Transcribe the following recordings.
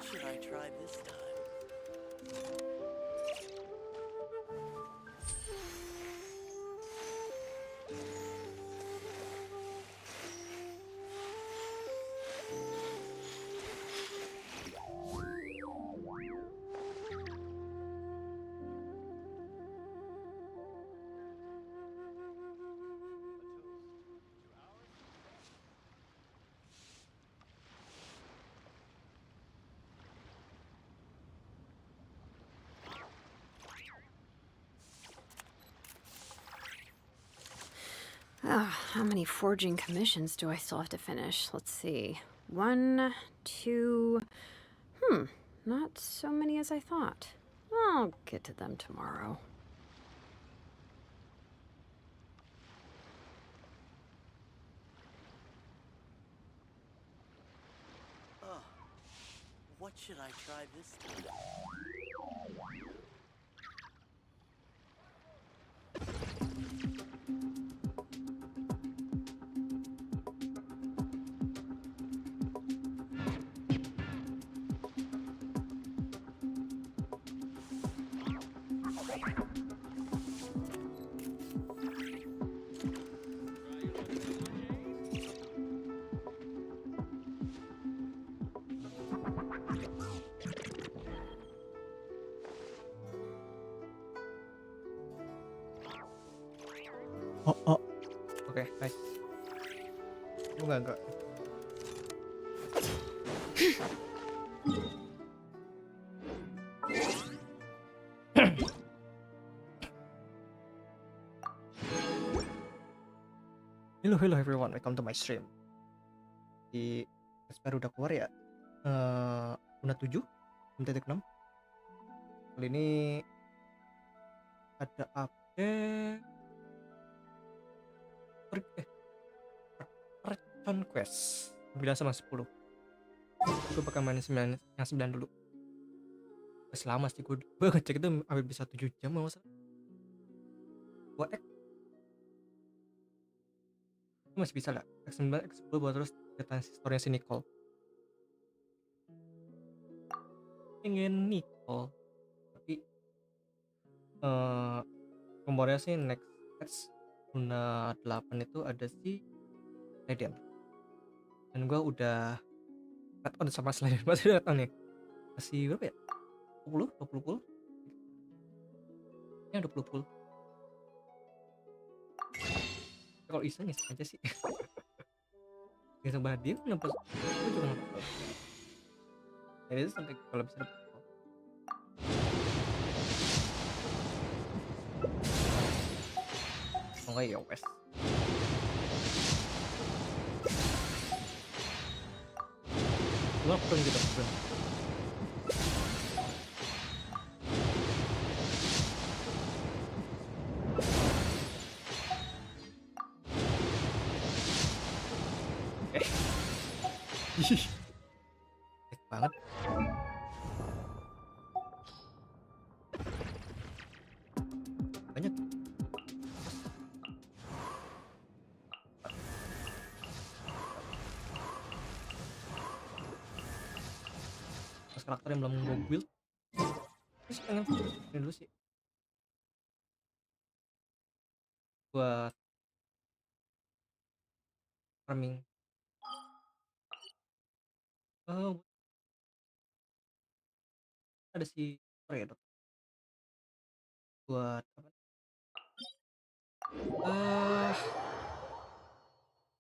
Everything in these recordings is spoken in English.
should I try this time? How many forging commissions do I still have to finish? Let's see. 1, 2... not so many as I thought. I'll get to them tomorrow. Oh, what should I try this time? Oke, nice. Enggak. Hello everyone, welcome to my stream. Di baru udah keluar ya. Luna 7 1.6. Kali ini ada update Return Quest 9 sama 10. Gue bakal main yang 9 dulu. Masih lama sih, gue ngecek itu hampir bisa 7 jam mau salah. Buat masih bisa lah. X9, X10 buat terus cerita story-nya si Nicole. Ingin Nicole, tapi rumornya sih next Luna 8 itu ada si Radiant. Dan gue udah sama selain masih udah nih. Masih berapa ya? 20 pul? Ya 20 pul. Kalau iseng aja sih. Iseng banget dia kenapa? Gue juga nggak tahu. Jadi itu sampai kalau bisa dapat. Oh enggak ya wes. Lockdown gitu bro. Baik banget. Banyak. Pas karakter yang belum gue build, terus pengen ini dulu sih buat farming. Oh, ada si Redot buat apa?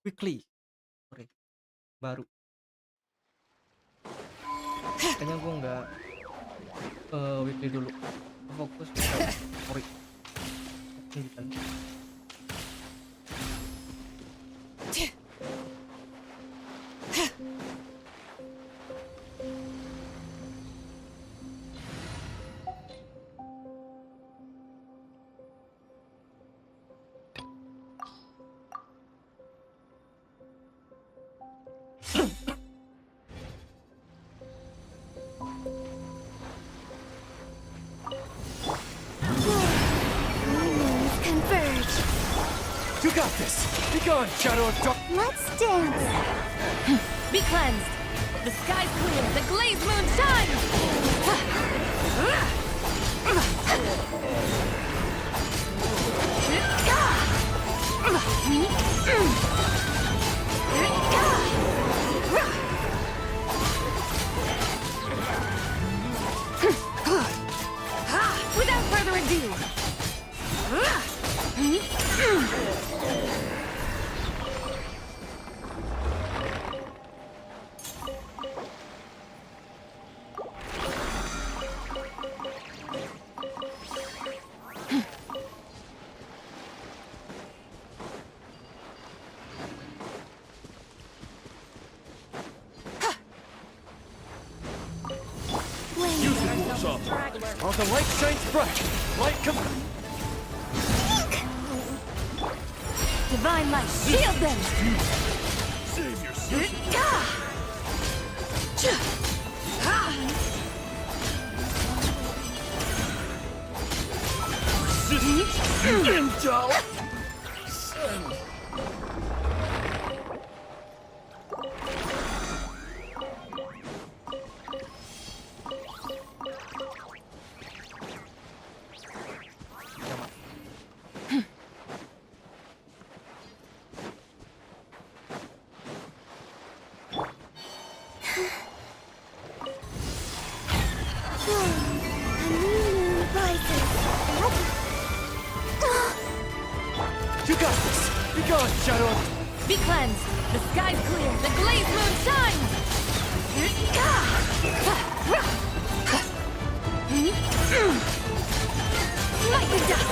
Weekly baru. Kayaknya gue nggak weekly dulu, fokus ke story. You got this! Be gone, Shadow of Dark! Let's dance! Be cleansed! The sky's clear. The glazed moon shines. Without further ado. While the light shines bright, light come. Divine light, shield them. Save yourself. Indulge. Send. You got this! Be gone, Shadow! Be cleansed. The sky's clear. The glazed moon shines. Smite the dust.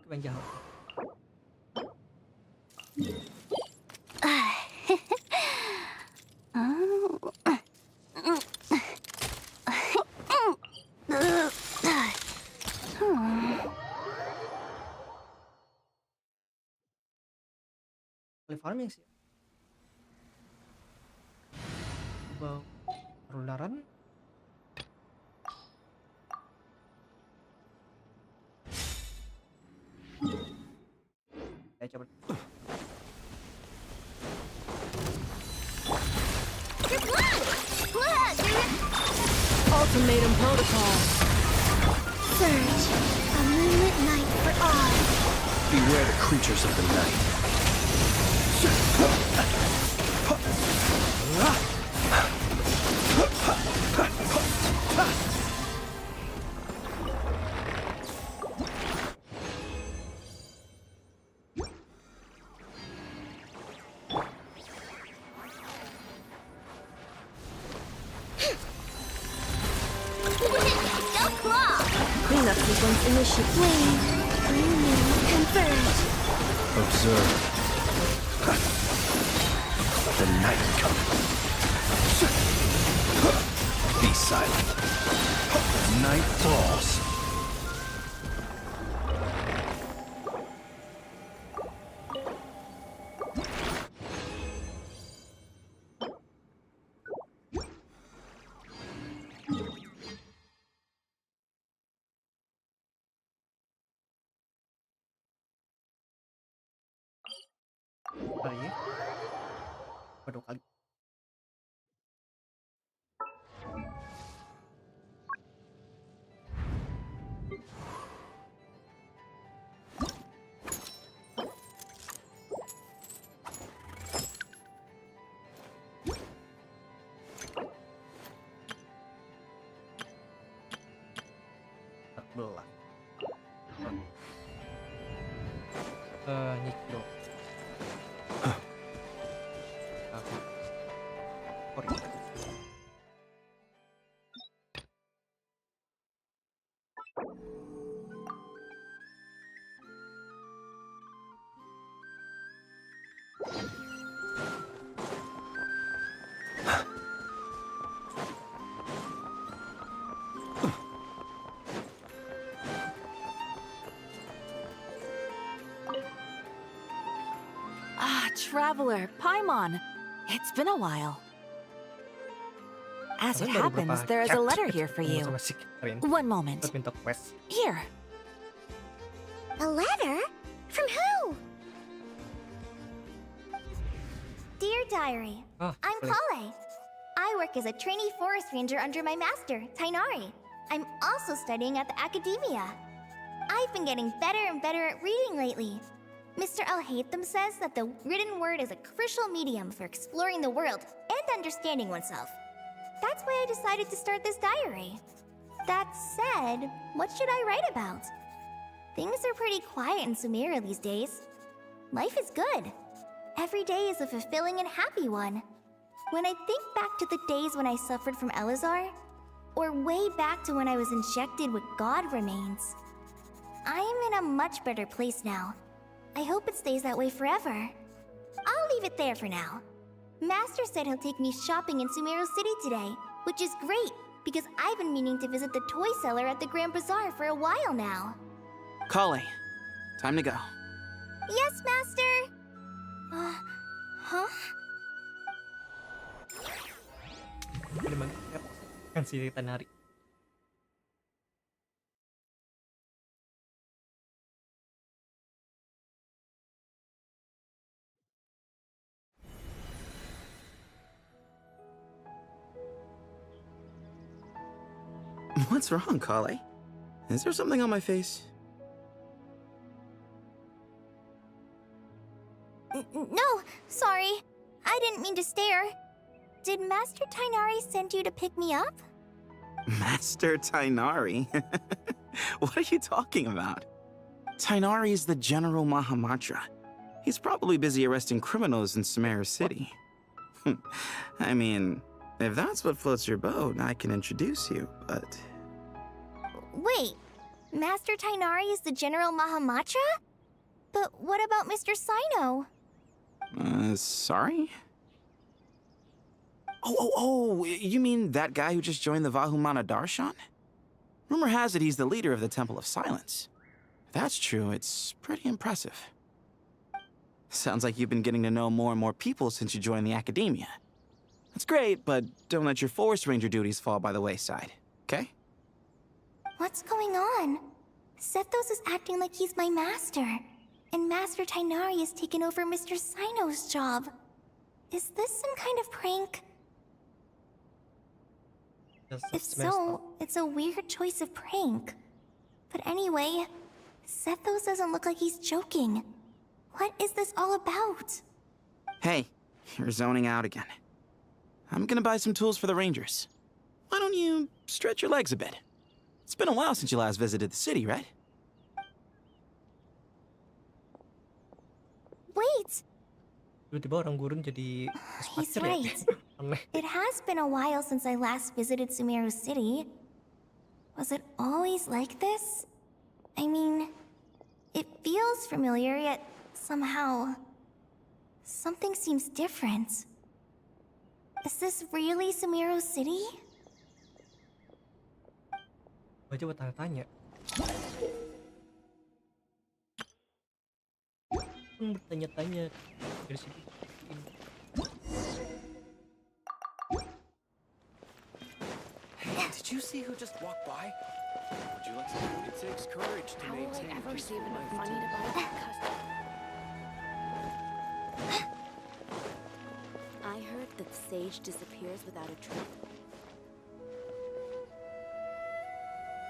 Kepanjang. Kali farming sih. Coba rularan. Ya coba. Ultimatum protocol. Surge, a moonlit night for all. Beware the creatures of the night. Go claw! Cleanup sequence initiated. Wave, new moon converge. Observe. The night comes. Be silent. Night falls. Kali ya. Kedua kali. Belah. Nyicil. Aku. Traveler, Paimon. It's been a while. As it Kalian baru happens, berapa there is a chapter letter here for ketemu you. sama si Karin One moment. buat minta quest. Here. A letter? From who? Dear Diary, Ah, I'm boleh. Kale. I work as a trainee forest ranger under my master, Tainari. I'm also studying at the academia. I've been getting better and better at reading lately. Mr. Al-Haytham says that the written word is a crucial medium for exploring the world and understanding oneself. That's why I decided to start this diary. That said, what should I write about? Things are pretty quiet in Sumeria these days. Life is good. Every day is a fulfilling and happy one. When I think back to the days when I suffered from Elazar, or way back to when I was injected with God remains, I am in a much better place now. I hope it stays that way forever. I'll leave it there for now. Master said he'll take me shopping in Sumeru City today, which is great because I've been meaning to visit the toy seller at the Grand Bazaar for a while now. Kale, time to go. Yes, Master! Huh? Ini banget kan si Tanari. What's wrong, Kale? Is there something on my face? No, sorry. I didn't mean to stare. Did Master Tainari send you to pick me up? Master Tainari? What are you talking about? Tainari is the General Mahamatra. He's probably busy arresting criminals in Sumeru City. I mean, if that's what floats your boat, I can introduce you, but... Wait, Master Tainari is the General Mahamatra? But what about Mr. Sino? Sorry? Oh, you mean that guy who just joined the Vahumana Darshan? Rumor has it he's the leader of the Temple of Silence. If that's true, it's pretty impressive. Sounds like you've been getting to know more and more people since you joined the academia. That's great, but don't let your forest ranger duties fall by the wayside, okay? What's going on? Sethos is acting like he's my master, and Master Tainari has taken over Mr. Sino's job. Is this some kind of prank? If so, it's a weird choice of prank. But anyway, Sethos doesn't look like he's joking. What is this all about? Hey, you're zoning out again. I'm gonna buy some tools for the rangers. Why don't you stretch your legs a bit? It's been a while since you last visited the city, right? Wait! Tiba-tiba orang gurun jadi He's pacar ya? right. Aneh. It has been a while since I last visited Sumeru City. Was it always like this? I mean, it feels familiar, yet somehow... something seems different. Is this really Sumeru City? Gua coba tanya-tanya. Bertanya-tanya dari sini. Did you see who just walked by? Would you like to know? It takes courage to How will I maintain ever peaceful save enough life money to buy that custom? I heard that Sage disappears without a trace.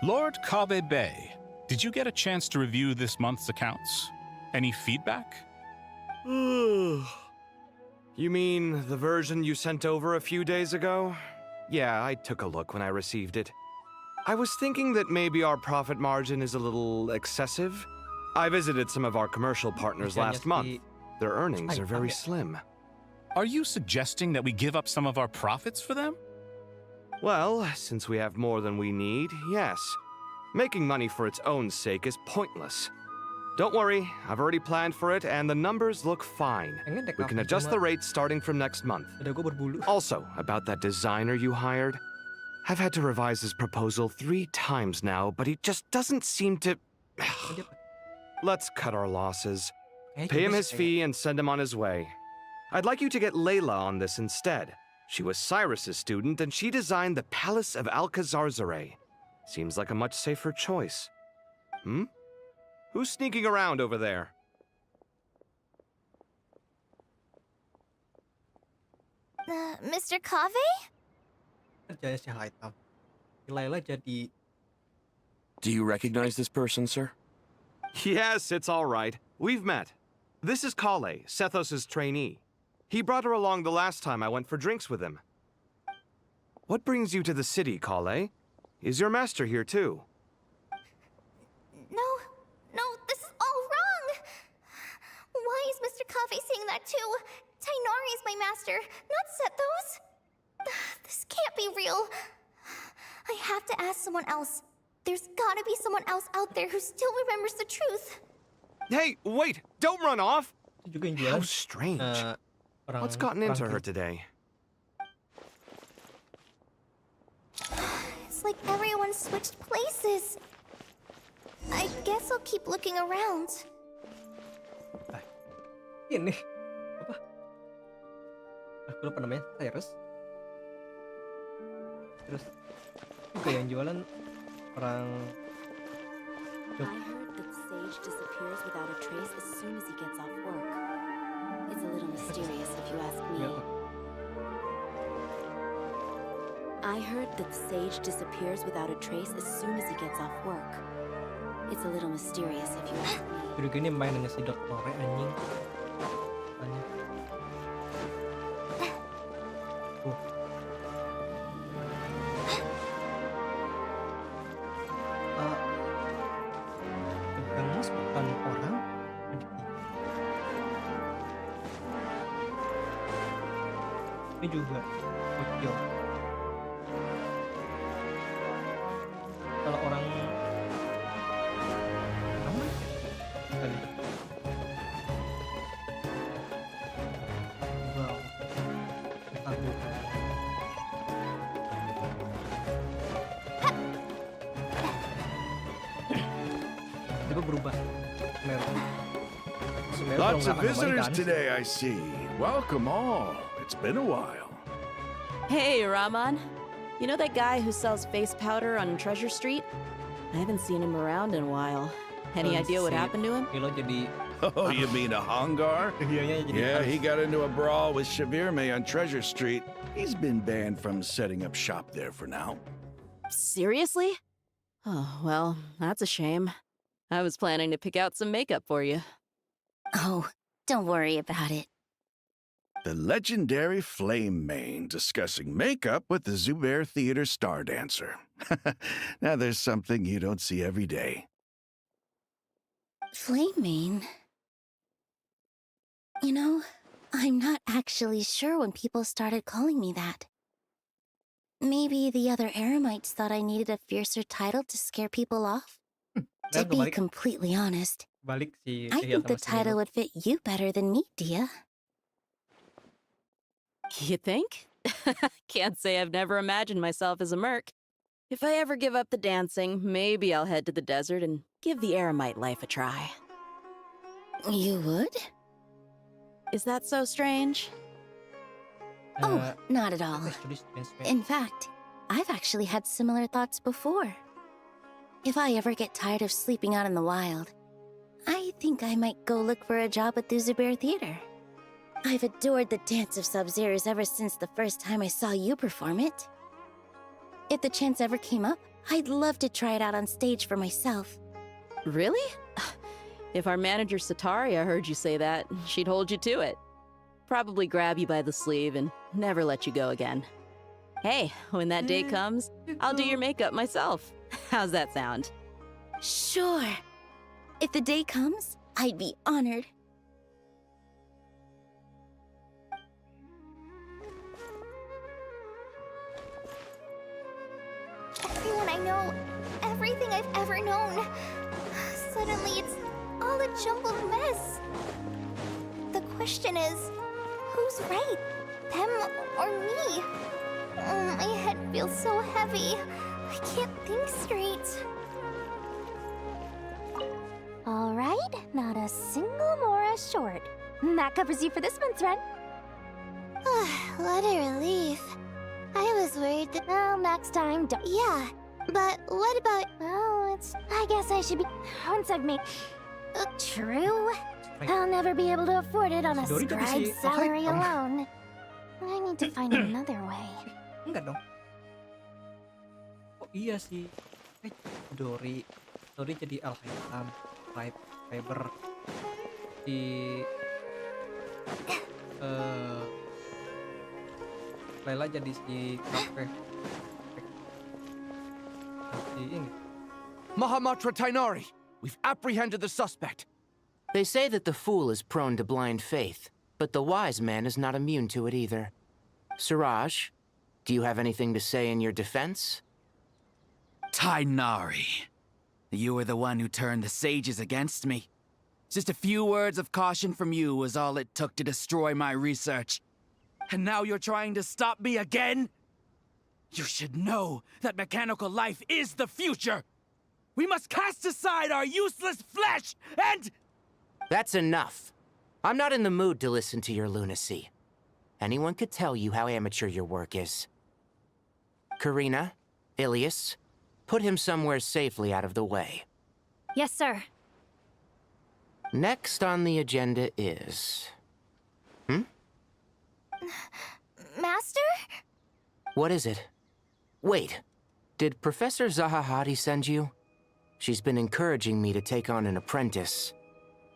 Lord Kabe Bay, did you get a chance to review this month's accounts? Any feedback? You mean the version you sent over a few days ago? Yeah, I took a look when I received it. I was thinking that maybe our profit margin is a little excessive. I visited some of our commercial partners last month. Their earnings are very slim. Are you suggesting that we give up some of our profits for them? Well, since we have more than we need, yes. Making money for its own sake is pointless. Don't worry, I've already planned for it, and the numbers look fine. We can adjust the rates starting from next month. Ada gua berbulu. Also, about that designer you hired, I've had to revise his proposal 3 times now, but he just doesn't seem to... Let's cut our losses. Pay him his fee and send him on his way. I'd like you to get Layla on this instead. She was Cyrus's student, and she designed the Palace of Alcazarzare. Seems like a much safer choice. Hmm? Who's sneaking around over there? Mr. Kave? Kerjanya si Hitam. Si Layla jadi Do you recognize this person, sir? Yes, it's all right. We've met. This is Kale, Sethos' trainee. He brought her along the last time I went for drinks with him. What brings you to the city, Kale? Is your master here too? No, this is all wrong! Why is Mr. Kave saying that too? Tainari is my master, not Sethos. This can't be real. I have to ask someone else. There's gotta be someone else out there who still remembers the truth. Hey, wait! Don't run off! itu juga yang How jualan strange. orang What's gotten into her orang today? It's like everyone switched places. I guess I'll keep looking around. ini apa? Aku lupa namanya, Cyrus. Terus juga yang jualan orang I heard that Sage disappears without a trace as soon as he gets off work. It's a little mysterious if you ask me. ya, I heard that Sage disappears without a trace as soon as he gets off work. It's a little mysterious if you ask me. udah gini mainannya si Doktore anjing. Tanya. Pegang mouse bukan orang. Ini juga Tokyo. Kalau orang apa? Tadi. Wow. Aku. Tiba berubah. Merah. Sebenarnya kalau Lots nggak of ada visitors kan? today, I see. Welcome all. It's been a while. Hey, Rahman. You know that guy who sells face powder on Treasure Street? I haven't seen him around in a while. Any idea what Si happened to him? Milo jadi Oh, you mean a Hongar? dianya jadi Yeah, he harus- got into a brawl with Shavirme on Treasure Street. He's been banned from setting up shop there for now. Seriously? Oh, well, that's a shame. I was planning to pick out some makeup for you. Oh, don't worry about it. The legendary Flame Mane discussing makeup with the Zubair Theater star dancer. Now there's something you don't see every day. Flame Mane? You know, I'm not actually sure when people started calling me that. Maybe the other Eremites thought I needed a fiercer title to scare people off? To Dan be kebalik completely honest, balik si I Ehya think the sama si title Milo. would fit you better than me, Dia. You think? Can't say I've never imagined myself as a merc. If I ever give up the dancing, maybe I'll head to the desert and give the eremite life a try. You would? Is that so strange? Oh, Eh, not at all. actually strange. In fact, I've actually had similar thoughts before. If I ever get tired of sleeping out in the wild, I think I might go look for a job at the Zubair Theater. I've adored the dance of Sub-Zeros ever since the first time I saw you perform it. If the chance ever came up, I'd love to try it out on stage for myself. Really? If our manager Sataria heard you say that, she'd hold you to it. Probably grab you by the sleeve and never let you go again. Hey, when that day comes, I'll do your makeup myself. How's that sound? Sure. If the day comes, I'd be honored. Everyone I know, everything I've ever known. Suddenly it's all a jumbled mess. The question is, who's right? Them or me? Oh, my head feels so heavy. I can't think straight. All right, not a single more short. That covers you for this month's rent. What a relief. I was worried that... Well, next time, don't... Yeah, but what about... Well, I guess I should be... Once I've made... True. I'll never be able to afford it on a Dori juga scribe's si- salary oh, alone. I need to find another way. Enggak dong. Oh iya sih. Dori jadi Al-Haytham, Fiber di Layla jadi si kafe. Si ini. Mahamatra Tainari, we've apprehended the suspect. They say that the fool is prone to blind faith, but the wise man is not immune to it either. Suraj, do you have anything to say in your defense? Tainari, you were the one who turned the sages against me. Just a few words of caution from you was all it took to destroy my research. And now you're trying to stop me again? You should know that mechanical life is the future! We must cast aside our useless flesh and... That's enough. I'm not in the mood to listen to your lunacy. Anyone could tell you how amateur your work is. Karina, Ilias, put him somewhere safely out of the way. Yes, sir. Next on the agenda is... Master? What is it? Wait, did Professor Zahahati send you? She's been encouraging me to take on an apprentice.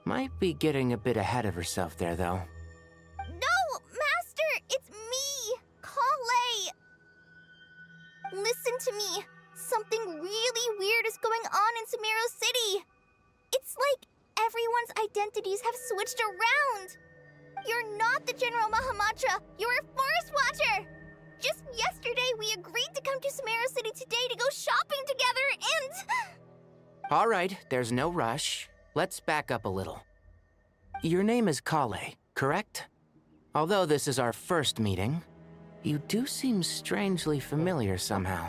Might be getting a bit ahead of herself there, though. No, Master! It's me! Kale! Listen to me. Something really weird is going on in Sumeru City. It's like everyone's identities have switched around. You're not the General Mahamatra. You're a forest watcher. Just yesterday, we agreed to come to Sumeru City today to go shopping together and... All right, there's no rush. Let's back up a little. Your name is Kale, correct? Although this is our first meeting, you do seem strangely familiar somehow.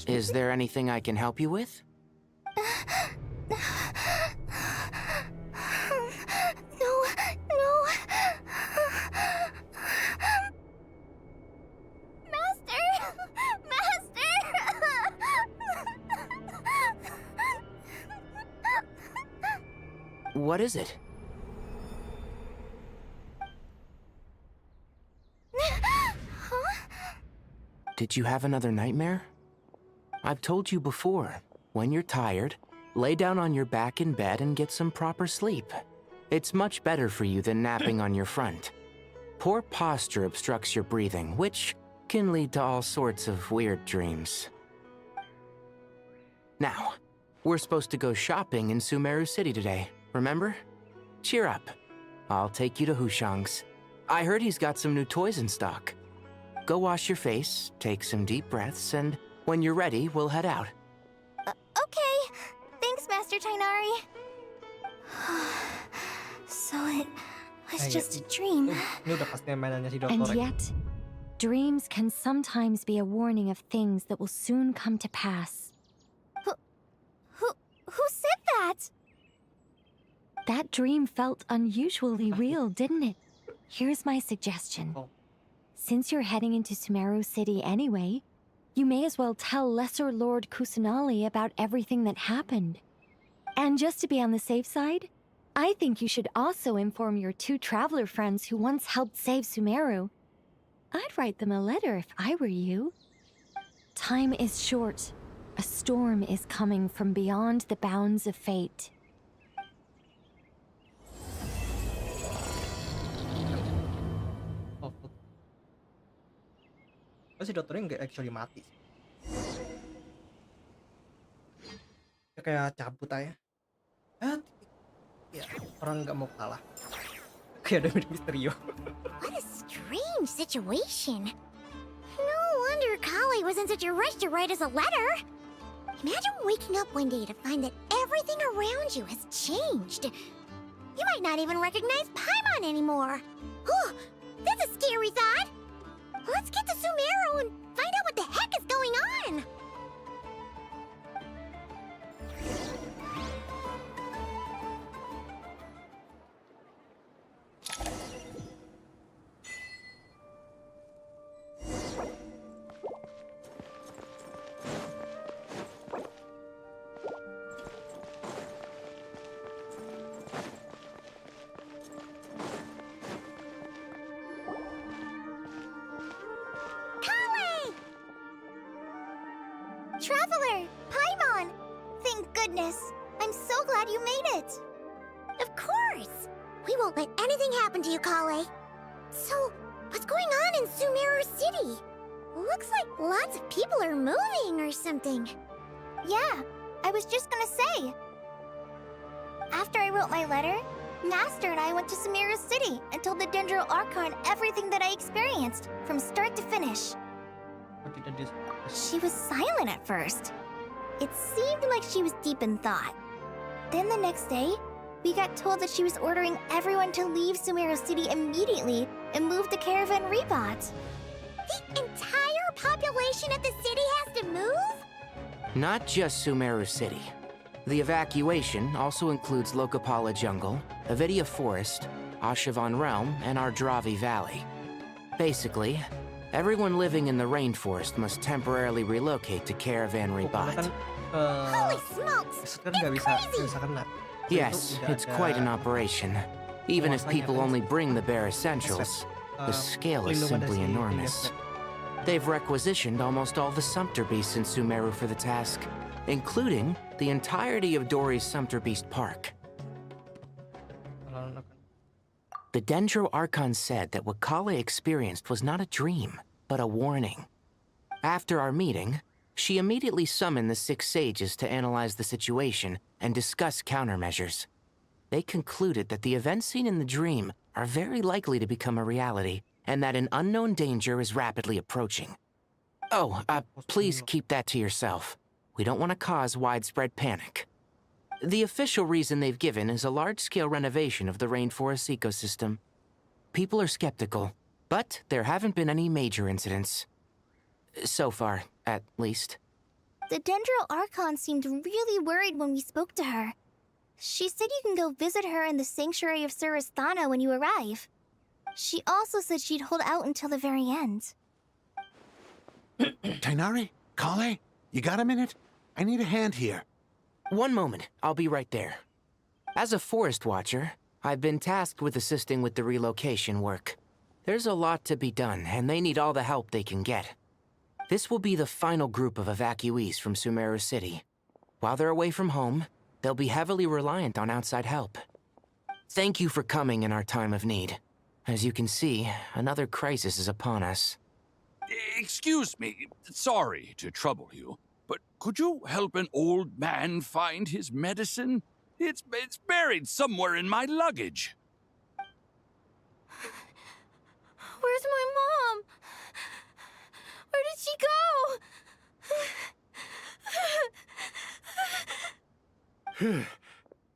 Is there anything I can help you with? No. Master! What is it? Did you have another nightmare? I've told you before, when you're tired, lay down on your back in bed and get some proper sleep. It's much better for you than napping on your front. Poor posture obstructs your breathing, which can lead to all sorts of weird dreams. Now, we're supposed to go shopping in Sumeru City today, remember? Cheer up. I'll take you to Hushang's. I heard he's got some new toys in stock. Go wash your face, take some deep breaths, and when you're ready, we'll head out. Okay. Thanks, Master Tainari. So it was just a dream. Ini udah pasti mainannya si And Doktor. yet, dreams can sometimes be a warning of things that will soon come to pass. Who said that? That dream felt unusually real, didn't it? Here's my suggestion. Oh. Since you're heading into Sumeru City anyway, you may as well tell Lesser Lord Kusanali about everything that happened. And just to be on the safe side, I think you should also inform your two traveler friends who once helped save Sumeru. I'd write them a letter if I were you. Time is short. A storm is coming from beyond the bounds of fate. Oh. Si dokternya nggak actually mati. Ya kayak cabut aja. Ya, orang nggak mau kalah. Kayak ada Misterio. What a strange situation. No wonder Kali was in such a rush to write us a letter. Imagine waking up one day to find that everything around you has changed. You might not even recognize Paimon anymore. Oh, that's a scary thought. Let's get to Sumeru and find out what the heck is going on. Traveler! Paimon! Thank goodness. I'm so glad you made it. Of course! We won't let anything happen to you, Kale. So, what's going on in Sumeru City? Looks like lots of people are moving or something. Yeah, I was just gonna say. After I wrote my letter, Master and I went to Sumeru City and told the Dendro Archon everything that I experienced, from start to finish. What did I do? She was silent at first. It seemed like she was deep in thought. Then the next day, we got told that she was ordering everyone to leave Sumeru City immediately and move to Caravan Rebot. The entire population of the city has to move? Not just Sumeru City. The evacuation also includes Lokapala Jungle, Avidia Forest, Ashavan Realm, and Ardravi Valley. Basically, everyone living in the rainforest must temporarily relocate to Caravan Rebot. Holy smokes! It's crazy! Yes, it's quite an operation. Even if people only bring the bare essentials, the scale is simply enormous. They've requisitioned almost all the Sumpter Beasts in Sumeru for the task, including the entirety of Dori's Sumpter Beast Park. The Dendro Archon said that what Kale experienced was not a dream, but a warning. After our meeting, she immediately summoned the 6 sages to analyze the situation and discuss countermeasures. They concluded that the events seen in the dream are very likely to become a reality, and that an unknown danger is rapidly approaching. Oh, please keep that to yourself. We don't want to cause widespread panic. The official reason they've given is a large-scale renovation of the rainforest ecosystem. People are skeptical, but there haven't been any major incidents. So far, at least. The Dendro Archon seemed really worried when we spoke to her. She said you can go visit her in the Sanctuary of Surasthana when you arrive. She also said she'd hold out until the very end. Tighnari? Kale? You got a minute? I need a hand here. One moment, I'll be right there. As a forest watcher, I've been tasked with assisting with the relocation work. There's a lot to be done, and they need all the help they can get. This will be the final group of evacuees from Sumeru City. While they're away from home, they'll be heavily reliant on outside help. Thank you for coming in our time of need. As you can see, another crisis is upon us. Excuse me, sorry to trouble you, but could you help an old man find his medicine? It's buried somewhere in my luggage. Where's my mom? Where did she go?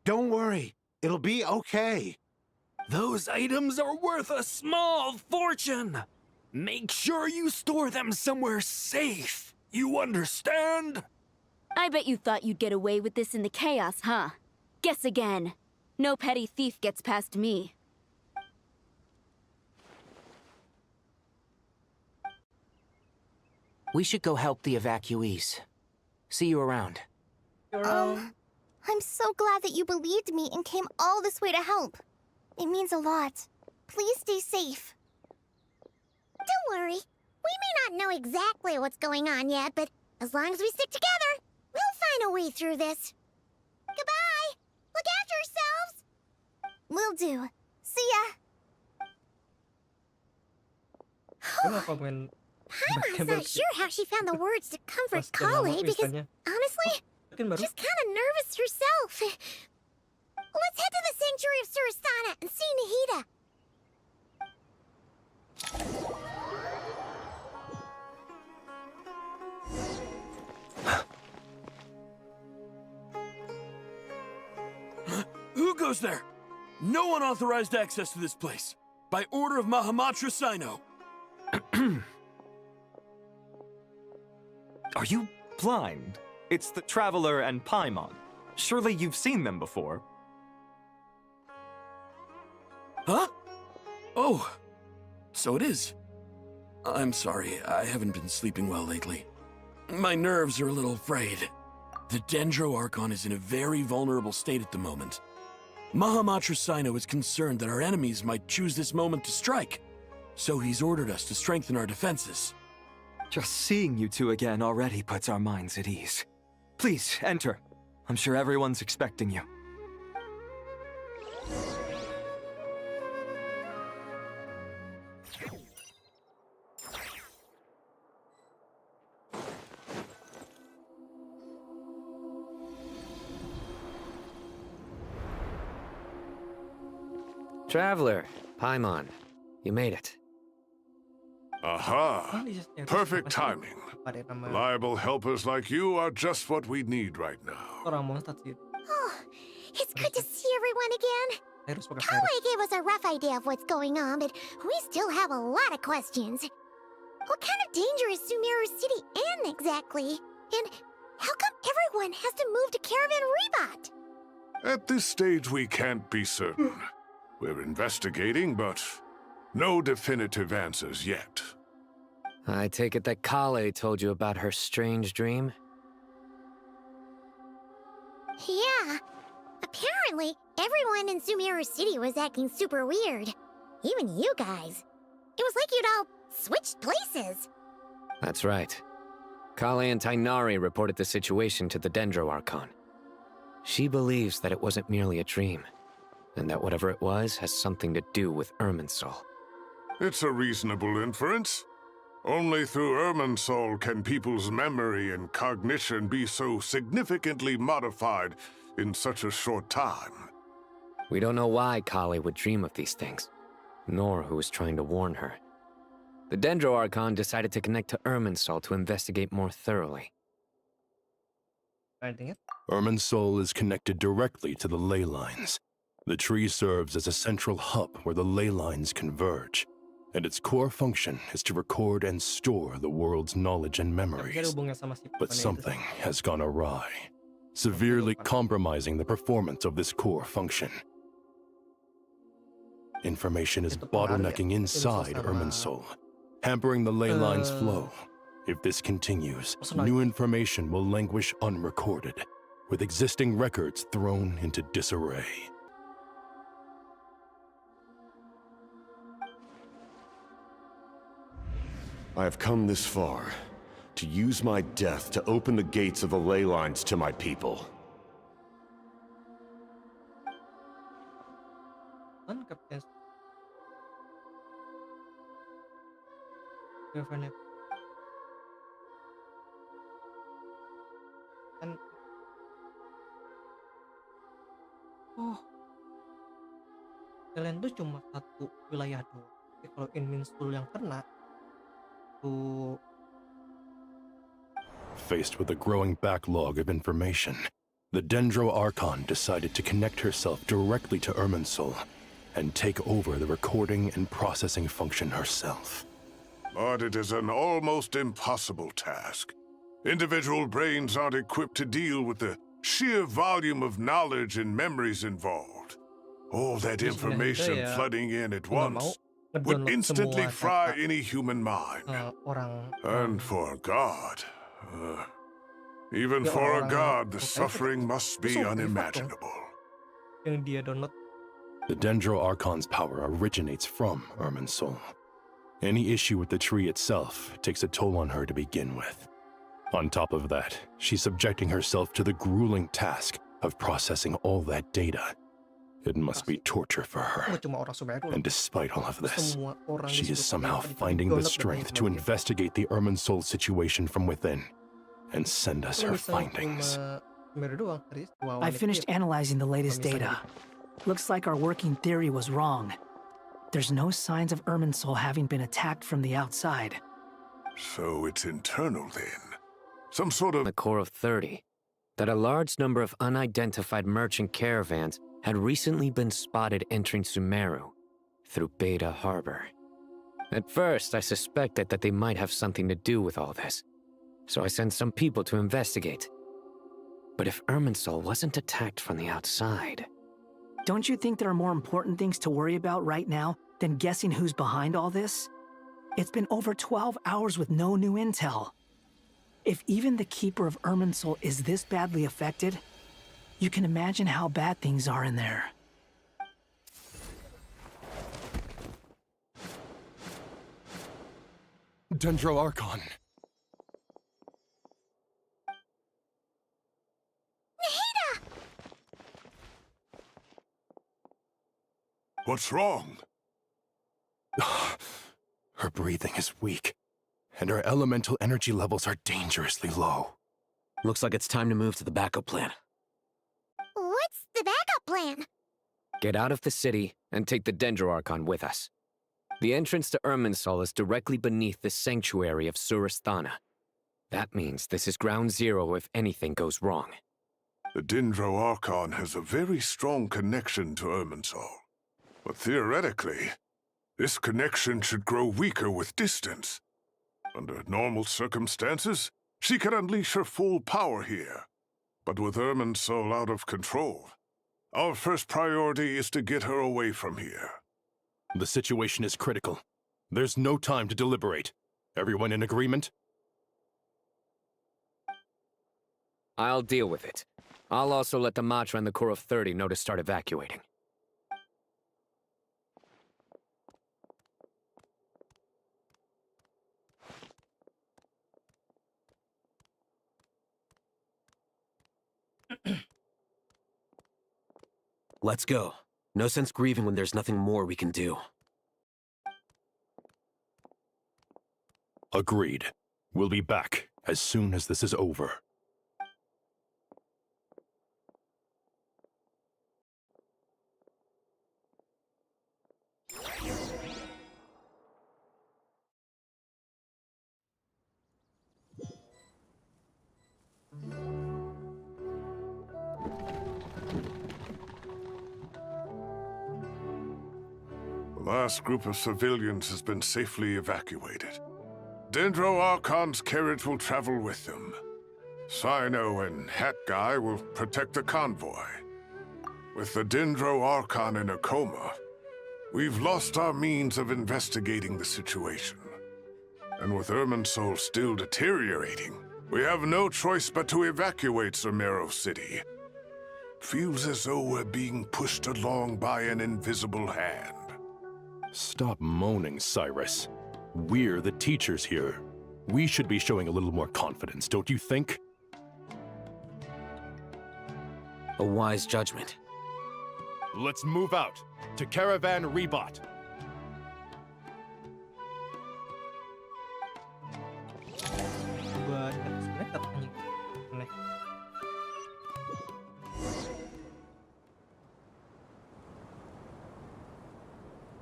Don't worry. It'll be okay. Those items are worth a small fortune. Make sure you store them somewhere safe. You understand? I bet you thought you'd get away with this in the chaos, huh? Guess again. No petty thief gets past me. We should go help the evacuees. See you around. I'm so glad that you believed me and came all this way to help. It means a lot. Please stay safe. Don't worry. We may not know exactly what's going on yet, but as long as we stick together, we'll find a way through this. Goodbye! Look after yourselves! Will do. See ya! Paimon's not sure how she found the words to comfort Kale because, honestly, she's kind of nervous herself. Let's head to the Sanctuary of Surasthana and see Nahida. Who goes there? No unauthorized access to this place. By order of Mahamatra Sino. Are you blind? It's the Traveler and Paimon. Surely you've seen them before. Huh? Oh, so it is. I'm sorry, I haven't been sleeping well lately. My nerves are a little frayed. The Dendro Archon is in a very vulnerable state at the moment. Mahamatra Sino is concerned that our enemies might choose this moment to strike, so he's ordered us to strengthen our defenses. Just seeing you two again already puts our minds at ease. Please, enter. I'm sure everyone's expecting you. Traveler, Paimon, you made it. Aha! Perfect timing. Reliable helpers like you are just what we need right now. Oh, it's good to see everyone again. Kawe gave us a rough idea of what's going on, but we still have a lot of questions. What kind of danger is Sumeru City in exactly? And how come everyone has to move to Caravan Rebot? At this stage, we can't be certain. We're investigating, but no definitive answers yet. I take it that Kale told you about her strange dream? Yeah. Apparently, everyone in Sumeru City was acting super weird. Even you guys. It was like you'd all switched places. That's right. Kale and Tainari reported the situation to the Dendro Archon. She believes that it wasn't merely a dream, and that whatever it was has something to do with Irminsul. It's a reasonable inference. Only through Irminsul can people's memory and cognition be so significantly modified in such a short time. We don't know why Kale would dream of these things, nor who was trying to warn her. The Dendro Archon decided to connect to Irminsul to investigate more thoroughly. Irminsul is connected directly to the ley lines. The tree serves as a central hub where the ley lines converge, and its core function is to record and store the world's knowledge and memories. But something has gone awry, severely compromising the performance of this core function. Information is bottlenecking inside Irminsul, hampering the ley lines' flow. If this continues, new information will languish unrecorded, with existing records thrown into disarray. I have come this far to use my death to open the gates of the ley lines to my people. Oh, kalian tuh cuma satu wilayah doang. Tapi kalau Irminsul yang kena tuh. Faced with a growing backlog of information, the Dendro Archon decided to connect herself directly to Irminsul and take over the recording and processing function herself. But it is an almost impossible task. Individual brains aren't equipped to deal with the sheer volume of knowledge and memories involved. All that information flooding in at once would instantly fry any human mind. And for a god, even for a god, the suffering must be unimaginable. The Dendro Archon's power originates from Irminsul. Any issue with the tree itself takes a toll on her to begin with. On top of that, she's subjecting herself to the grueling task of processing all that data. It must be torture for her. And despite all of this, she is somehow finding the strength to investigate the Irminsul situation from within and send us her findings. I finished analyzing the latest data. Looks like our working theory was wrong. There's no signs of Irminsul having been attacked from the outside. So it's internal then? Some sort of... The core of 30, that a large number of unidentified merchant caravans had recently been spotted entering Sumeru through Beta Harbor. At first, I suspected that they might have something to do with all this, so I sent some people to investigate. But if Irminsul wasn't attacked from the outside... Don't you think there are more important things to worry about right now than guessing who's behind all this? It's been over 12 hours with no new intel. If even the Keeper of Irminsul is this badly affected, you can imagine how bad things are in there. Dendro Archon, What's wrong? Her breathing is weak, and her elemental energy levels are dangerously low. Looks like it's time to move to the backup plan. What's the backup plan? Get out of the city and take the Dendro Archon with us. The entrance to Irminsul is directly beneath the sanctuary of Surasthana. That means this is ground zero if anything goes wrong. The Dendro Archon has a very strong connection to Irminsul. But theoretically, this connection should grow weaker with distance. Under normal circumstances, she can unleash her full power here. But with Irminsul out of control, our first priority is to get her away from here. The situation is critical. There's no time to deliberate. Everyone in agreement? I'll deal with it. I'll also let the Matra and the Core of 30 know to start evacuating. Let's go. No sense grieving when there's nothing more we can do. Agreed. We'll be back as soon as this is over. The last group of civilians has been safely evacuated. Dendro Archon's carriage will travel with them. Sino and Hat Guy will protect the convoy. With the Dendro Archon in a coma, we've lost our means of investigating the situation. And with Irminsul still deteriorating, we have no choice but to evacuate Sumeru City. Feels as though we're being pushed along by an invisible hand. Stop moaning, Cyrus. We're the teachers here. We should be showing a little more confidence, don't you think? A wise judgment. Let's move out to Caravan Rebot.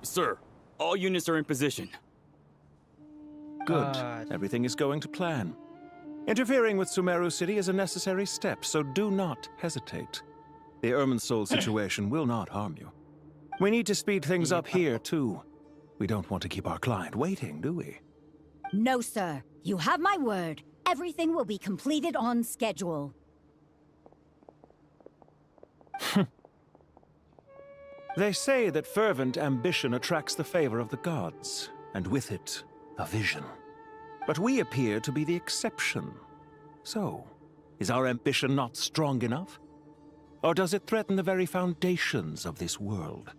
Sir, all units are in position. Good. Everything is going to plan. Interfering with Sumeru City is a necessary step, so do not hesitate. The Irminsul situation will not harm you. We need to speed things up here, too. We don't want to keep our client waiting, do we? No, sir. You have my word. Everything will be completed on schedule. They say that fervent ambition attracts the favor of the gods, and with it, a vision. But we appear to be the exception. So, is our ambition not strong enough? Or does it threaten the very foundations of this world?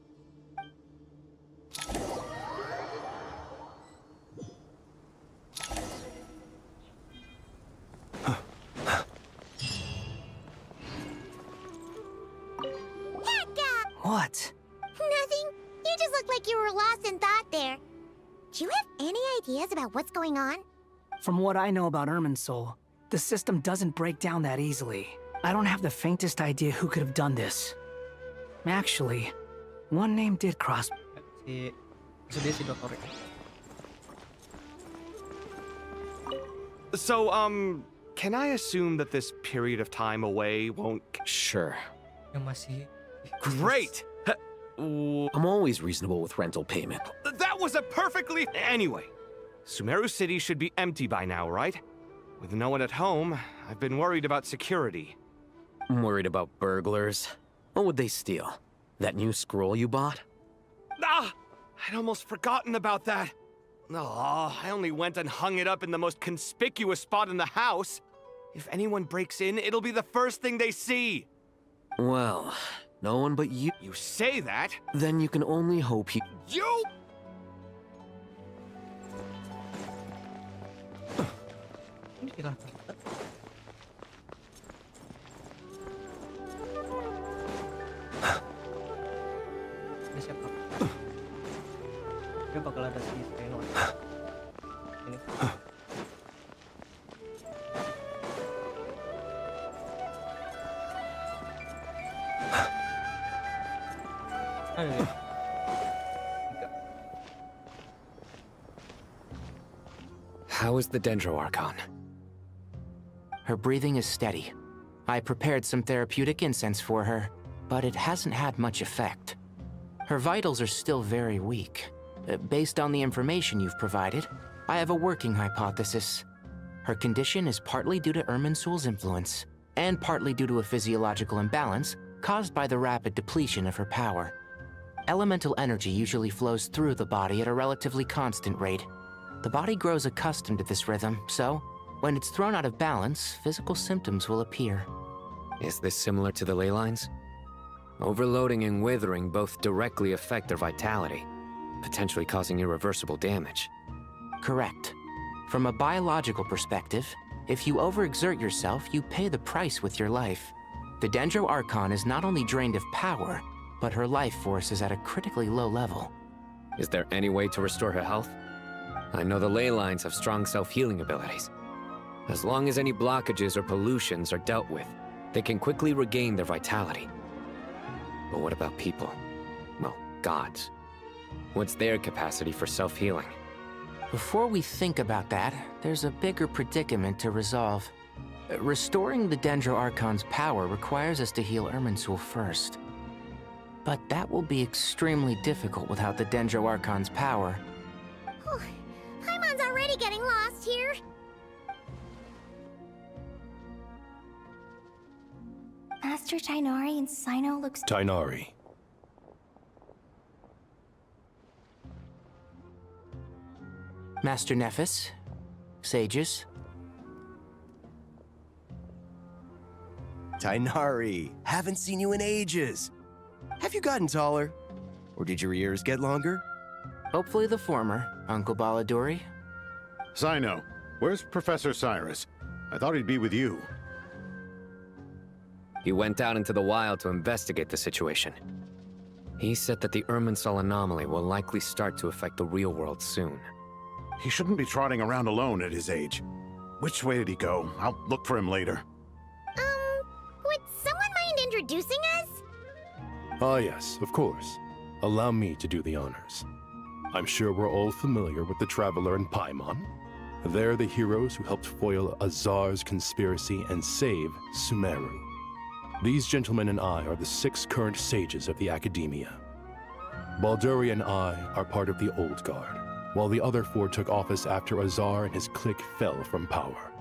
What? Nothing. You just looked like you were lost in thought there. Do you have any ideas about what's going on? From what I know about Irminsul, the system doesn't break down that easily. I don't have the faintest idea who could have done this. Actually, one name did cross. So, can I assume that this period of time away won't... Sure. Great! I'm always reasonable with rental payment. That was a perfectly... Anyway, Sumeru City should be empty by now, right? With no one at home, I've been worried about security. I'm worried about burglars. What would they steal? That new scroll you bought? Ah! I'd almost forgotten about that. Oh, I only went and hung it up in the most conspicuous spot in the house. If anyone breaks in, it'll be the first thing they see. Well, no one but you. You say that? Then you can only hope he... You? bakal ada si Reno. Ini. Ayo. Tiga. How is the Dendro Archon? Her breathing is steady. I prepared some therapeutic incense for her, but it hasn't had much effect. Her vitals are still very weak. Based on the information you've provided, I have a working hypothesis. Her condition is partly due to Irminsul's influence, and partly due to a physiological imbalance caused by the rapid depletion of her power. Elemental energy usually flows through the body at a relatively constant rate. The body grows accustomed to this rhythm, so when it's thrown out of balance, physical symptoms will appear. Is this similar to the ley lines? Overloading and withering both directly affect their vitality, potentially causing irreversible damage. Correct. From a biological perspective, if you overexert yourself, you pay the price with your life. The Dendro Archon is not only drained of power, but her life force is at a critically low level. Is there any way to restore her health? I know the ley lines have strong self-healing abilities. As long as any blockages or pollutions are dealt with, they can quickly regain their vitality. But what about people? Well, gods. What's their capacity for self-healing? Before we think about that, there's a bigger predicament to resolve. Restoring the Dendro Archon's power requires us to heal Irminsul first. But that will be extremely difficult without the Dendro Archon's power. Paimon's already getting lost here. Master Tighnari and Sino looks... Tighnari. Master Nephis, sages. Tighnari, haven't seen you in ages. Have you gotten taller? Or did your ears get longer? Hopefully the former, Uncle Baladuri. Sino, where's Professor Cyrus? I thought he'd be with you. He went out into the wild to investigate the situation. He said that the Irminsul anomaly will likely start to affect the real world soon. He shouldn't be trotting around alone at his age. Which way did he go? I'll look for him later. Would someone mind introducing us? Ah, yes, of course. Allow me to do the honors. I'm sure we're all familiar with the Traveler and Paimon. They're the heroes who helped foil Azar's conspiracy and save Sumeru. These gentlemen and I are the 6 current sages of the Academia. Balduri and I are part of the Old Guard, while the other 4 took office after Azar and his clique fell from power.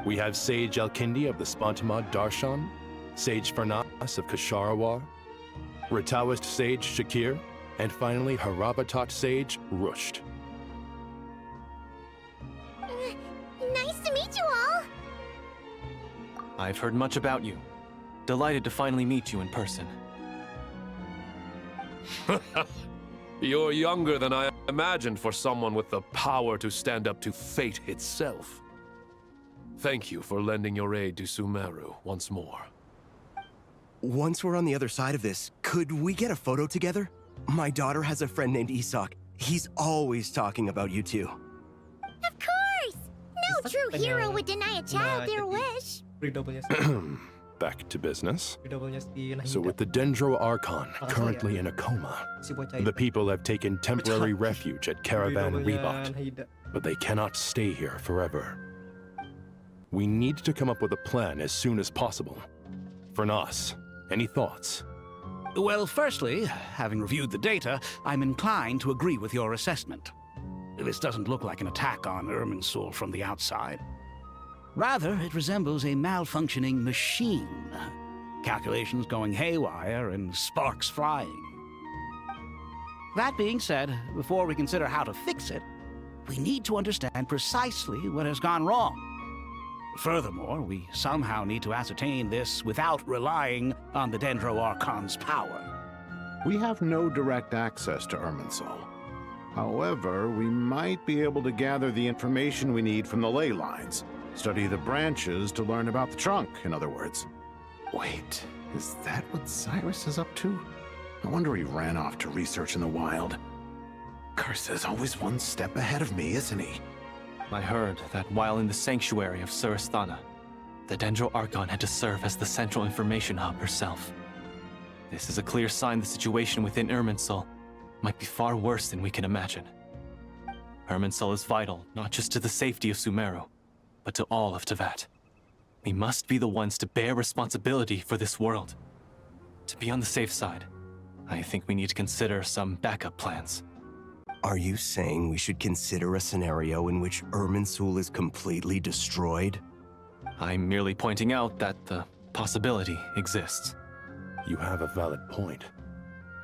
We have Sage Alkindi of the Spontamad Darshan, Sage Farnas of Kasharawar, Ritaoist Sage Shakir, and finally Harabatot Sage Rusht. Nice to meet you all. I've heard much about you. Delighted to finally meet you in person. You're younger than I imagined for someone with the power to stand up to fate itself. Thank you for lending your aid to Sumeru once more. Once we're on the other side of this, could we get a photo together? My daughter has a friend named Isak. He's always talking about you two. Of course! No true hero would deny a child their wish. Back to business. Redouble-nya si So Nahida. with the Dendro Archon currently in a coma, Si bocah the itu. people have taken temporary refuge at Caravan Redouble-nya Rebot, Nahida. but they cannot stay here forever. We need to come up with a plan as soon as possible. Fernas, any thoughts? Well, firstly, having reviewed the data, I'm inclined to agree with your assessment. This doesn't look like an attack on Irminsul from the outside. Rather, it resembles a malfunctioning machine. Calculations going haywire and sparks flying. That being said, before we consider how to fix it, we need to understand precisely what has gone wrong. Furthermore, we somehow need to ascertain this without relying on the Dendro Archon's power. We have no direct access to Irminsul. However, we might be able to gather the information we need from the ley lines. Study the branches to learn about the trunk, in other words. Wait, is that what Cyrus is up to? No wonder he ran off to research in the wild. Curse's always one step ahead of me, isn't he? I heard that while in the sanctuary of Surasthana, the Dendro Archon had to serve as the central information hub herself. This is a clear sign the situation within Irminsul might be far worse than we can imagine. Irminsul is vital not just to the safety of Sumeru, but to all of Teyvat. We must be the ones to bear responsibility for this world. To be on the safe side, I think we need to consider some backup plans. Are you saying we should consider a scenario in which Irminsul is completely destroyed? I'm merely pointing out that the possibility exists. You have a valid point.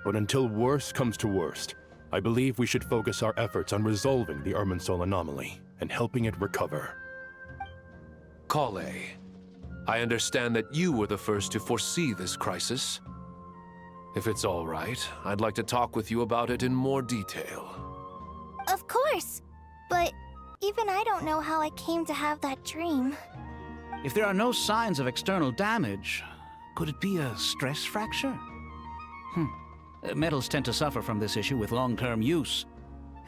But until worst comes to worst, I believe we should focus our efforts on resolving the Irminsul anomaly and helping it recover. Kale, I understand that you were the first to foresee this crisis. If it's all right, I'd like to talk with you about it in more detail. Of course! But even I don't know how I came to have that dream. If there are no signs of external damage, could it be a stress fracture? Metals tend to suffer from this issue with long-term use,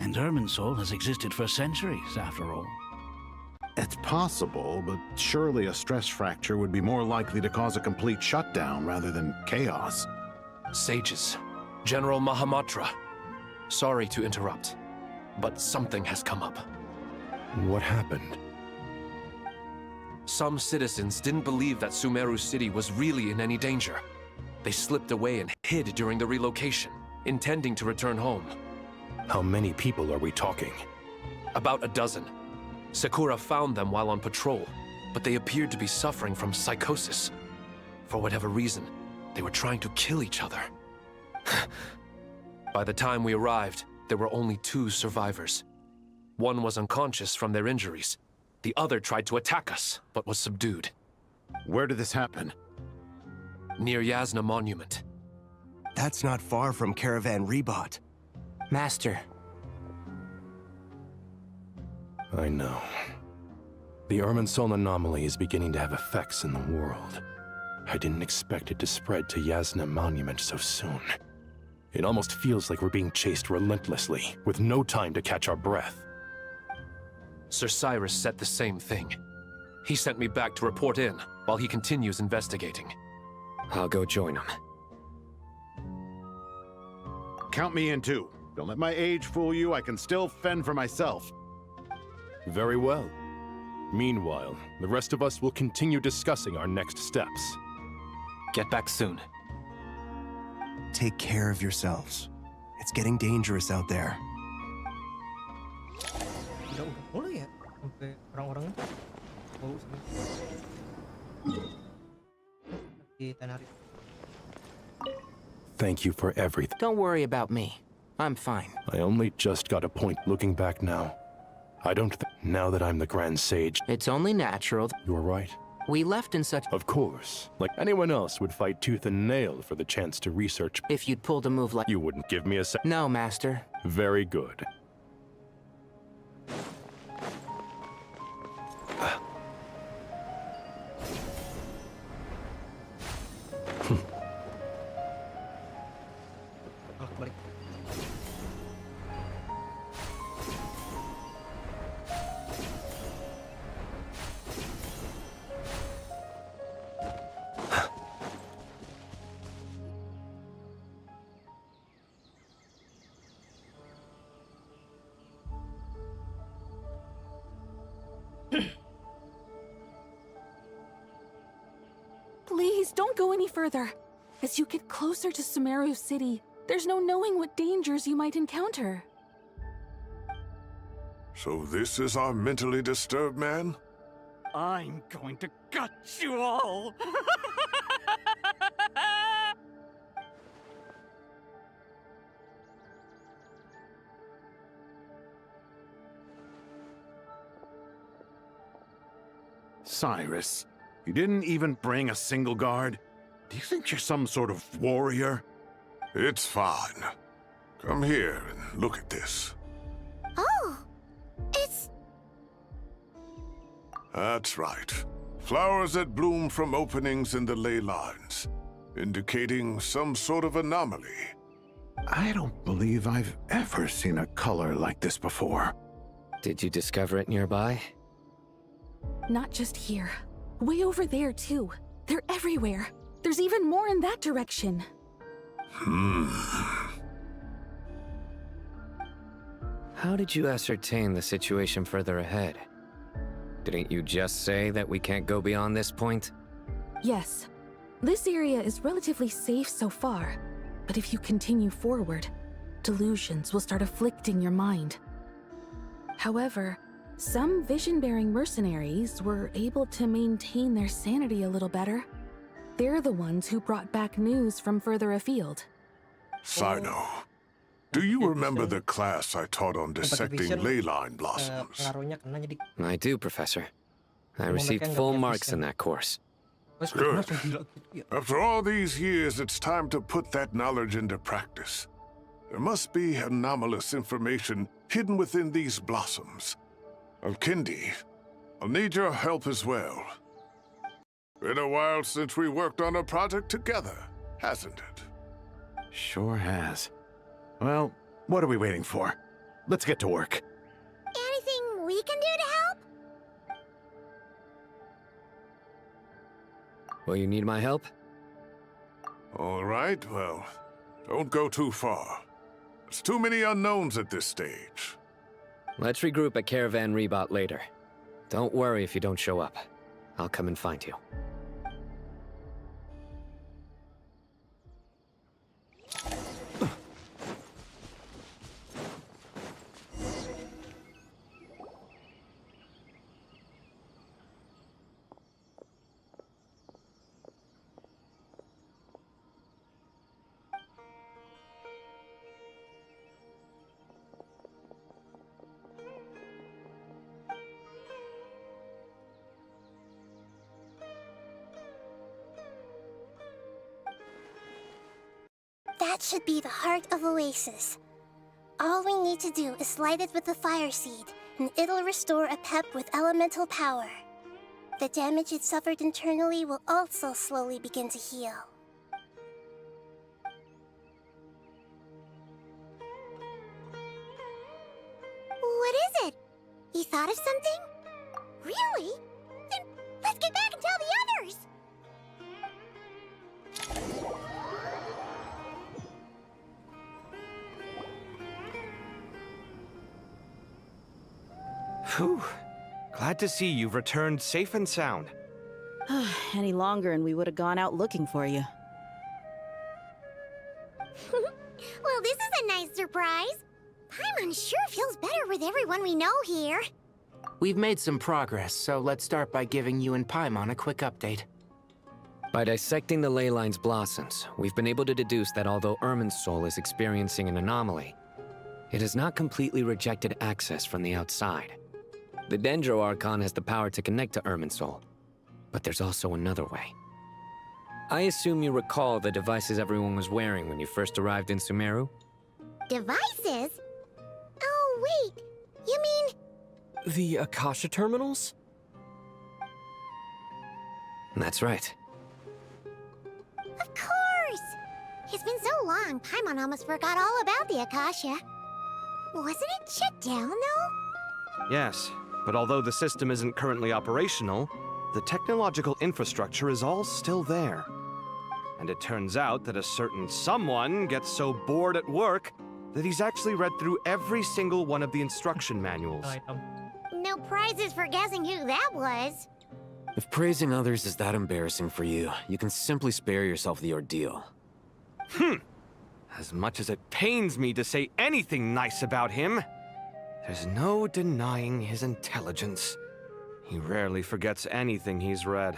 and Irminsul has existed for centuries, after all. It's possible, but surely a stress fracture would be more likely to cause a complete shutdown rather than chaos. Sages, General Mahamatra, sorry to interrupt, but something has come up. What happened? Some citizens didn't believe that Sumeru City was really in any danger. They slipped away and hid during the relocation, intending to return home. How many people are we talking? About a dozen. Sakura found them while on patrol, but they appeared to be suffering from psychosis. For whatever reason, they were trying to kill each other. By the time we arrived, there were only 2 survivors. One was unconscious from their injuries. The other tried to attack us, but was subdued. Where did this happen? Near Yasna Monument. That's not far from Caravan Rebot. Master. I know. The Irminsul anomaly is beginning to have effects in the world. I didn't expect it to spread to Yasna Monument so soon. It almost feels like we're being chased relentlessly, with no time to catch our breath. Sir Cyrus said the same thing. He sent me back to report in, while he continues investigating. I'll go join him. Count me in too. Don't let my age fool you, I can still fend for myself. Very well. Meanwhile, the rest of us will continue discussing our next steps. Get back soon. Take care of yourselves. It's getting dangerous out there. Udah mulai ya sampai orang-orang bau di Tenerife. Thank you for everything. Don't worry about me. I'm fine. I only just got a point looking back now. I don't now that I'm the Grand Sage. It's only natural. You're right. We left in such... Of course. Like anyone else would fight tooth and nail for the chance to research. If you'd pulled a move like... You wouldn't give me a sec... No, Master. Very good. Balik. Please, don't go any further. As you get closer to Sumeru City, there's no knowing what dangers you might encounter. So this is our mentally disturbed man? I'm going to gut you all! Cyrus, you didn't even bring a single guard? Do you think you're some sort of warrior? It's fine. Come here and look at this. Oh, it's... That's right. Flowers that bloom from openings in the ley lines, indicating some sort of anomaly. I don't believe I've ever seen a color like this before. Did you discover it nearby? Not just here. Way over there, too. They're everywhere. There's even more in that direction. How did you ascertain the situation further ahead? Didn't you just say that we can't go beyond this point? Yes. This area is relatively safe so far, but if you continue forward, delusions will start afflicting your mind. However, some vision-bearing mercenaries were able to maintain their sanity a little better. They're the ones who brought back news from further afield. Sino, do you remember the class I taught on dissecting ley line blossoms? I do, Professor. I received full marks in that course. Good. After all these years, it's time to put that knowledge into practice. There must be anomalous information hidden within these blossoms. Alkindi, I'll need your help as well. Been a while since we worked on a project together, hasn't it? Sure has. Well, what are we waiting for? Let's get to work. Anything we can do to help? Will you need my help? All right, well, don't go too far. There's too many unknowns at this stage. Let's regroup at Caravan Rebot later. Don't worry if you don't show up. I'll come and find you. That should be the heart of Oasis. All we need to do is light it with the fire seed, and it'll restore a pep with elemental power. The damage it suffered internally will also slowly begin to heal. What is it? You thought of something? Really? Then let's get back and tell the others! Whew. Glad to see you've returned safe and sound. Any longer and we would have gone out looking for you. Well, this is a nice surprise. Paimon sure feels better with everyone we know here. We've made some progress, so let's start by giving you and Paimon a quick update. By dissecting the ley line's blossoms, we've been able to deduce that although Irminsul is experiencing an anomaly, it has not completely rejected access from the outside. The Dendro Archon has the power to connect to Irminsul, but there's also another way. I assume you recall the devices everyone was wearing when you first arrived in Sumeru? Devices? Oh, wait. You mean... The Akasha terminals? That's right. Of course! It's been so long, Paimon almost forgot all about the Akasha. Wasn't it shut down, though? Yes, but although the system isn't currently operational, the technological infrastructure is all still there. And it turns out that a certain someone gets so bored at work that he's actually read through every single one of the instruction manuals. No prizes for guessing who that was. If praising others is that embarrassing for you, you can simply spare yourself the ordeal. As much as it pains me to say anything nice about him, there's no denying his intelligence. He rarely forgets anything he's read.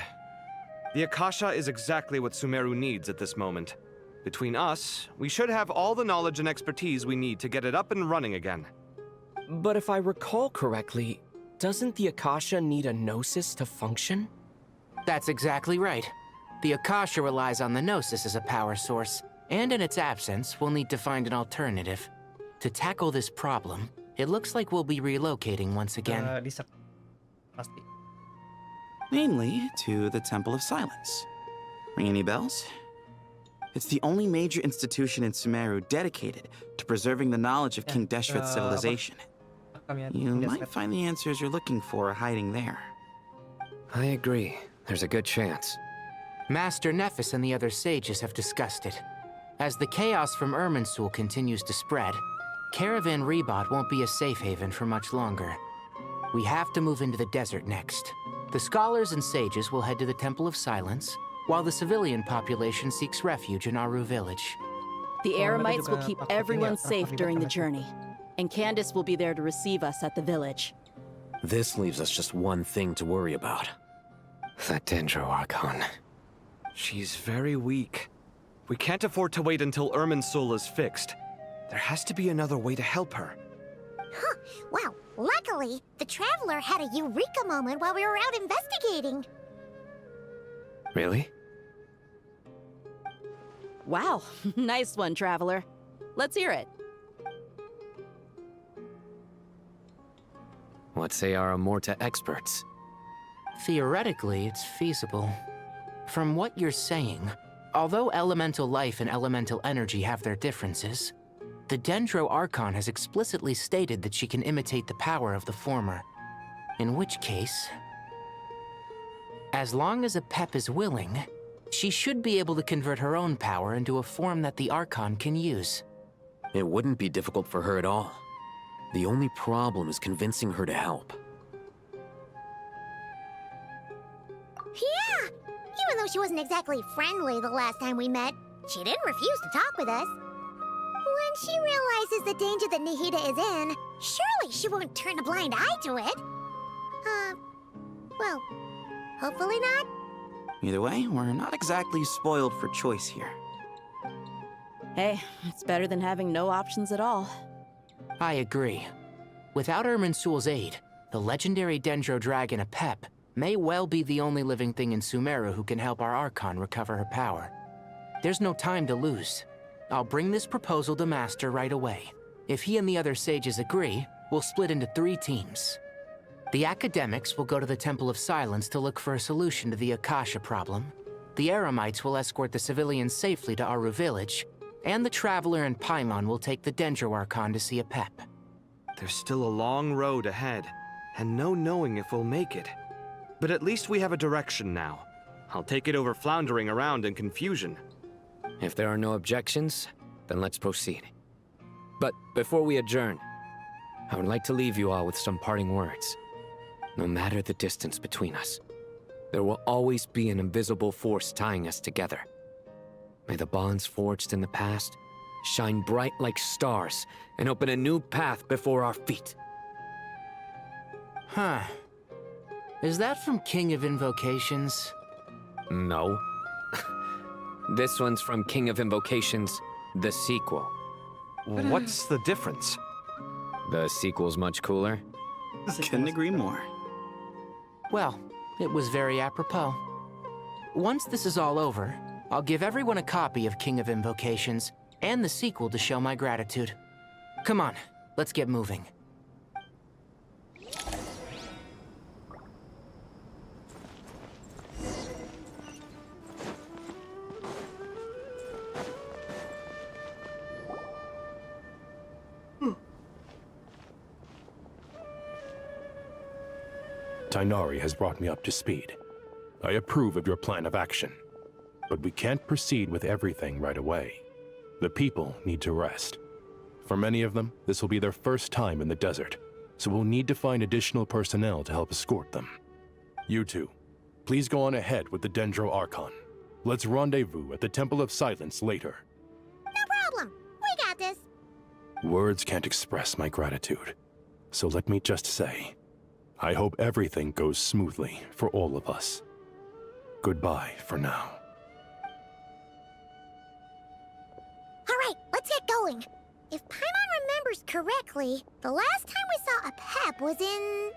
The Akasha is exactly what Sumeru needs at this moment. Between us, we should have all the knowledge and expertise we need to get it up and running again. But if I recall correctly, doesn't the Akasha need a Gnosis to function? That's exactly right. The Akasha relies on the Gnosis as a power source, and in its absence, we'll need to find an alternative. To tackle this problem, it looks like we'll be relocating once again. Pasti. Namely, to the Temple of Silence. Ring any bells? It's the only major institution in Sumeru dedicated to preserving the knowledge of King Deshret's civilization. You might find the answers you're looking for hiding there. I agree. There's a good chance. Master Nephis and the other sages have discussed it. As the chaos from Irminsul continues to spread, Caravan Rebot won't be a safe haven for much longer. We have to move into the desert next. The scholars and sages will head to the Temple of Silence, while the civilian population seeks refuge in Aru village. The Eremites will keep everyone safe during the journey, and Candace will be there to receive us at the village. This leaves us just one thing to worry about. That Dendro Archon. She's very weak. We can't afford to wait until Irminsul is fixed. There has to be another way to help her. Huh. Wow. Luckily, the Traveler had a eureka moment while we were out investigating. Really? Wow. Nice one, Traveler. Let's hear it. What say our Amorta experts? Theoretically, it's feasible. From what you're saying, although elemental life and elemental energy have their differences, the Dendro Archon has explicitly stated that she can imitate the power of the former. In which case, as long as Apep is willing, she should be able to convert her own power into a form that the Archon can use. It wouldn't be difficult for her at all. The only problem is convincing her to help. Yeah! Even though she wasn't exactly friendly the last time we met, she didn't refuse to talk with us. When she realizes the danger that Nahida is in, surely she won't turn a blind eye to it. Well, hopefully not. Either way, we're not exactly spoiled for choice here. Hey, it's better than having no options at all. I agree. Without Irminsul's aid, the legendary Dendro dragon Apep may well be the only living thing in Sumeru who can help our Archon recover her power. There's no time to lose. I'll bring this proposal to Master right away. If he and the other sages agree, we'll split into 3 teams. The academics will go to the Temple of Silence to look for a solution to the Akasha problem. The Eremites will escort the civilians safely to Aru village, and the Traveler and Paimon will take the Dendro Archon to see Apep. There's still a long road ahead, and no knowing if we'll make it. But at least we have a direction now. I'll take it over floundering around in confusion. If there are no objections, then let's proceed. But before we adjourn, I would like to leave you all with some parting words. No matter the distance between us, there will always be an invisible force tying us together. May the bonds forged in the past shine bright like stars and open a new path before our feet. Huh. Is that from King of Invocations? No. This one's from King of Invocations, the sequel. What's the difference? The sequel's much cooler. Couldn't agree more. Well, it was very apropos. Once this is all over, I'll give everyone a copy of King of Invocations and the sequel to show my gratitude. Come on, let's get moving. Tighnari has brought me up to speed. I approve of your plan of action. But we can't proceed with everything right away. The people need to rest. For many of them, this will be their first time in the desert, so we'll need to find additional personnel to help escort them. You two, please go on ahead with the Dendro Archon. Let's rendezvous at the Temple of Silence later. No problem. We got this. Words can't express my gratitude. So let me just say, I hope everything goes smoothly for all of us. Goodbye for now. All right, let's get going. If Paimon remembers correctly, the last time we saw Apep was in...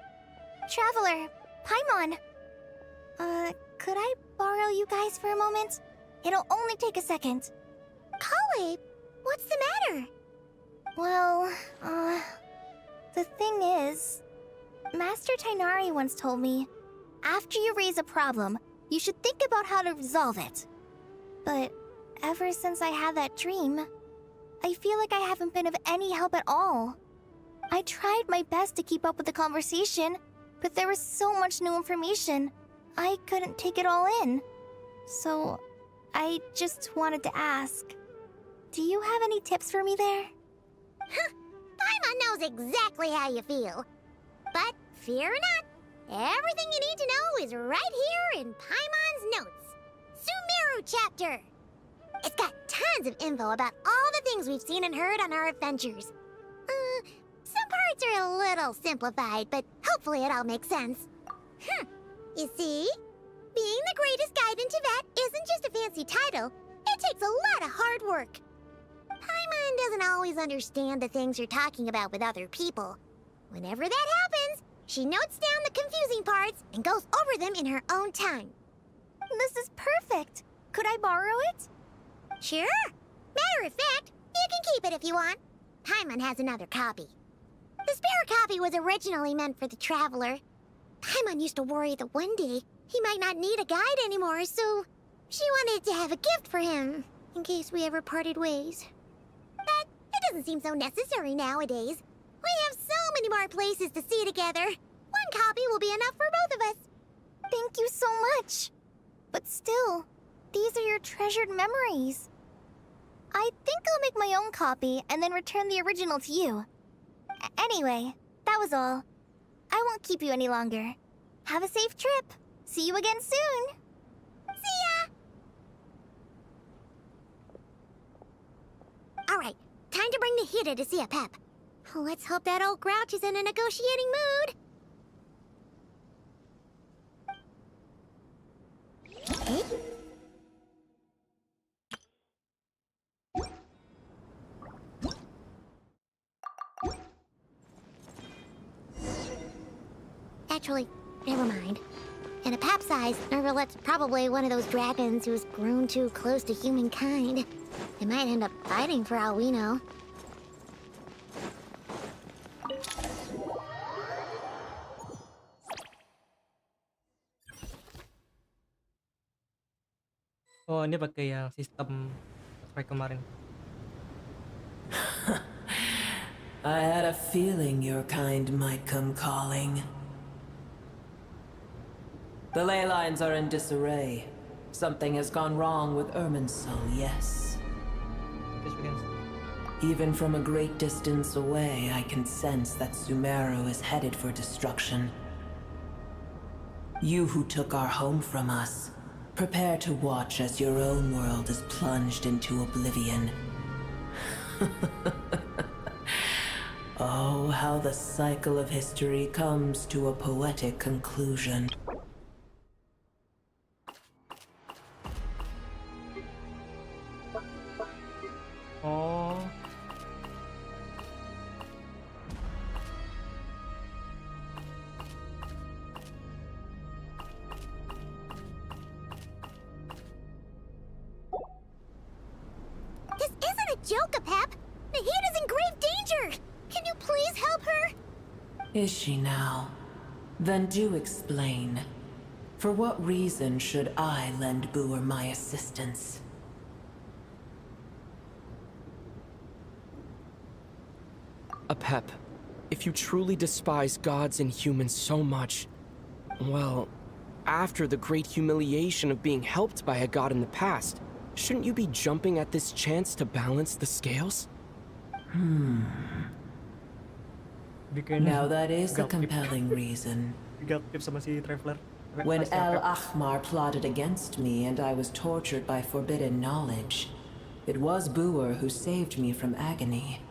Traveler, Paimon. Could I borrow you guys for a moment? It'll only take a second. Kale, what's the matter? Well, the thing is, Master Tighnari once told me, after you raise a problem, you should think about how to resolve it. But Ever since I had that dream, I feel like I haven't been of any help at all. I tried my best to keep up with the conversation, but there was so much new information. I couldn't take it all in. So, I just wanted to ask, do you have any tips for me there? Huh. Paimon knows exactly how you feel. But fear not, everything you need to know is right here in Paimon's notes. Sumeru chapter. It's got tons of info about all the things we've seen and heard on our adventures. Some parts are a little simplified, but hopefully it all makes sense. You see? Being the greatest guide in Tibet isn't just a fancy title. It takes a lot of hard work. Paimon doesn't always understand the things you're talking about with other people. Whenever that happens, she notes down the confusing parts and goes over them in her own time. This is perfect. Could I borrow it? Sure. Matter of fact, you can keep it if you want. Paimon has another copy. The spare copy was originally meant for the traveler. Paimon used to worry that one day he might not need a guide anymore, so she wanted to have a gift for him, in case we ever parted ways. But it doesn't seem so necessary nowadays. We have so many more places to see together. One copy will be enough for both of us. Thank you so much. But still, these are your treasured memories. I think I'll make my own copy and then return the original to you. Anyway, that was all. I won't keep you any longer. Have a safe trip. See you again soon. See ya! Alright, time to bring Nahida to see a Pep. Let's hope that old grouch is in a negotiating mood. Hey? Actually, never mind. In a pap size, Nervalet's probably one of those dragons who's grown too close to humankind. They might end up fighting for all we know. Oh, ini pakai yang sistem strike kemarin. I had a feeling your kind might come calling. The ley lines are in disarray. Something has gone wrong with Irminsul, yes. Even from a great distance away, I can sense that Sumeru is headed for destruction. You who took our home from us, prepare to watch as your own world is plunged into oblivion. Oh, how the cycle of history comes to a poetic conclusion. Oh. This isn't a joke, Pep. Nahida's in grave danger. Can you please help her? Is she now? Then do explain. For what reason should I lend Boer my assistance? Apep, if you truly despise gods and humans so much, well, after the great humiliation of being helped by a god in the past, shouldn't you be jumping at this chance to balance the scales? Now that is a compelling reason. When El Ahmar plotted against me and I was tortured by forbidden knowledge, it was Boer who saved me from agony.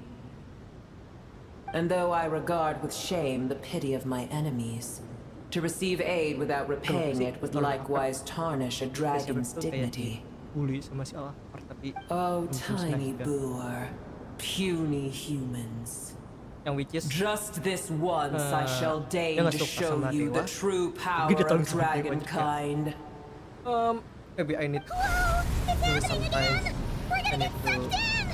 And though I regard with shame the pity of my enemies, to receive aid without repaying it would likewise tarnish a dragon's dignity. Oh, tiny Boer, puny humans. Just this once I shall deign to show you the true power of dragonkind. Maybe I need Whoa! It's happening again! We're gonna get sucked in!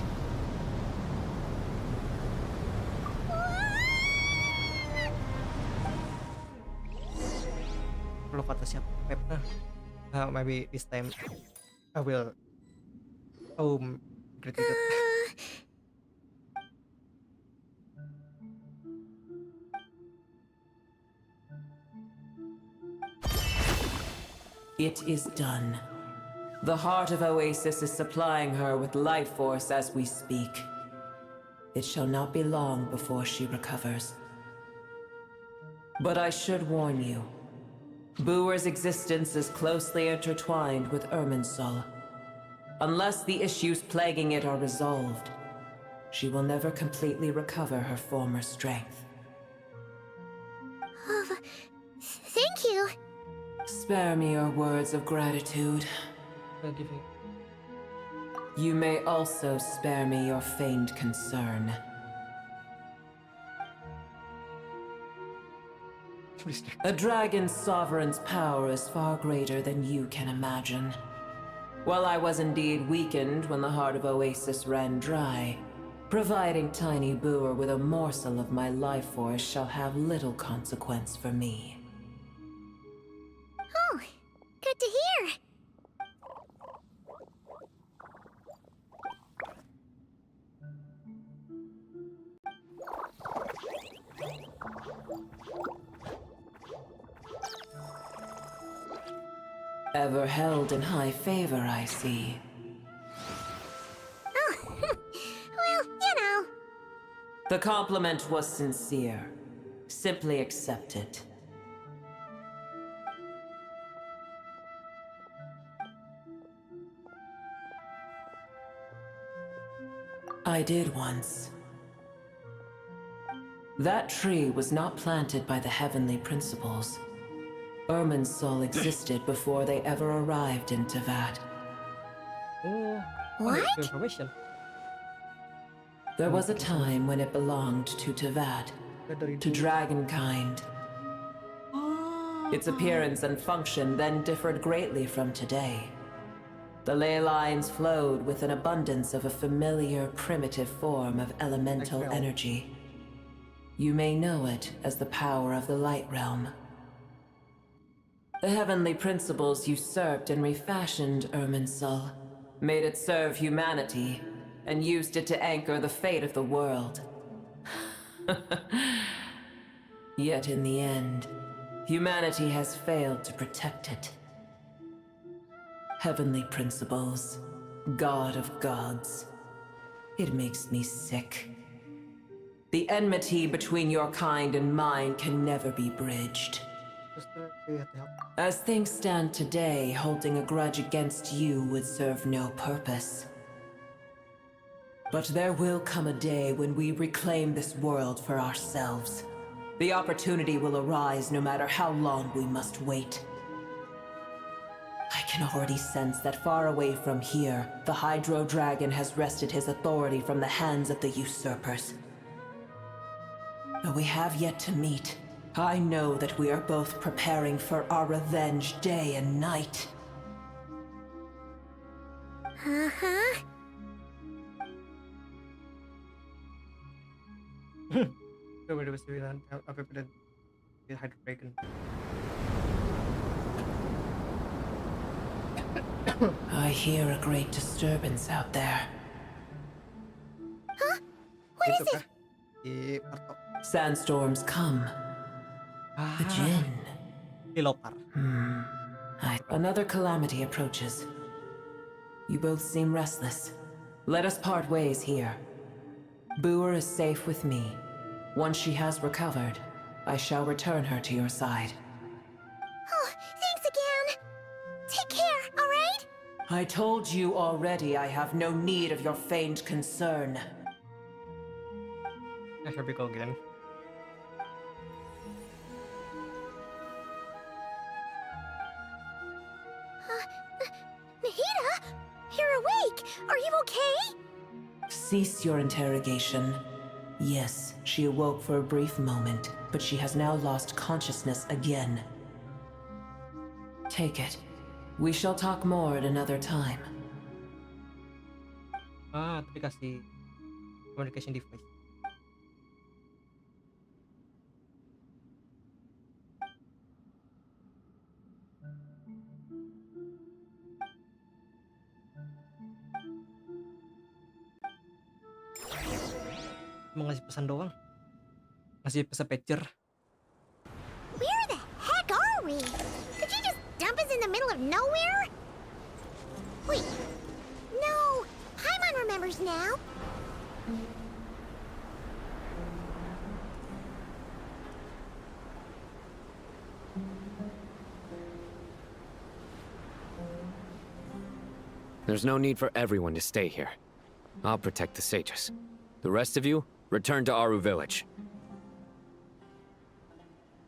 Perlu kata siapa Pep. Maybe this time I will Oh, gratitude. It is done. The heart of Oasis is supplying her with life force as we speak. It shall not be long before she recovers. But I should warn you. Booer's existence is closely intertwined with Irminsul. Unless the issues plaguing it are resolved, she will never completely recover her former strength. Thank you. Spare me your words of gratitude. You may also spare me your feigned concern. A dragon's sovereign's power is far greater than you can imagine. While I was indeed weakened when the heart of Oasis ran dry, providing Tiny Booer with a morsel of my life force shall have little consequence for me. Oh, good to hear. Ever held in high favor, I see. Oh, well, you know. The compliment was sincere. Simply accept it. I did once. That tree was not planted by the heavenly principles. Irminsul existed before they ever arrived in Teyvat. What? Information. There was a time when it belonged to Teyvat, to dragonkind. Its appearance and function then differed greatly from today. The ley lines flowed with an abundance of a familiar, primitive form of elemental energy. You may know it as the power of the Light Realm. The heavenly principles usurped and refashioned Irminsul, made it serve humanity, and used it to anchor the fate of the world. Yet in the end, humanity has failed to protect it. Heavenly principles, God of gods. It makes me sick. The enmity between your kind and mine can never be bridged. As things stand today, holding a grudge against you would serve no purpose. But there will come a day when we reclaim this world for ourselves. The opportunity will arise no matter how long we must wait. I can already sense that far away from here, the Hydro Dragon has wrested his authority from the hands of the usurpers. Though we have yet to meet, I know that we are both preparing for our revenge day and night. Uh-huh. Coba ada sembilan APP dan Hydro Dragon. I hear a great disturbance out there. Huh? What is it? Sandstorms come. The Jinn. Dilopar. Another calamity approaches. You both seem restless. Let us part ways here. Booer is safe with me. Once she has recovered, I shall return her to your side. Oh, thanks again. Take care, all right? I told you already I have no need of your feigned concern. Here we go again. Nahida, you're awake. Are you okay? Cease your interrogation. Yes, she awoke for a brief moment, but she has now lost consciousness again. Take it. We shall talk more at another time. Tadi kasih communication device. Cuma ngasih pesan doang. Ngasih pesan pager. Where the heck are we? Did you just dump us in the middle of nowhere? Wait. No. Paimon remembers now. There's no need for everyone to stay here. I'll protect the sages. The rest of you, return to Aru village.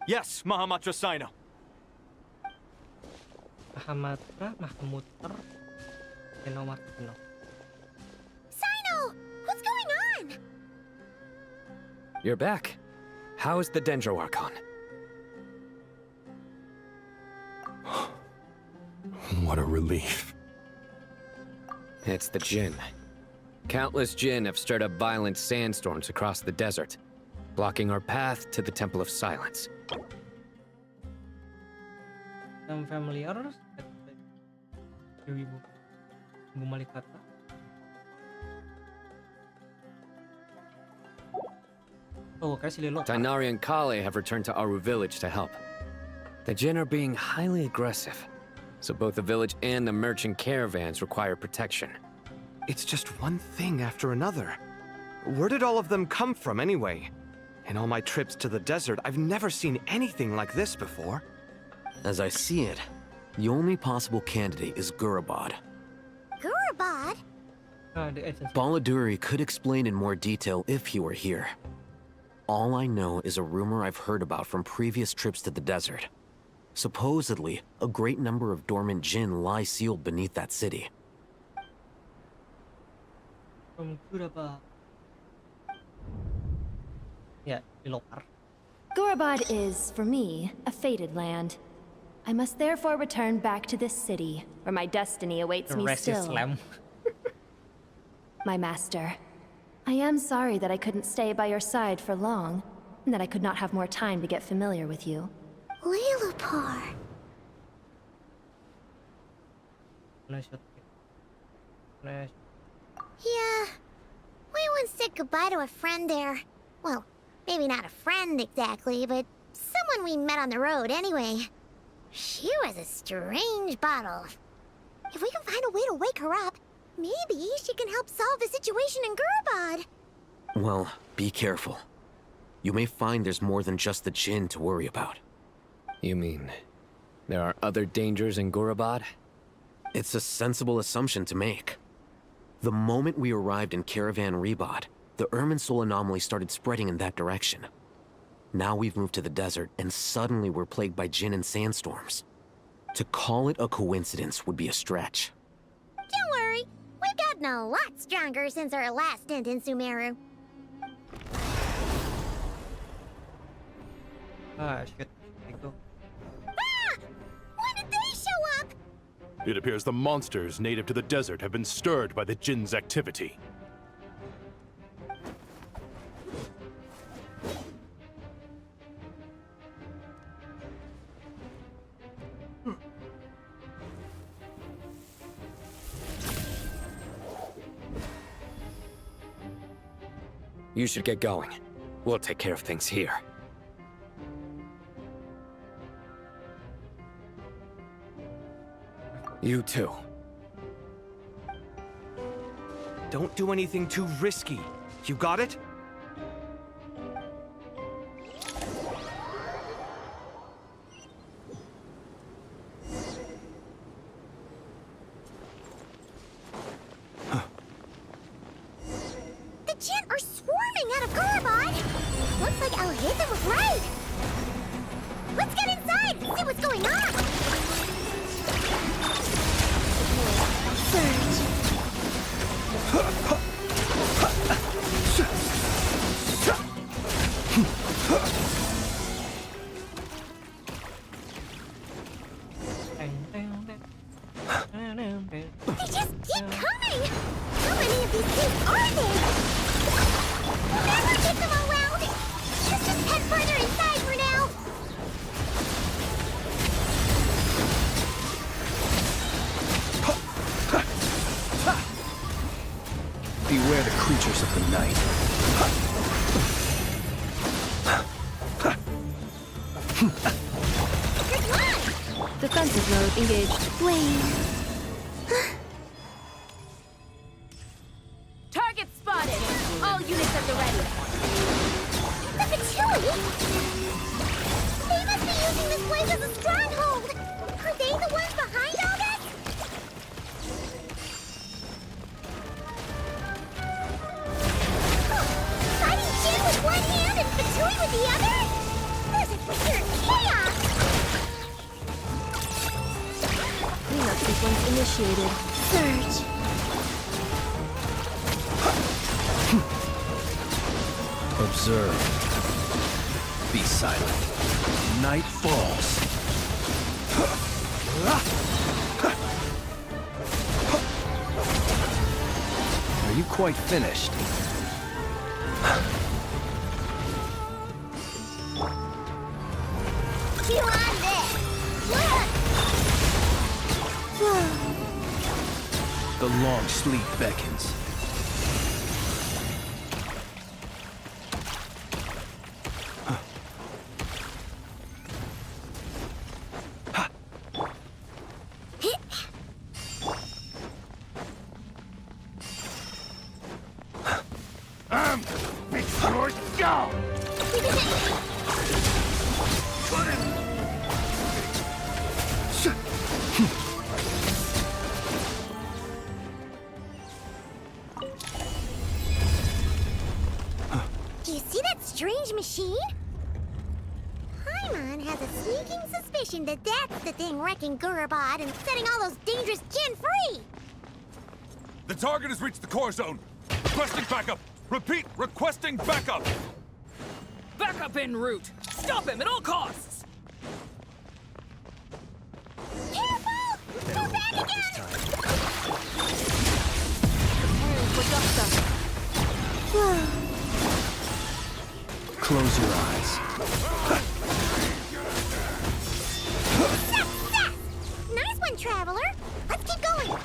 Yes, Mahamatra Sino. Mahamatra, Mahamutar, Sino. Sino! What's going on? You're back. How is the Dendro Archon? What a relief. It's the Jinn. Countless Jinn have stirred up violent sandstorms across the desert, blocking our path to the Temple of Silence. Some familiar. Ibu Malikata. Oh, Tainari and Kale have returned to Aru village to help. The Jinn are being highly aggressive, so both the village and the merchant caravans require protection. It's just one thing after another. Where did all of them come from anyway? In all my trips to the desert, I've never seen anything like this before. As I see it, the only possible candidate is Gurabad. Gurabad? Baladuri could explain in more detail if he were here. All I know is a rumor I've heard about from previous trips to the desert. Supposedly, a great number of dormant Jinn lie sealed beneath that city. From Gurabad. Yeah, Ilopar. Gurabad is, for me, a fated land. I must therefore return back to this city, where my destiny awaits me still. My master, I am sorry that I couldn't stay by your side for long, and that I could not have more time to get familiar with you. Lilupar. Yeah, we once said goodbye to a friend there. Well, maybe not a friend exactly, but someone we met on the road anyway. She was a strange bottle. If we can find a way to wake her up, maybe she can help solve the situation in Gurabad. Well, be careful. You may find there's more than just the Jinn to worry about. You mean, there are other dangers in Gurabad? It's a sensible assumption to make. The moment we arrived in Caravan Rebad, the Irminsul anomaly started spreading in that direction. Now we've moved to the desert, and suddenly we're plagued by Jinn and sandstorms. To call it a coincidence would be a stretch. Don't worry, we've gotten a lot stronger since our last stint in Sumeru. Ah, shit. Ah! When did they show up? It appears the monsters native to the desert have been stirred by the Jinn's activity. You should get going. We'll take care of things here. You too. Don't do anything too risky. You got it? The Jinn are swarming out of Gurabad! Looks like ALFEE was right! Let's get inside and see what's going on! They just keep coming! How many of these things are there? We'll never get them all out! Let's just head further inside for now! Beware the creatures of the night. Defensive mode engaged. Wait. Target spotted! All units at the ready. The Fatui? They must be using this place as a stronghold! Are they the ones behind all this? Huh. Fighting Jin with one hand and Fatui with the other? This is pure chaos! Cleanup sequence initiated. Surge. Observe. Be silent. Night falls. Are you quite finished? You on this! The long sleep beckons. Do you see that strange machine? Paimon has a sneaking suspicion that that's the thing wrecking Gurabad and setting all those dangerous Jin free! The target has reached the core zone. Requesting backup. Repeat, requesting backup. Backup en route. Stop him at all costs. Careful! Go back again! Preparing for dust-up. Close your eyes. Success! Nice one, Traveler! Let's keep going!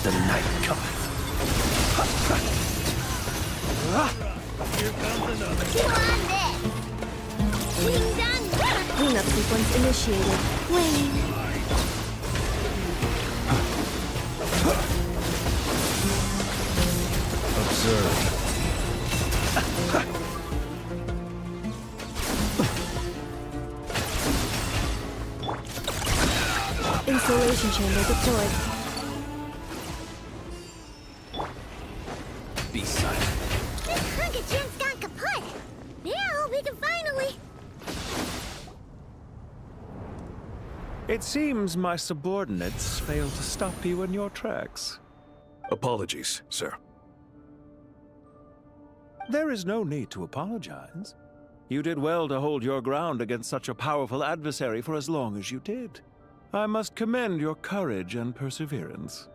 The night cometh. You on this! Ding dong! Cleanup sequence initiated. Wayne. Observe. Installation chamber deployed. Be silent. This hunk of Jin's gone kaput! Now we can finally... It seems my subordinates failed to stop you in your tracks. Apologies, sir. There is no need to apologize. You did well to hold your ground against such a powerful adversary for as long as you did. I must commend your courage and perseverance.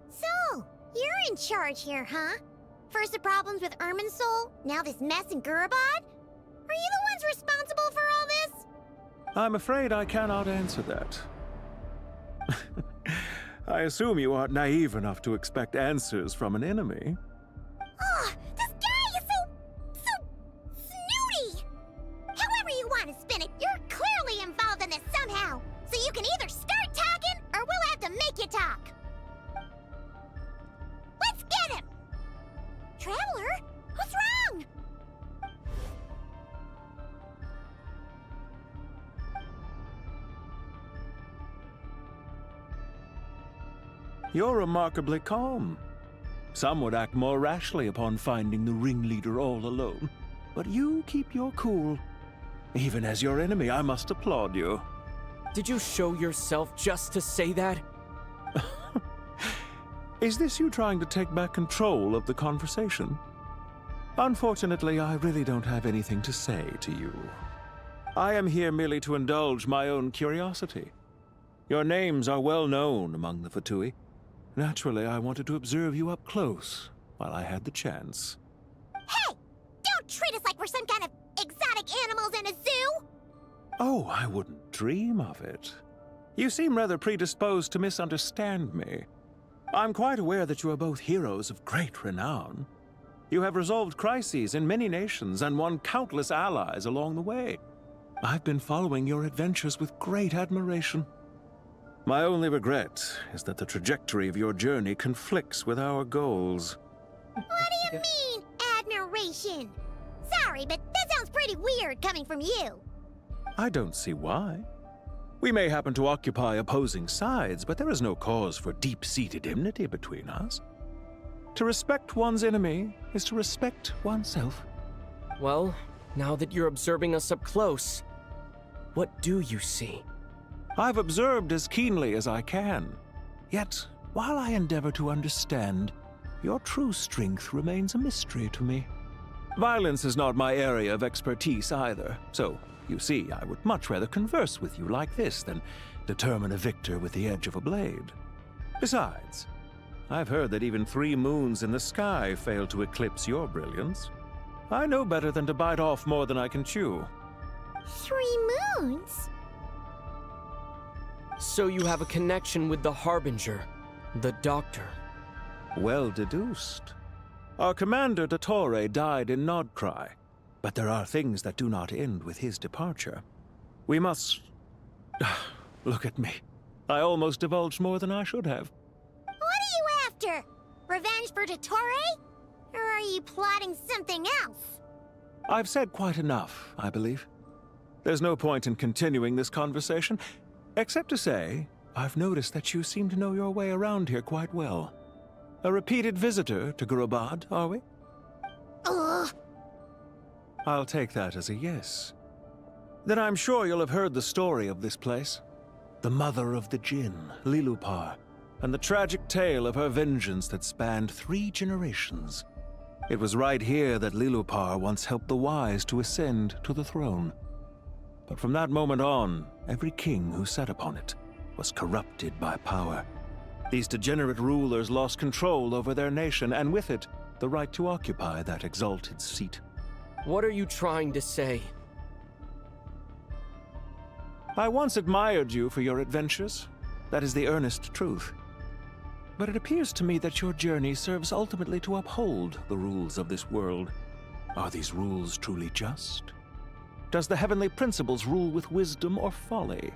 So, you're in charge here, huh? First the problems with Irminsul, now this mess in Gurabad? Are you the ones responsible for all this? I'm afraid I cannot answer that. I assume you aren't naive enough to expect answers from an enemy. Oh, this guy is so snooty! However you want to spin it, you're clearly involved in this somehow. So you can either start talking, or we'll have to make you talk. Let's get him! Traveler, what's wrong? You're remarkably calm. Some would act more rashly upon finding the ringleader all alone. But you keep your cool. Even as your enemy, I must applaud you. Did you show yourself just to say that? Is this you trying to take back control of the conversation? Unfortunately, I really don't have anything to say to you. I am here merely to indulge my own curiosity. Your names are well known among the Fatui. Naturally, I wanted to observe you up close while I had the chance. Hey! Don't treat us like we're some kind of exotic animals in a zoo! Oh, I wouldn't dream of it. You seem rather predisposed to misunderstand me. I'm quite aware that you are both heroes of great renown. You have resolved crises in many nations and won countless allies along the way. I've been following your adventures with great admiration. My only regret is that the trajectory of your journey conflicts with our goals. What do you mean, admiration? Sorry, but that sounds pretty weird coming from you. I don't see why. We may happen to occupy opposing sides, but there is no cause for deep-seated enmity between us. To respect one's enemy is to respect oneself. Well, now that you're observing us up close, what do you see? I've observed as keenly as I can. Yet, while I endeavor to understand, your true strength remains a mystery to me. Violence is not my area of expertise either, so, you see, I would much rather converse with you like this than determine a victor with the edge of a blade. Besides, I've heard that even 3 moons in the sky fail to eclipse your brilliance. I know better than to bite off more than I can chew. 3 moons? So you have a connection with the Harbinger, the Doctor. Well deduced. Our commander, Dottore, died in Nodcry, but there are things that do not end with his departure. We must... Look at me. I almost divulged more than I should have. What are you after? Revenge for Dottore? Or are you plotting something else? I've said quite enough, I believe. There's no point in continuing this conversation, except to say, I've noticed that you seem to know your way around here quite well. A repeated visitor to Gurubad, are we? Ugh. I'll take that as a yes. Then I'm sure you'll have heard the story of this place. The mother of the Jinn, Lilupar, and the tragic tale of her vengeance that spanned 3 generations. It was right here that Lilupar once helped the wise to ascend to the throne. But from that moment on, every king who sat upon it was corrupted by power. These degenerate rulers lost control over their nation, and with it, the right to occupy that exalted seat. What are you trying to say? I once admired you for your adventures. That is the earnest truth. But it appears to me that your journey serves ultimately to uphold the rules of this world. Are these rules truly just? Does the heavenly principles rule with wisdom or folly?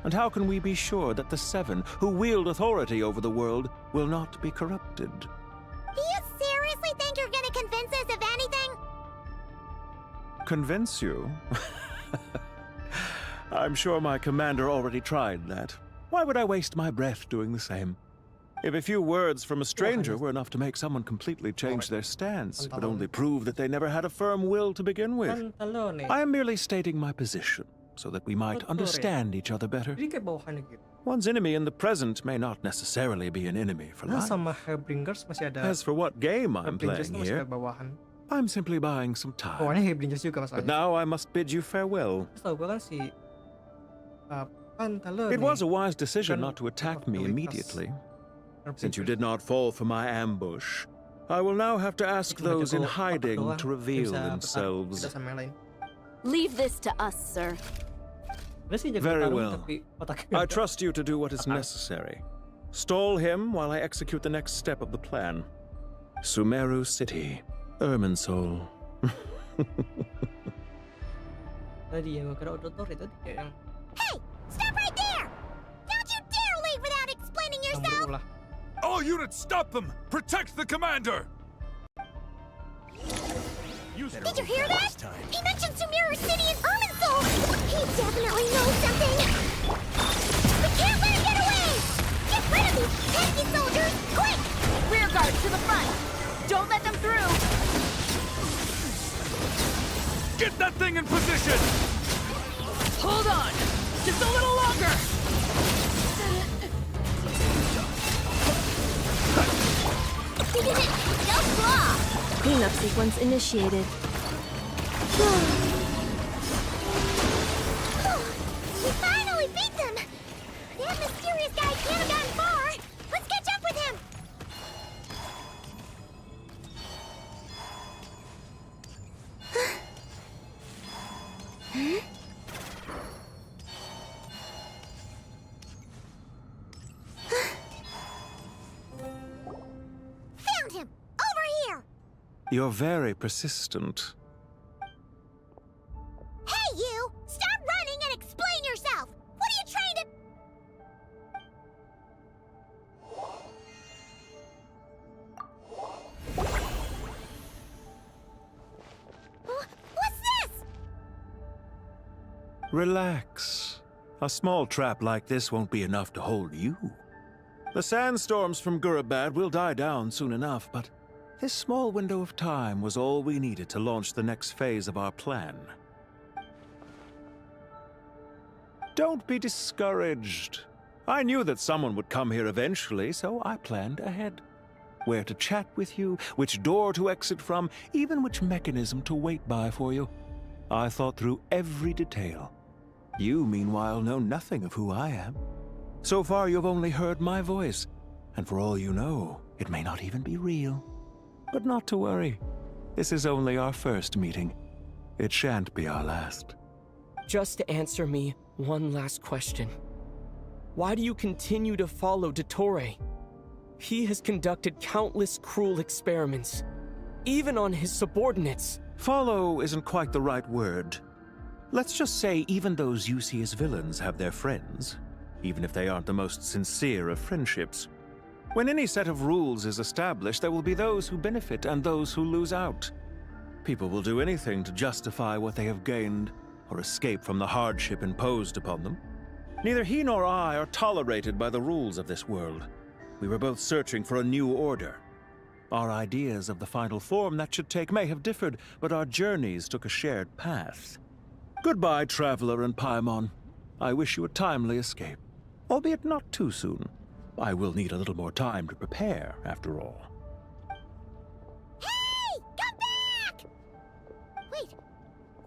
And how can we be sure that the 7 who wield authority over the world will not be corrupted? Do you seriously think you're gonna convince us of anything? Convince you? I'm sure my commander already tried that. Why would I waste my breath doing the same? If a few words from a stranger were enough to make someone completely change their stance, it would only prove that they never had a firm will to begin with. I am merely stating my position, so that we might understand each other better. One's enemy in the present may not necessarily be an enemy for life. As for what game I'm playing here, I'm simply buying some time. But now I must bid you farewell. It was a wise decision not to attack me immediately. Since you did not fall for my ambush, I will now have to ask those in hiding to reveal themselves. Leave this to us, sir. Very well. I trust you to do what is necessary. Stall him while I execute the next step of the plan. Sumeru City, Irminsul. Hey! Stop right there! Don't you dare leave without explaining yourself! All units, stop them! Protect the commander! Did you hear that? He mentioned Sumeru City and Irminsul! He definitely knows something! We can't let him get away! Get rid of these pesky soldiers, quick! Rear guard to the front! Don't let them through! Get that thing in position! Hold on! Just a little longer! He did it! No flaw! Cleanup sequence initiated. We finally beat them! That mysterious guy can't have gotten far! Let's catch up with him! Found him! Over here! You're very persistent. Hey, you! Stop running and explain yourself! What are you trying to... What's this? Relax. A small trap like this won't be enough to hold you. The sandstorms from Gurabad will die down soon enough, but this small window of time was all we needed to launch the next phase of our plan. Don't be discouraged. I knew that someone would come here eventually, so I planned ahead. Where to chat with you, which door to exit from, even which mechanism to wait by for you. I thought through every detail. You, meanwhile, know nothing of who I am. So far, you've only heard my voice, and for all you know, it may not even be real. But not to worry. This is only our first meeting. It shan't be our last. Just answer me one last question. Why do you continue to follow Dottore? He has conducted countless cruel experiments, even on his subordinates. Follow isn't quite the right word. Let's just say even those you see as villains have their friends, even if they aren't the most sincere of friendships. When any set of rules is established, there will be those who benefit and those who lose out. People will do anything to justify what they have gained or escape from the hardship imposed upon them. Neither he nor I are tolerated by the rules of this world. We were both searching for a new order. Our ideas of the final form that should take may have differed, but our journeys took a shared path. Goodbye, Traveler and Paimon. I wish you a timely escape, albeit not too soon. I will need a little more time to prepare, after all. Hey! Come back! Wait,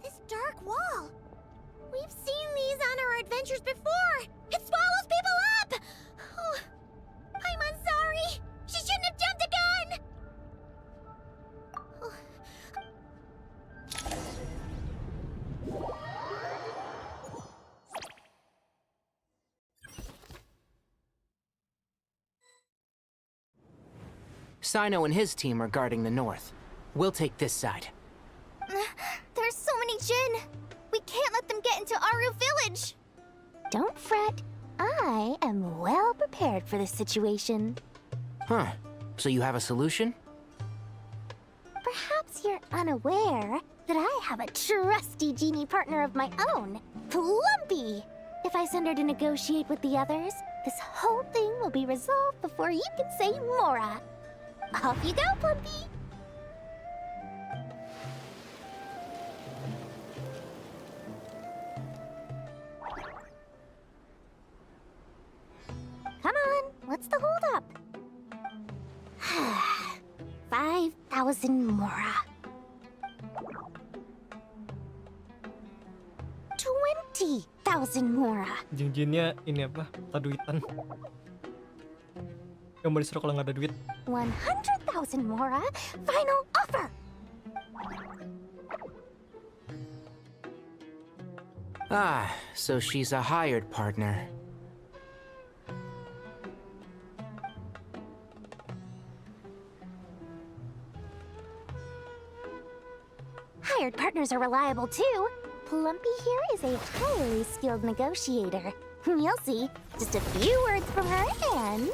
this dark wall. We've seen these on our adventures before. It swallows people up! Oh, I'm sorry. She shouldn't have jumped the gun! Oh. Sino and his team are guarding the north. We'll take this side. There's so many Jin. We can't let them get into Aru Village. Don't fret. I am well prepared for this situation. Huh. So you have a solution? Perhaps you're unaware that I have a trusty genie partner of my own, Plumpy. If I send her to negotiate with the others, this whole thing will be resolved before you can say Mora. Off you go, Plumpy! Come on, what's the holdup? 5,000 Mora. 20,000 Mora. Jinjinnya ini apa? Taduitan. Yang mau disuruh kalau nggak ada duit. 100,000 Mora. Final offer. Ah, so she's a hired partner. Hired partners are reliable too. Plumpy here is a highly skilled negotiator. You'll see. Just a few words from her and...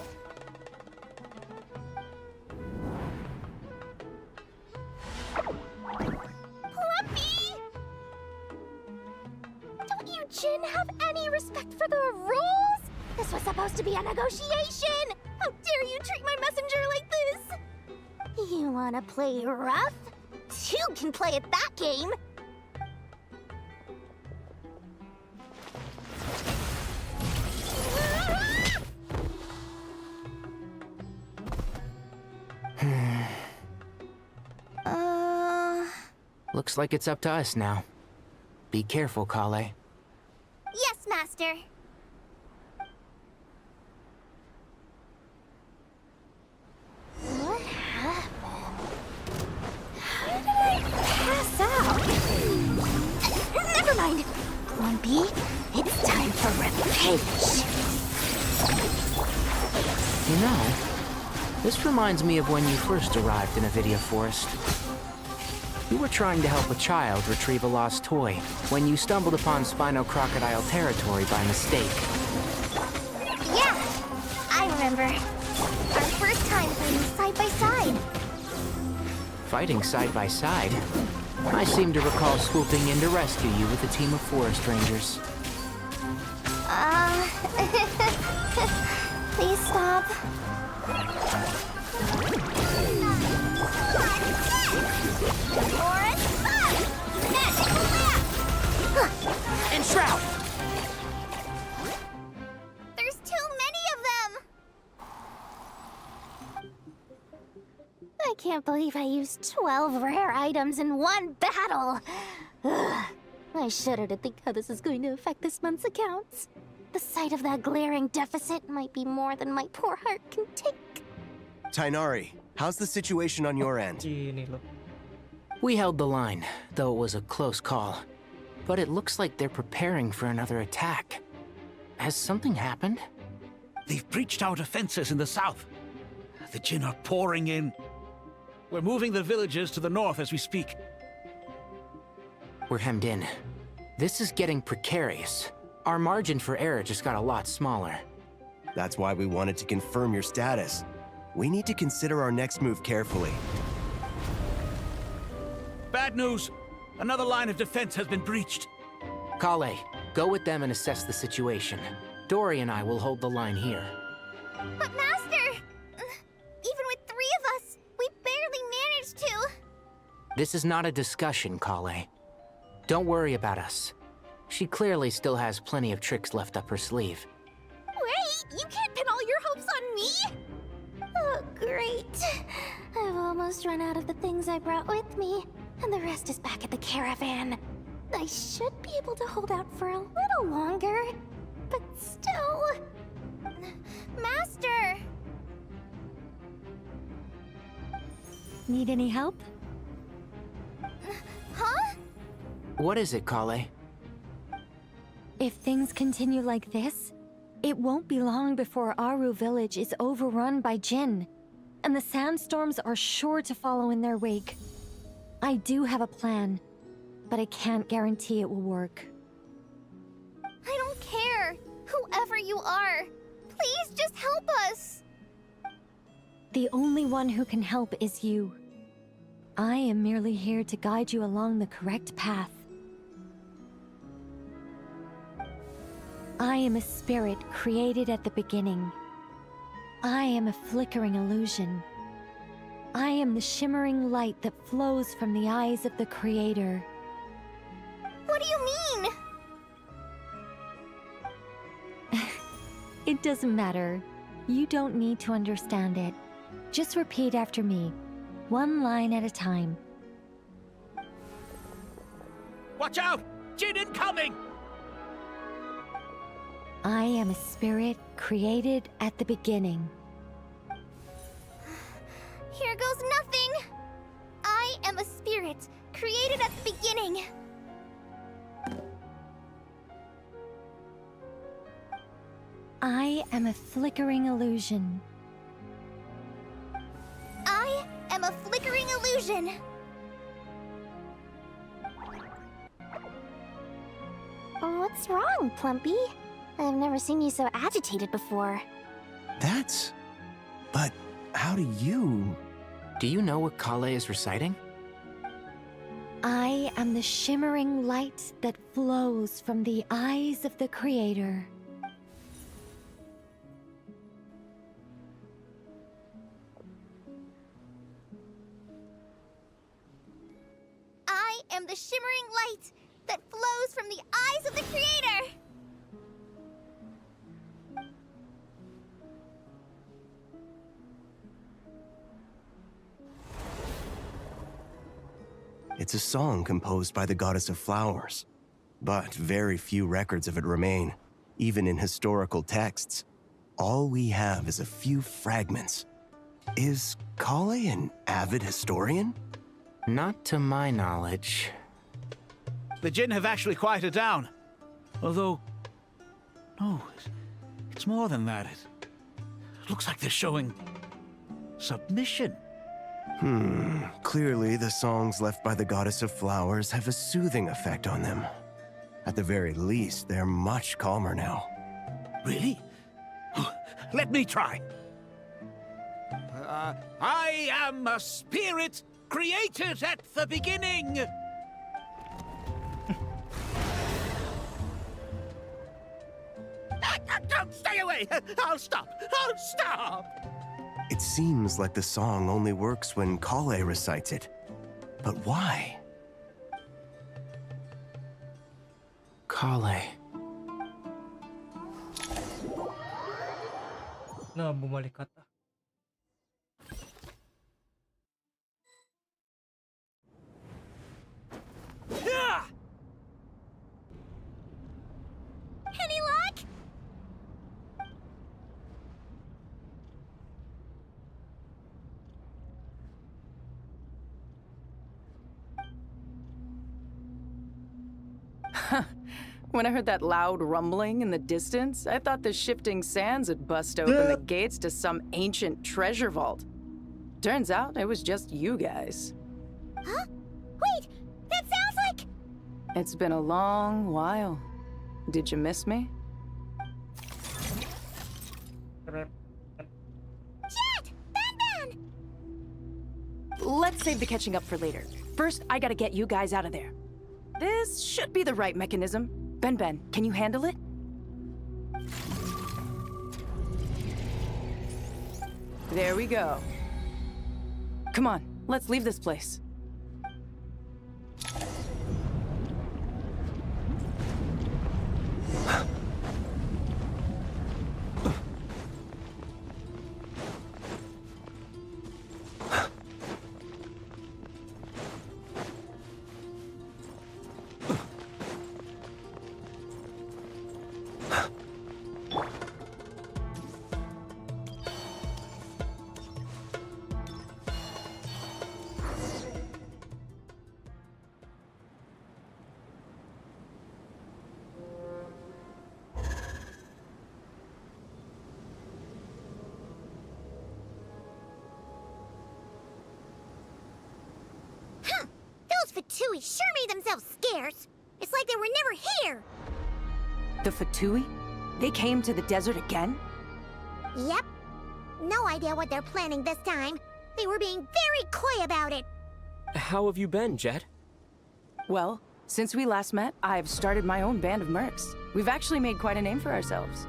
Plumpy! Don't you Jin have any respect for the rules? This was supposed to be a negotiation! How dare you treat my messenger like this? You wanna play rough? Two can play at that game! Looks like it's up to us now. Be careful, Kale. Yes, Master. What happened? How did I pass out? Never mind. Plumpy. It's time for revenge. You know, this reminds me of when you first arrived in Avidia Forest. You were trying to help a child retrieve a lost toy when you stumbled upon Spino Crocodile territory by mistake. Yeah, I remember. Our first time fighting side by side. Fighting side by side? I seem to recall swooping in to rescue you with a team of forest rangers. Please stop. Enshroud! There's too many of them! I can't believe I used 12 rare items in one battle! Ugh. I shudder to think how this is going to affect this month's accounts. The sight of that glaring deficit might be more than my poor heart can take. Tainari, how's the situation on your end? We held the line, though it was a close call. But it looks like they're preparing for another attack. Has something happened? They've breached our defenses in the south. The Jinn are pouring in. We're moving the villagers to the north as we speak. We're hemmed in. This is getting precarious. Our margin for error just got a lot smaller. That's why we wanted to confirm your status. We need to consider our next move carefully. Bad news! Another line of defense has been breached. Kale, go with them and assess the situation. Dory and I will hold the line here. But Master! Even with 3 of us, we barely managed to. This is not a discussion, Kale. Don't worry about us. She clearly still has plenty of tricks left up her sleeve. Wait, you can't pin all your hopes on me? Oh, great. I've almost run out of the things I brought with me, and the rest is back at the caravan. I should be able to hold out for a little longer, but still... Master! Need any help? Huh? What is it, Kale? If things continue like this, it won't be long before Aru village is overrun by Jinn, and the sandstorms are sure to follow in their wake. I do have a plan, but I can't guarantee it will work. I don't care, whoever you are. Please just help us. The only one who can help is you. I am merely here to guide you along the correct path. I am a spirit created at the beginning. I am a flickering illusion. I am the shimmering light that flows from the eyes of the Creator. What do you mean? It doesn't matter. You don't need to understand it. Just repeat after me, one line at a time. Watch out! Jinn incoming! I am a spirit created at the beginning. Here goes nothing. I am a spirit created at the beginning. I am a flickering illusion. I am a flickering illusion. What's wrong, Plumpy? I've never seen you so agitated before. But how do you... Do you know what Kale is reciting? I am the shimmering light that flows from the eyes of the Creator. I am the shimmering light that flows from the eyes of the Creator! It's a song composed by the goddess of flowers. But very few records of it remain, even in historical texts. All we have is a few fragments. Is Kale an avid historian? Not to my knowledge. The Jinn have actually quieted down. Although, no, it's more than that. It looks like they're showing submission. Clearly the songs left by the Goddess of Flowers have a soothing effect on them. At the very least, they're much calmer now. Really? Let me try. I am a spirit created at the beginning. Stay away! I'll stop! I'll stop! It seems like the song only works when Kale recites it. But why? Kale. Nah, bumalik kata. Any luck? When I heard that loud rumbling in the distance, I thought the shifting sands had bust open the gates to some ancient treasure vault. Turns out it was just you guys. Huh? Wait, that sounds like... It's been a long while. Did you miss me? Jet! Ben! Let's save the catching up for later. First, I gotta get you guys out of there. This should be the right mechanism. Ben, can you handle it? There we go. Come on, let's leave this place. Fatui sure made themselves scarce. It's like they were never here. The Fatui? They came to the desert again? Yep. No idea what they're planning this time. They were being very coy about it. How have you been, Jet? Well, since we last met, I've started my own band of mercs. We've actually made quite a name for ourselves.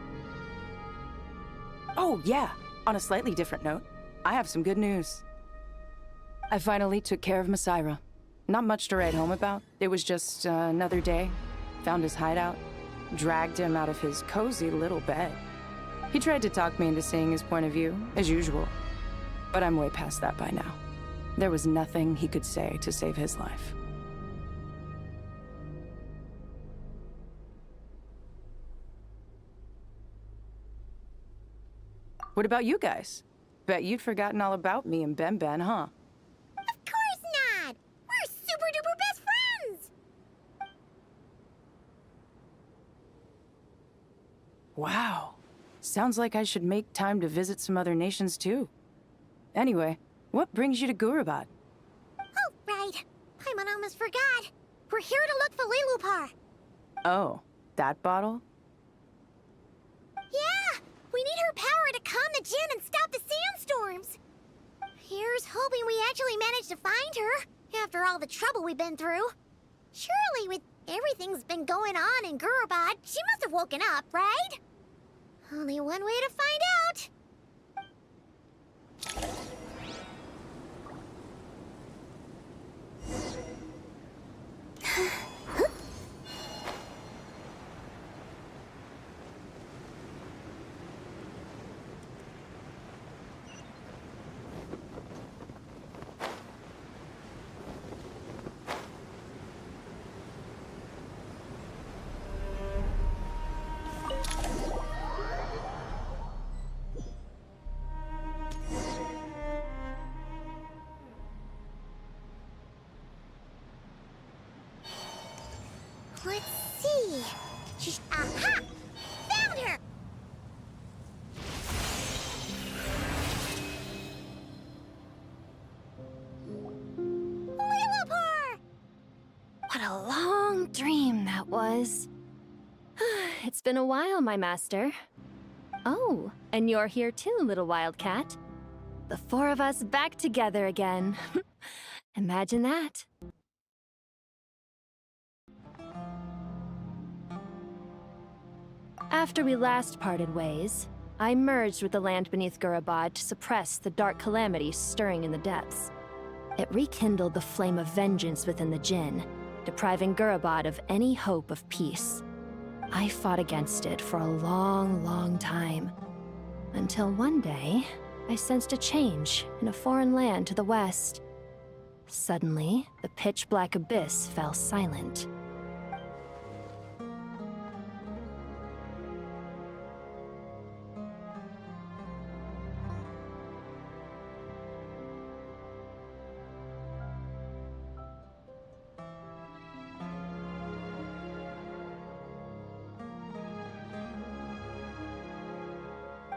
Oh, yeah. On a slightly different note, I have some good news. I finally took care of Masaira. Not much to write home about. It was just another day. Found his hideout. Dragged him out of his cozy little bed. He tried to talk me into seeing his point of view, as usual. But I'm way past that by now. There was nothing he could say to save his life. What about you guys? Bet you'd forgotten all about me and Ben, huh? Of course not! We're super duper best friends! Wow. Sounds like I should make time to visit some other nations too. Anyway, what brings you to Gurabad? Oh, right. I almost forgot. We're here to look for Lilupar. Oh, that bottle? Yeah! We need her power to calm the Jinn and stop the sandstorms. Here's hoping we actually manage to find her, after all the trouble we've been through. Surely, with everything's been going on in Gurabad, she must have woken up, right? Only one way to find out. Let's see. Aha! Found her! Lillipore! What a long dream that was. It's been a while, my master. Oh, and you're here too, little wildcat. The four of us back together again. Imagine that. After we last parted ways, I merged with the land beneath Gurabad to suppress the dark calamity stirring in the depths. It rekindled the flame of vengeance within the Jinn, depriving Gurabad of any hope of peace. I fought against it for a long, long time, until one day, I sensed a change in a foreign land to the west. Suddenly, the pitch-black abyss fell silent.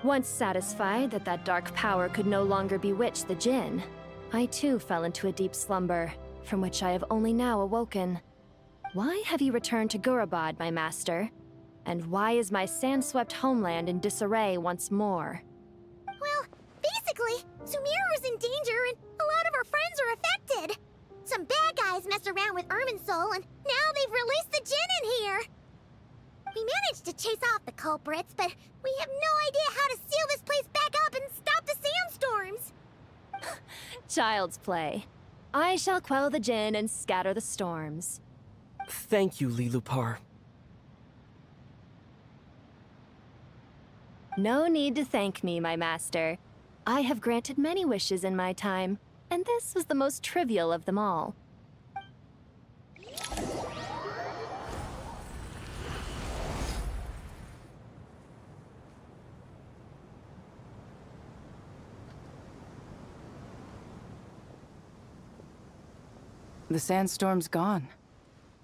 Once satisfied that that dark power could no longer bewitch the Jinn, I too fell into a deep slumber, from which I have only now awoken. Why have you returned to Gurabad, my master? And why is my sand-swept homeland in disarray once more? Well, basically, Sumeru's in danger and a lot of our friends are affected. Some bad guys messed around with Irminsul and now they've released the Jinn in here. We managed to chase off the culprits, but we have no idea how to seal this place back up and stop the sandstorms. Child's play. I shall quell the Jinn and scatter the storms. Thank you, Lilupar. No need to thank me, my master. I have granted many wishes in my time, and this was the most trivial of them all. The sandstorm's gone.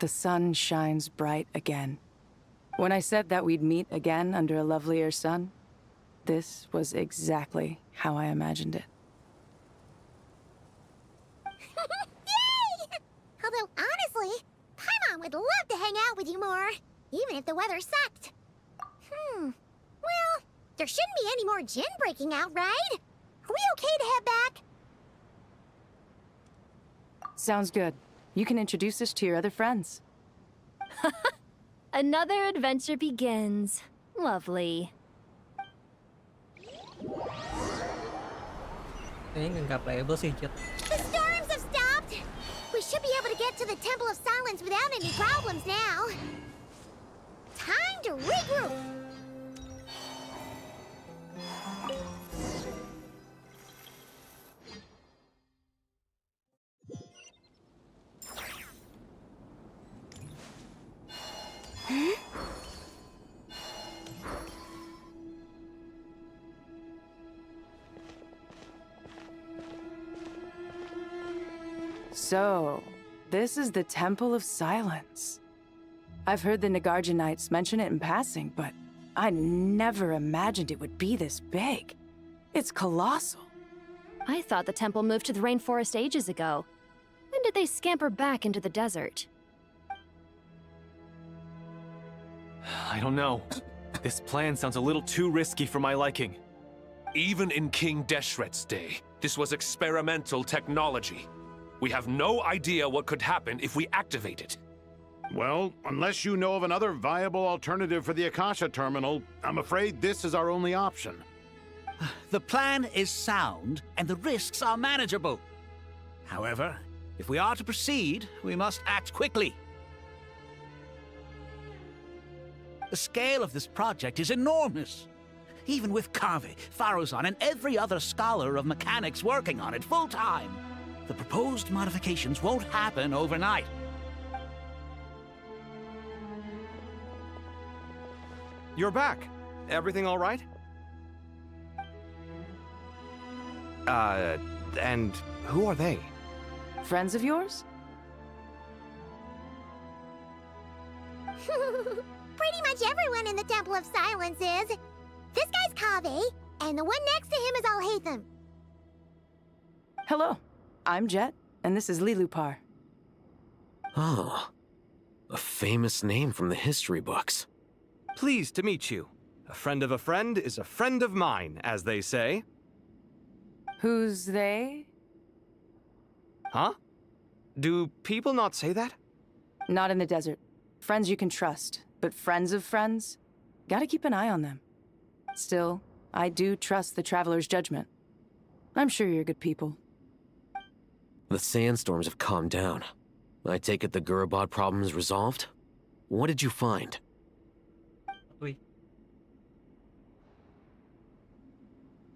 The sun shines bright again. When I said that we'd meet again under a lovelier sun, this was exactly how I imagined it. Yay! Although, honestly, Paimon would love to hang out with you more, even if the weather sucked. Well, there shouldn't be any more Jinn breaking out, right? Are we okay to head back? Sounds good. You can introduce us to your other friends. Another adventure begins. Lovely. Kayaknya nggak playable sih, Jit. The storms have stopped! We should be able to get to the Temple of Silence without any problems now. Time to regroup! So, this is the Temple of Silence. I've heard the Nagarjanites mention it in passing, but I never imagined it would be this big. It's colossal. I thought the temple moved to the rainforest ages ago. When did they scamper back into the desert? I don't know. This plan sounds a little too risky for my liking. Even in King Deshret's day, this was experimental technology. We have no idea what could happen if we activate it. Well, unless you know of another viable alternative for the Akasha terminal, I'm afraid this is our only option. The plan is sound, and the risks are manageable. However, if we are to proceed, we must act quickly. The scale of this project is enormous. Even with Carve, Faruzan, and every other scholar of mechanics working on it full-time, the proposed modifications won't happen overnight. You're back. Everything all right? And who are they? Friends of yours? pretty much everyone in the Temple of Silence is. This guy's Kaveh, and the one next to him is Alhaitham. Hello, I'm Jet, and this is Lilupar. Oh, a famous name from the history books. Pleased to meet you. A friend of a friend is a friend of mine, as they say. Who's they? Huh? Do people not say that? Not in the desert. Friends you can trust, but friends of friends? Gotta keep an eye on them. Still, I do trust the Traveler's judgment. I'm sure you're good people. The sandstorms have calmed down. I take it the Gurabad problem is resolved? What did you find?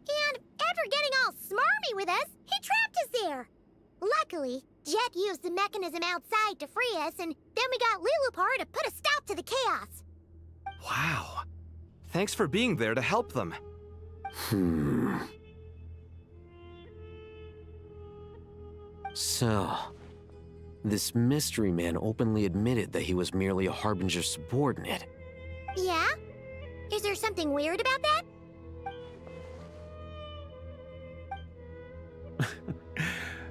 And after getting all smarmy with us, he trapped us there. Luckily, Jet used the mechanism outside to free us, and then we got Lilupar to put a stop to the chaos. Wow. Thanks for being there to help them. So, this mystery man openly admitted that he was merely a Harbinger subordinate. Yeah? Is there something weird about that?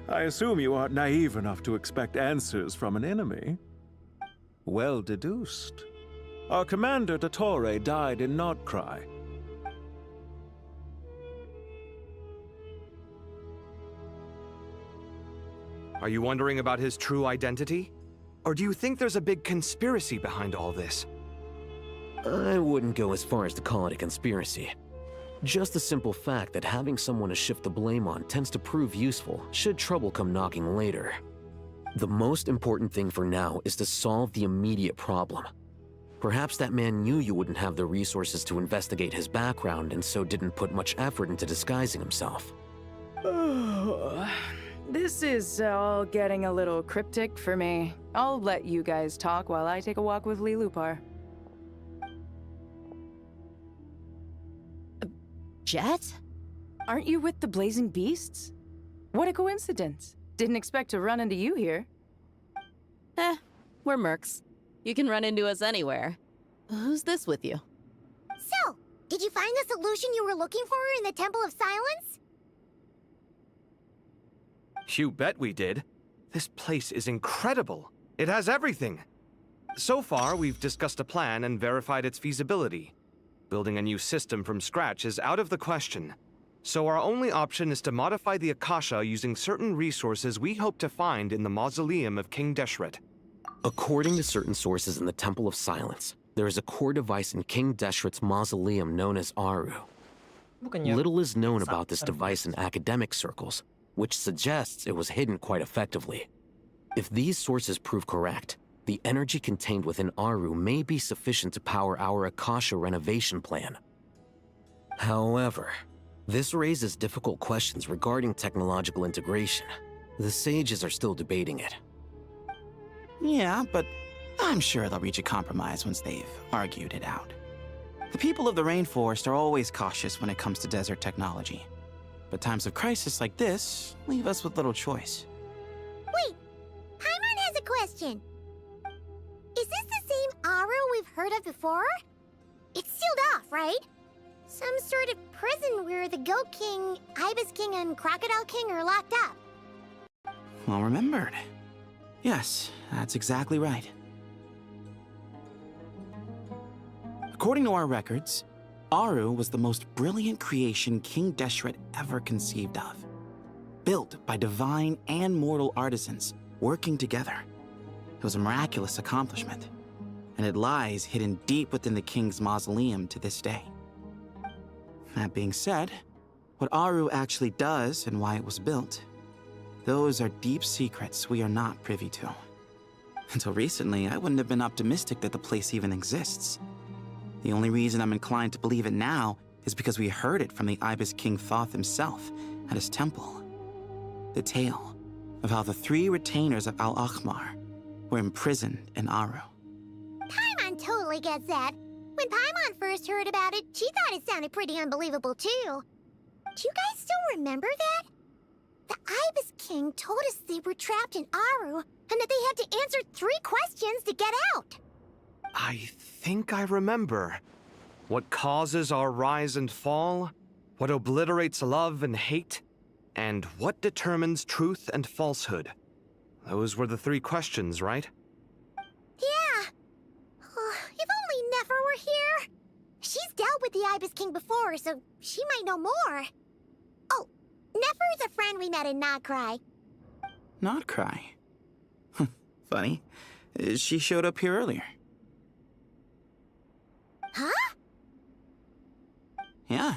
I assume you aren't naive enough to expect answers from an enemy. Well deduced. Our commander, Dottore, died in Nordcry. Are you wondering about his true identity? Or do you think there's a big conspiracy behind all this? I wouldn't go as far as to call it a conspiracy. Just the simple fact that having someone to shift the blame on tends to prove useful should trouble come knocking later. The most important thing for now is to solve the immediate problem. Perhaps that man knew you wouldn't have the resources to investigate his background and so didn't put much effort into disguising himself. This is all getting a little cryptic for me. I'll let you guys talk while I take a walk with Lilupar. Jet? Aren't you with the Blazing Beasts? What a coincidence. Didn't expect to run into you here. We're mercs. You can run into us anywhere. Who's this with you? So, did you find the solution you were looking for in the Temple of Silence? You bet we did. This place is incredible. It has everything. So far, we've discussed a plan and verified its feasibility. Building a new system from scratch is out of the question. So our only option is to modify the Akasha using certain resources we hope to find in the mausoleum of King Deshret. According to certain sources in the Temple of Silence, there is a core device in King Deshret's mausoleum known as Aru. Little is known about this device in academic circles, which suggests it was hidden quite effectively. If these sources prove correct, the energy contained within Aru may be sufficient to power our Akasha renovation plan. However, this raises difficult questions regarding technological integration. The sages are still debating it. Yeah, but I'm sure they'll reach a compromise once they've argued it out. The people of the rainforest are always cautious when it comes to desert technology. But times of crisis like this leave us with little choice. Wait, Paimon has a question. Is this the same Aru we've heard of before? It's sealed off, right? Some sort of prison where the Goat King, Ibis King, and Crocodile King are locked up. Well remembered. Yes, that's exactly right. According to our records, Aru was the most brilliant creation King Deshret ever conceived of. Built by divine and mortal artisans working together. It was a miraculous accomplishment, and it lies hidden deep within the king's mausoleum to this day. That being said, what Aru actually does and why it was built, those are deep secrets we are not privy to. Until recently, I wouldn't have been optimistic that the place even exists. The only reason I'm inclined to believe it now is because we heard it from the Ibis King Thoth himself at his temple. The tale of how the 3 retainers of Al-Akhmar were imprisoned in Aru. Paimon totally gets that. When Paimon first heard about it, she thought it sounded pretty unbelievable too. Do you guys still remember that? The Ibis King told us they were trapped in Aru and that they had to answer 3 questions to get out. I think I remember. What causes our rise and fall? What obliterates love and hate? And what determines truth and falsehood? Those were the 3 questions, right? Yeah. If only Nefer were here. She's dealt with the Ibis King before, so she might know more. Oh, Nefer is a friend we met in Nagcry. Not cry. Funny. She showed up here earlier. Huh? Yeah.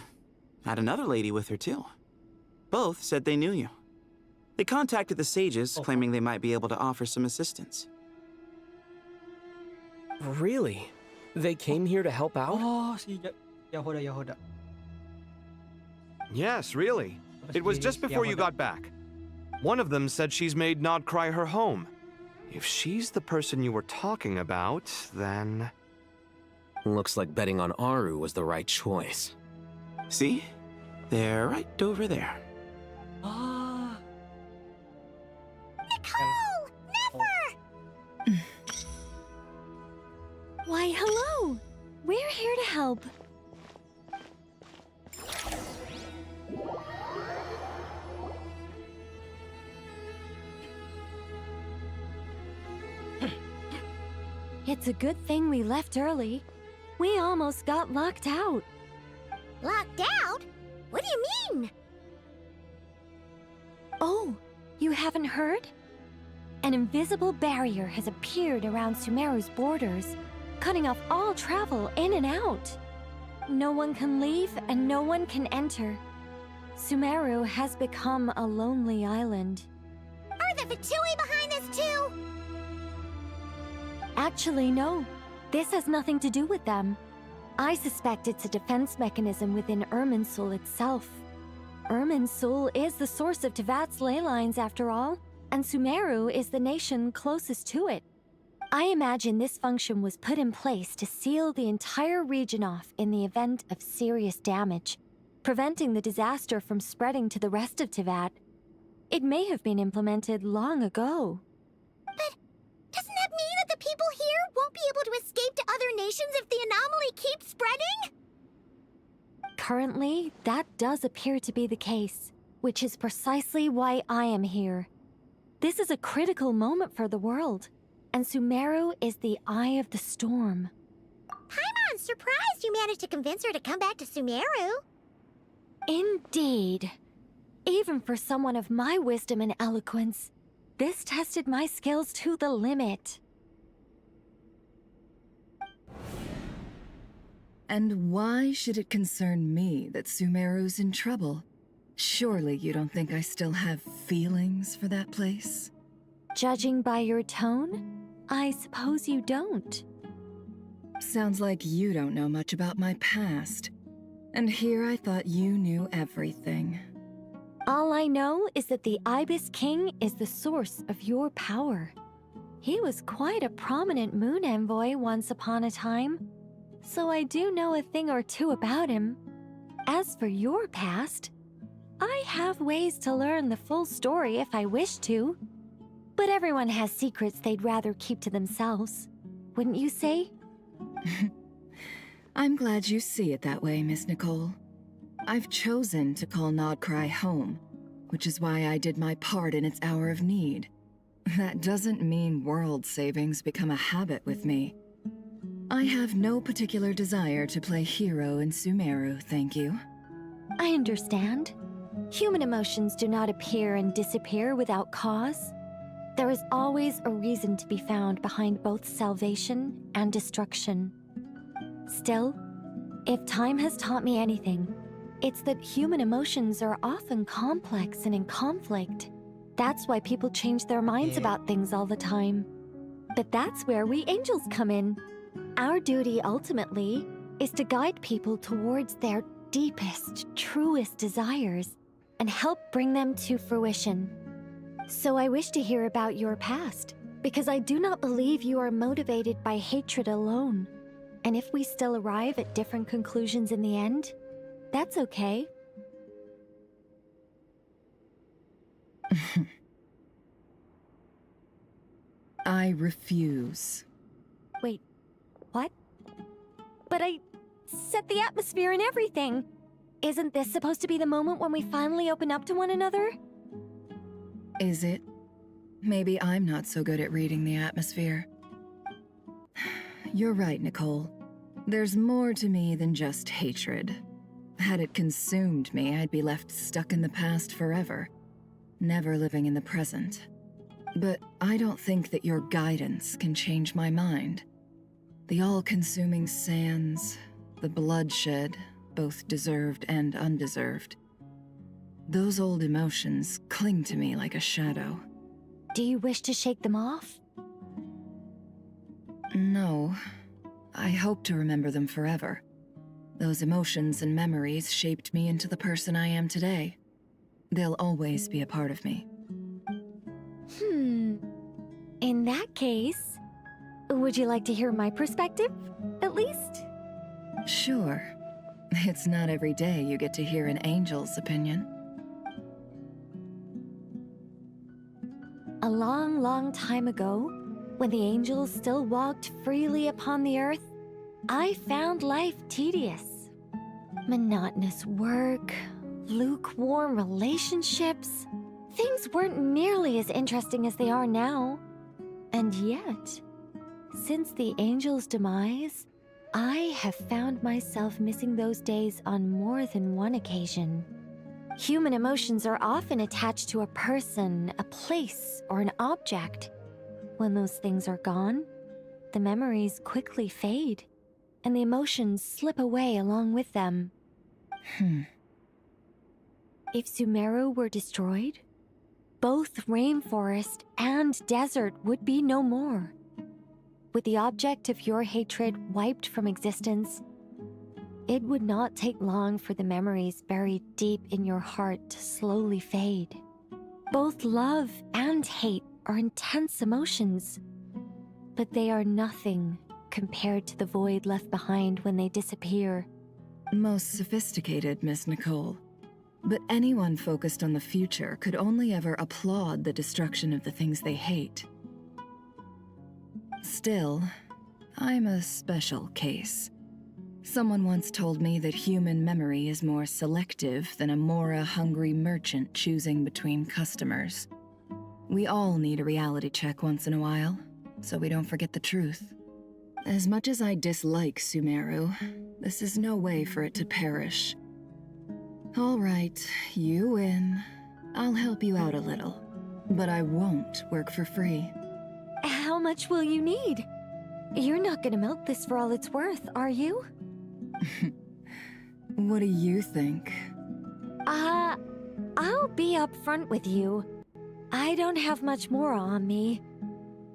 Had another lady with her, too. Both said they knew you. They contacted the sages, claiming they might be able to offer some assistance. Really? They came here to help out? Oh, si Yahoda. Yes, really. It was just before you got back. One of them said she's made Nodcry her home. If she's the person you were talking about, then... Looks like betting on Aru was the right choice. See? They're right over there. Ah. Nicole! Nefer! Why, hello! We're here to help. It's a good thing we left early. We almost got locked out. Locked out? What do you mean? Oh, you haven't heard? An invisible barrier has appeared around Sumeru's borders, cutting off all travel in and out. No one can leave and no one can enter. Sumeru has become a lonely island. Are the Fatui behind this too? Actually, no. This has nothing to do with them. I suspect it's a defense mechanism within Irminsul itself. Irminsul is the source of Tevat's ley lines, after all, and Sumeru is the nation closest to it. I imagine this function was put in place to seal the entire region off in the event of serious damage, preventing the disaster from spreading to the rest of Tevat. It may have been implemented long ago. But doesn't that mean that the people here won't be able to escape to other nations if the anomaly keeps spreading? Currently, that does appear to be the case, which is precisely why I am here. This is a critical moment for the world, and Sumeru is the eye of the storm. Paimon's surprised you managed to convince her to come back to Sumeru. Indeed. Even for someone of my wisdom and eloquence, this tested my skills to the limit. And why should it concern me that Sumeru's in trouble? Surely you don't think I still have feelings for that place? Judging by your tone, I suppose you don't. Sounds like you don't know much about my past. And here I thought you knew everything. All I know is that the Ibis King is the source of your power. He was quite a prominent moon envoy once upon a time, so I do know a thing or two about him. As for your past, I have ways to learn the full story if I wish to. But everyone has secrets they'd rather keep to themselves, wouldn't you say? I'm glad you see it that way, Miss Nicole. I've chosen to call Nodcry home, which is why I did my part in its hour of need. That doesn't mean world savings become a habit with me. I have no particular desire to play hero in Sumeru, thank you. I understand. Human emotions do not appear and disappear without cause. There is always a reason to be found behind both salvation and destruction. Still, if time has taught me anything, it's that human emotions are often complex and in conflict. That's why people change their minds about things all the time. But that's where we angels come in. Our duty, ultimately, is to guide people towards their deepest, truest desires and help bring them to fruition. So I wish to hear about your past, because I do not believe you are motivated by hatred alone. And if we still arrive at different conclusions in the end, that's okay. I refuse. Wait, what? But I set the atmosphere and everything. Isn't this supposed to be the moment when we finally open up to one another? Is it? Maybe I'm not so good at reading the atmosphere. You're right, Nicole. There's more to me than just hatred. Had it consumed me, I'd be left stuck in the past forever, never living in the present. But I don't think that your guidance can change my mind. The all-consuming sands, the bloodshed, both deserved and undeserved. Those old emotions cling to me like a shadow. Do you wish to shake them off? No. I hope to remember them forever. Those emotions and memories shaped me into the person I am today. They'll always be a part of me. In that case, would you like to hear my perspective, at least? Sure. It's not every day you get to hear an angel's opinion. A long, long time ago, when the angels still walked freely upon the earth, I found life tedious. Monotonous work, lukewarm relationships. Things weren't nearly as interesting as they are now. And yet, since the angels' demise, I have found myself missing those days on more than one occasion. Human emotions are often attached to a person, a place, or an object. When those things are gone, the memories quickly fade, and the emotions slip away along with them. If Sumeru were destroyed, both rainforest and desert would be no more. With the object of your hatred wiped from existence, it would not take long for the memories buried deep in your heart to slowly fade. Both love and hate are intense emotions, but they are nothing compared to the void left behind when they disappear. Most sophisticated, Miss Nicole. But anyone focused on the future could only ever applaud the destruction of the things they hate. Still, I'm a special case. Someone once told me that human memory is more selective than a Mora-hungry merchant choosing between customers. We all need a reality check once in a while, so we don't forget the truth. As much as I dislike Sumeru, this is no way for it to perish. All right, you win. I'll help you out a little, but I won't work for free. How much will you need? You're not gonna milk this for all it's worth, are you? What do you think? I'll be upfront with you. I don't have much more on me.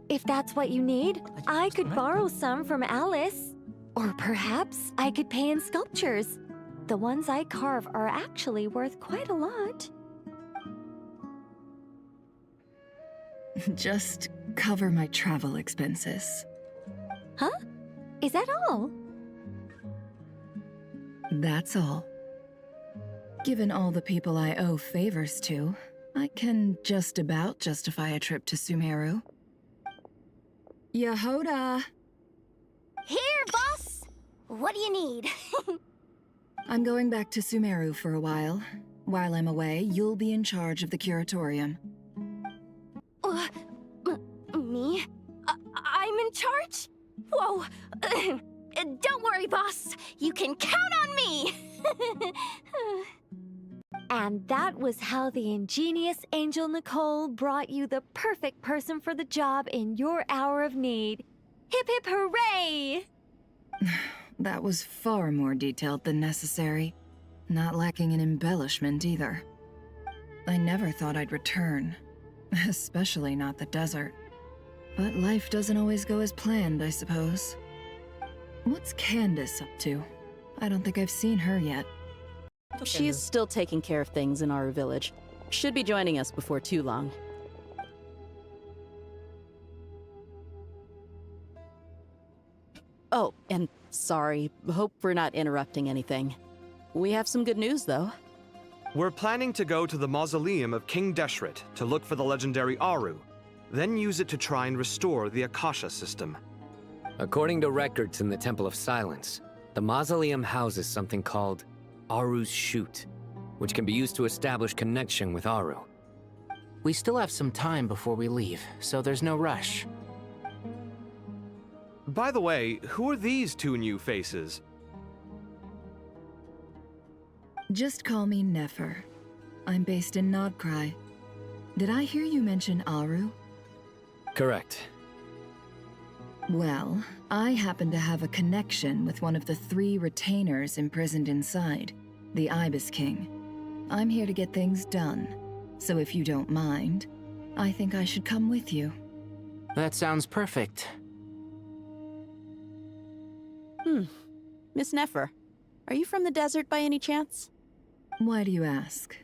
If that's what you need, I could borrow some from Alice. Or perhaps I could pay in sculptures. The ones I carve are actually worth quite a lot. Just cover my travel expenses. Huh? Is that all? That's all. Given all the people I owe favors to, I can just about justify a trip to Sumeru. Yehoda! Here, boss! What do you need? I'm going back to Sumeru for a while. While I'm away, you'll be in charge of the curatorium. Me? I'm in charge? Whoa! Don't worry, boss. You can count on me! And that was how the ingenious Angel Nicole brought you the perfect person for the job in your hour of need. Hip hip hooray! That was far more detailed than necessary. Not lacking in embellishment either. I never thought I'd return. Especially not the desert. But life doesn't always go as planned, I suppose. What's Candace up to? I don't think I've seen her yet. She is still taking care of things in our village. Should be joining us before too long. Oh, and sorry. Hope we're not interrupting anything. We have some good news, though. We're planning to go to the mausoleum of King Deshret to look for the legendary Aru, then use it to try and restore the Akasha system. According to records in the Temple of Silence, The mausoleum houses something called Aru's Chute, which can be used to establish connection with Aru. We still have some time before we leave, so there's no rush. By the way, who are these two new faces? Just call me Nefer. I'm based in Nodcry. Did I hear you mention Aru? Correct. Well, I happen to have a connection with one of the 3 retainers imprisoned inside, the Ibis King. I'm here to get things done, so if you don't mind, I think I should come with you. That sounds perfect. Miss Nefer, are you from the desert by any chance? Why do you ask?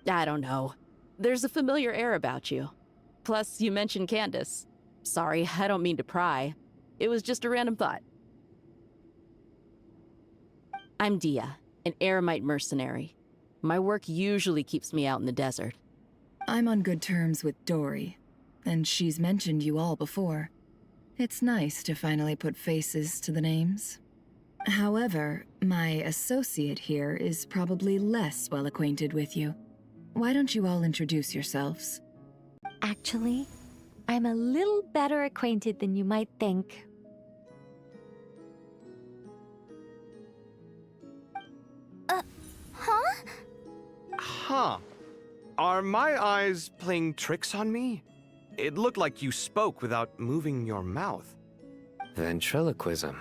I don't know. There's a familiar air about you. Plus, you mentioned Candace. Sorry, I don't mean to pry. It was just a random thought. I'm Dia, an Eremite mercenary. My work usually keeps me out in the desert. I'm on good terms with Dory, and she's mentioned you all before. It's nice to finally put faces to the names. However, my associate here is probably less well acquainted with you. Why don't you all introduce yourselves? Actually, I'm a little better acquainted than you might think. Huh? Huh. Are my eyes playing tricks on me? It looked like you spoke without moving your mouth. Ventriloquism.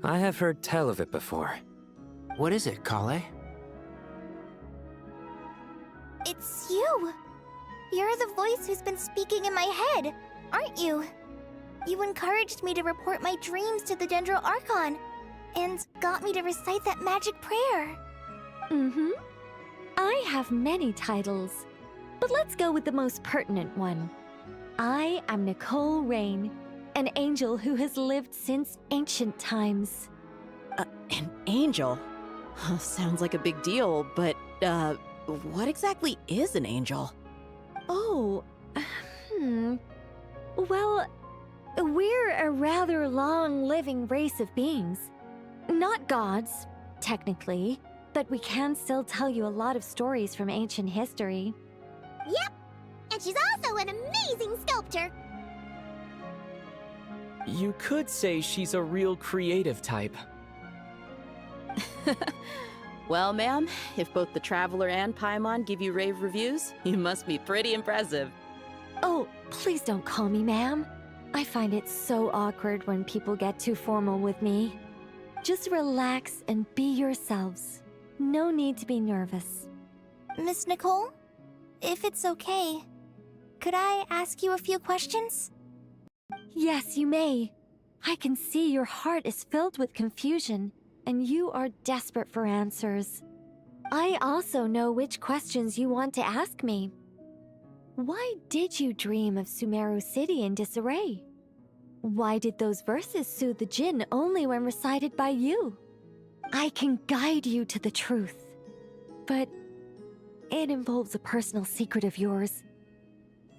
I have heard tell of it before. What is it, Kale? It's you! You're the voice who's been speaking in my head, aren't you? You encouraged me to report my dreams to the Dendro Archon, and got me to recite that magic prayer. Mm-hmm. I have many titles, but let's go with the most pertinent one. I am Nicole Rain, an angel who has lived since ancient times. An angel? Sounds like a big deal, but, what exactly is an angel? Oh, Well, we're a rather long-living race of beings. Not gods, technically, but we can still tell you a lot of stories from ancient history. Yep, and she's also an amazing sculptor. You could say she's a real creative type. Well, ma'am, if both the Traveler and Paimon give you rave reviews, you must be pretty impressive. Oh, please don't call me ma'am. I find it so awkward when people get too formal with me. Just relax and be yourselves. No need to be nervous. Miss Nicole, if it's okay, could I ask you a few questions? Yes, you may. I can see your heart is filled with confusion, and you are desperate for answers. I also know which questions you want to ask me. Why did you dream of Sumeru City in disarray? Why did those verses soothe the Jinn only when recited by you? I can guide you to the truth, but it involves a personal secret of yours.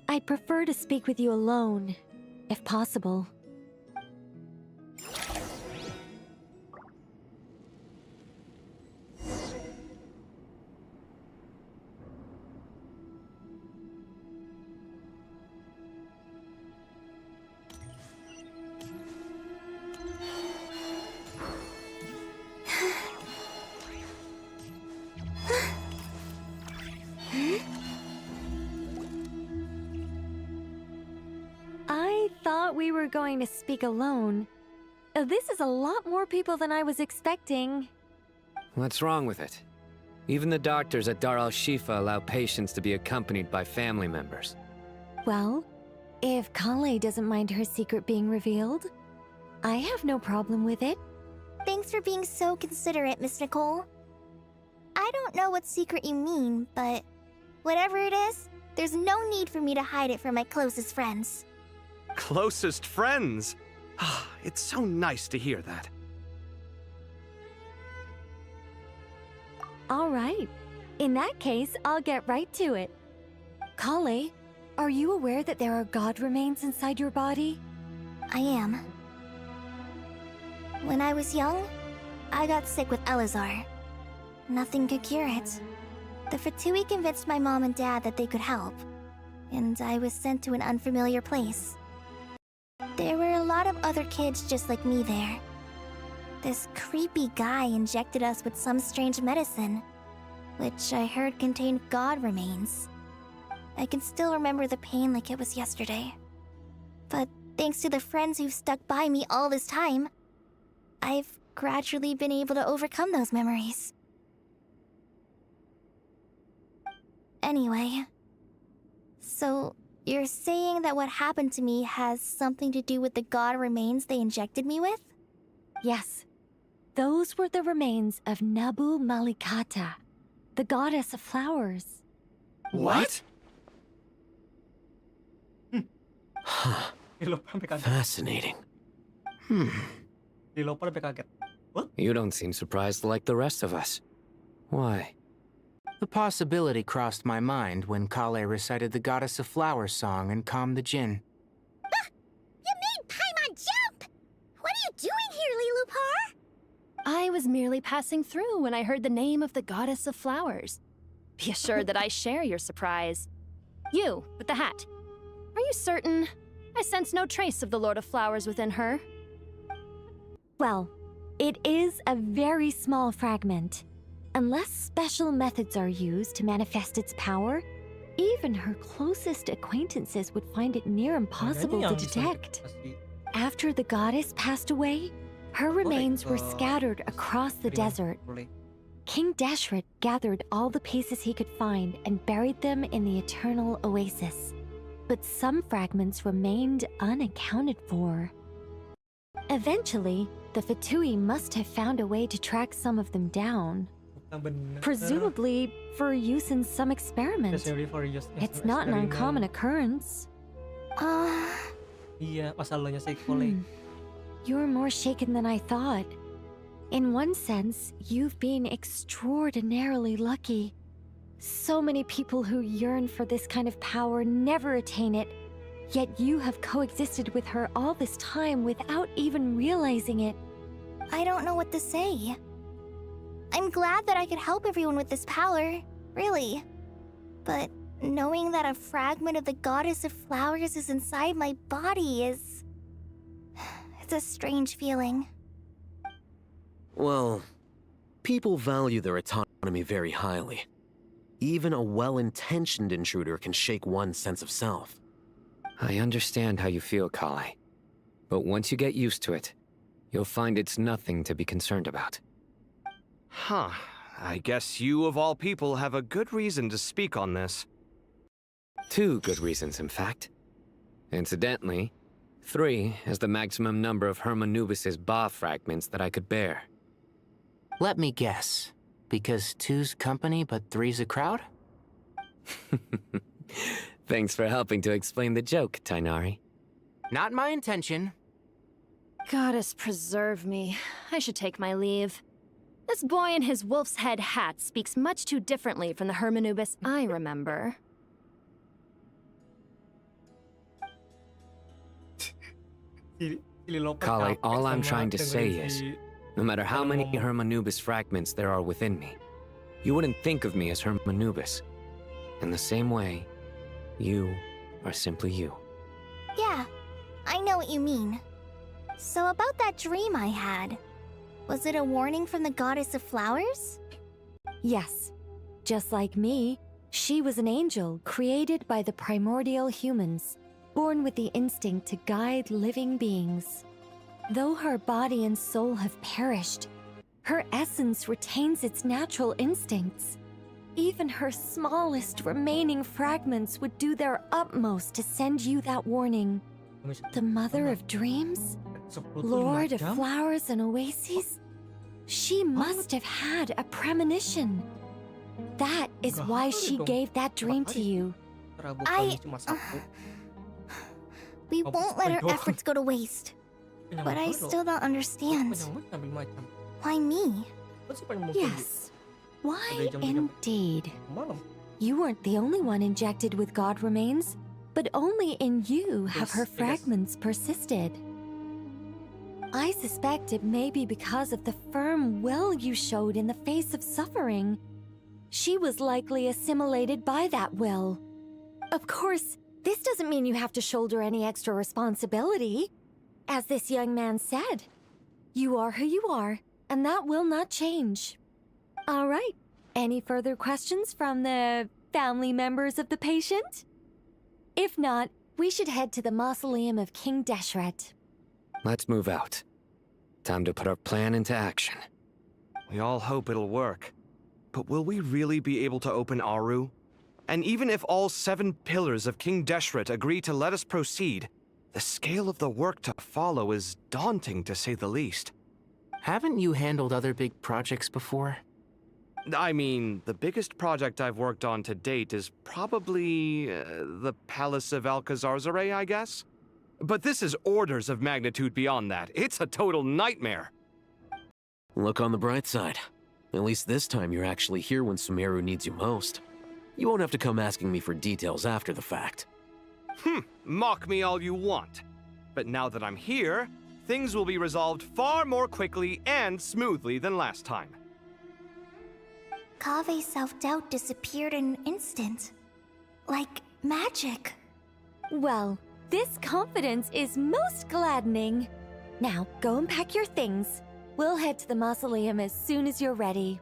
I'd prefer to speak with you alone, if possible. I thought we were going to speak alone. This is a lot more people than I was expecting. What's wrong with it? Even the doctors at Dar al-Shifa allow patients to be accompanied by family members. Well, if Kale doesn't mind her secret being revealed, I have no problem with it. Thanks for being so considerate, Miss Nicole. I don't know what secret you mean, but whatever it is, there's no need for me to hide it from my closest friends. Closest friends? It's so nice to hear that. All right. In that case, I'll get right to it. Kale, are you aware that there are god remains inside your body? I am. When I was young, I got sick with Elazar. Nothing could cure it. The Fatui convinced my mom and dad that they could help, and I was sent to an unfamiliar place. There were a lot of other kids just like me there. This creepy guy injected us with some strange medicine, which I heard contained god remains. I can still remember the pain like it was yesterday. But thanks to the friends who've stuck by me all this time, I've gradually been able to overcome those memories. Anyway, so you're saying that what happened to me has something to do with the god remains they injected me with? Yes. Those were the remains of Nabu Malikata, the goddess of flowers. What? Fascinating. You don't seem surprised like the rest of us. Why? The possibility crossed my mind when Kale recited the Goddess of Flowers song and calmed the Jinn. You made Paimon jump! What are you doing here, Lilupar? I was merely passing through when I heard the name of the Goddess of Flowers. Be assured that I share your surprise. You, with the hat. Are you certain? I sense no trace of the Lord of Flowers within her. Well, it is a very small fragment. Unless special methods are used to manifest its power, even her closest acquaintances would find it near impossible to detect. After the goddess passed away, her remains were scattered across the desert. King Deshret gathered all the pieces he could find and buried them in the Eternal Oasis. But some fragments remained unaccounted for. Eventually, the Fatui must have found a way to track some of them down. Presumably for use in some experiment. It's not an uncommon occurrence. You're more shaken than I thought. In one sense, you've been extraordinarily lucky. So many people who yearn for this kind of power never attain it, yet you have coexisted with her all this time without even realizing it. I don't know what to say. I'm glad that I could help everyone with this power, really. But knowing that a fragment of the Goddess of Flowers is inside my body is... it's a strange feeling. Well, people value their autonomy very highly. Even a well-intentioned intruder can shake one's sense of self. I understand how you feel, Kale. But once you get used to it, you'll find it's nothing to be concerned about. Huh. I guess you, of all people, have a good reason to speak on this. 2 good reasons, in fact. Incidentally, 3 is the maximum number of Hermanubis's Ba fragments that I could bear. Let me guess. Because 2's company, but 3's a crowd? Thanks for helping to explain the joke, Tainari. Not my intention. Goddess preserve me. I should take my leave. This boy in his wolf's head hat speaks much too differently from the Hermanubis I remember. Kale, all I'm trying to say is, no matter how many Hermanubis fragments there are within me, you wouldn't think of me as Hermanubis. In the same way, you are simply you. Yeah, I know what you mean. So about that dream I had, was it a warning from the Goddess of Flowers? Yes. Just like me, she was an angel created by the primordial humans, born with the instinct to guide living beings. Though her body and soul have perished, her essence retains its natural instincts. Even her smallest remaining fragments would do their utmost to send you that warning. The Mother of Dreams? Lord of Flowers and Oases? She must have had a premonition. That is why she gave that dream to you. We won't let our efforts go to waste. But I still don't understand. Why me? Yes. Why indeed? You weren't the only one injected with god remains, but only in you have her fragments persisted. I suspect it may be because of the firm will you showed in the face of suffering. She was likely assimilated by that will. Of course, this doesn't mean you have to shoulder any extra responsibility. As this young man said, you are who you are, and that will not change. All right, any further questions from the family members of the patient? If not, we should head to the mausoleum of King Deshret. Let's move out. Time to put our plan into action. We all hope it'll work. But will we really be able to open Aru? And even if all 7 pillars of King Deshret agree to let us proceed, the scale of the work to follow is daunting, to say the least. Haven't you handled other big projects before? I mean, the biggest project I've worked on to date is probably the Palace of Alcazarzaray, I guess? But this is orders of magnitude beyond that. It's a total nightmare. Look on the bright side. At least this time you're actually here when Sumeru needs you most. You won't have to come asking me for details after the fact. Mock me all you want. But now that I'm here, things will be resolved far more quickly and smoothly than last time. Kave's self-doubt disappeared in an instant. Like magic. Well, this confidence is most gladdening. Now, go and pack your things. We'll head to the mausoleum as soon as you're ready.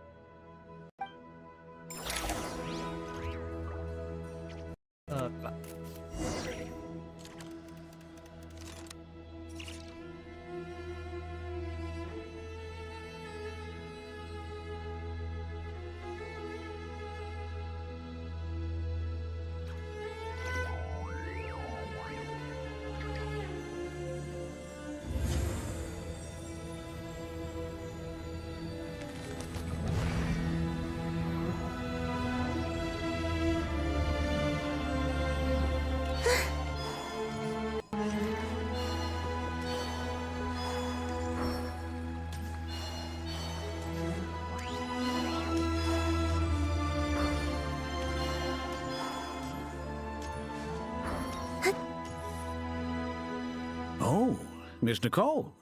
Oh, Miss Nicole.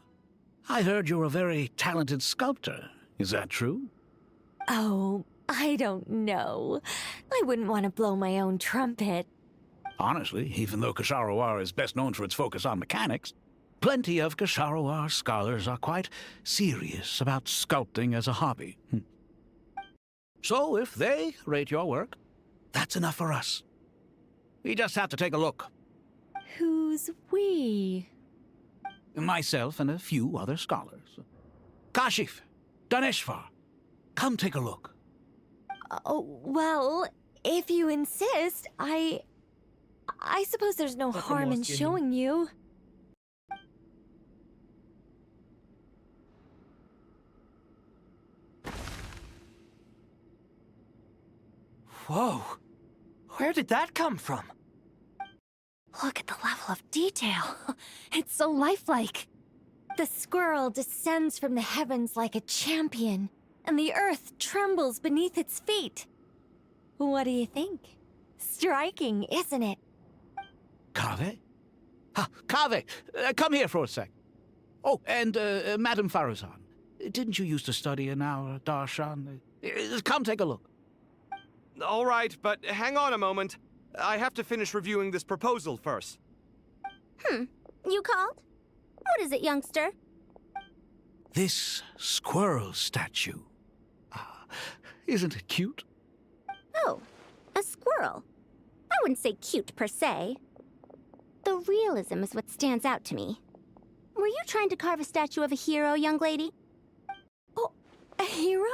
I heard you're a very talented sculptor. Is that true? Oh, I don't know. I wouldn't want to blow my own trumpet. Honestly, even though Kasharawar is best known for its focus on mechanics, plenty of Kasharawar scholars are quite serious about sculpting as a hobby. So if they rate your work, that's enough for us. We just have to take a look. Who's we? Myself and a few other scholars. Kashif, Daneshvar, come take a look. Oh, well, if you insist, I suppose there's no harm in showing you. Whoa! Where did that come from? Look at the level of detail. It's so lifelike. The squirrel descends from the heavens like a champion, and the earth trembles beneath its feet. What do you think? Striking, isn't it? Kaveh? Kaveh, come here for a sec. Oh, and Madame Farazan, didn't you used to study in our darshan? Come take a look. All right, but hang on a moment. I have to finish reviewing this proposal first. You called? What is it, youngster? This squirrel statue. Isn't it cute? Oh, a squirrel. I wouldn't say cute per se. The realism is what stands out to me. Were you trying to carve a statue of a hero, young lady? Oh, a hero?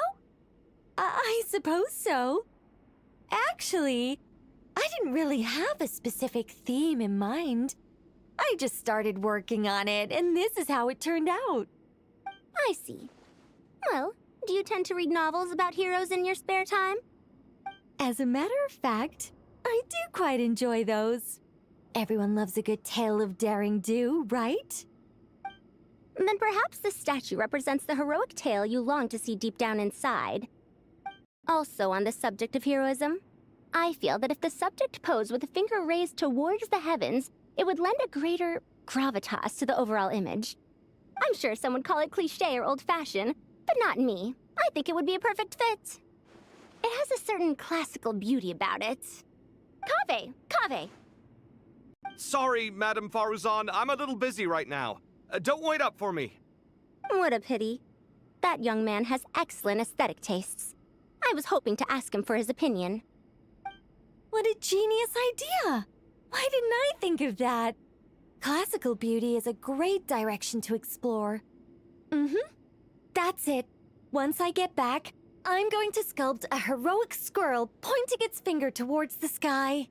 I suppose so. Actually, I didn't really have a specific theme in mind. I just started working on it, and this is how it turned out. I see. Well, do you tend to read novels about heroes in your spare time? As a matter of fact, I do quite enjoy those. Everyone loves a good tale of daring do, right? Then perhaps the statue represents the heroic tale you long to see deep down inside. Also on the subject of heroism, I feel that if the subject posed with a finger raised towards the heavens, it would lend a greater gravitas to the overall image. I'm sure some would call it cliché or old-fashioned, but not me. I think it would be a perfect fit. It has a certain classical beauty about it. Kaveh! Kaveh! Sorry, Madame Faruzan, I'm a little busy right now. Don't wait up for me. What a pity. That young man has excellent aesthetic tastes. I was hoping to ask him for his opinion. What a genius idea! Why didn't I think of that? Classical beauty is a great direction to explore. That's it. Once I get back, I'm going to sculpt a heroic squirrel pointing its finger towards the sky.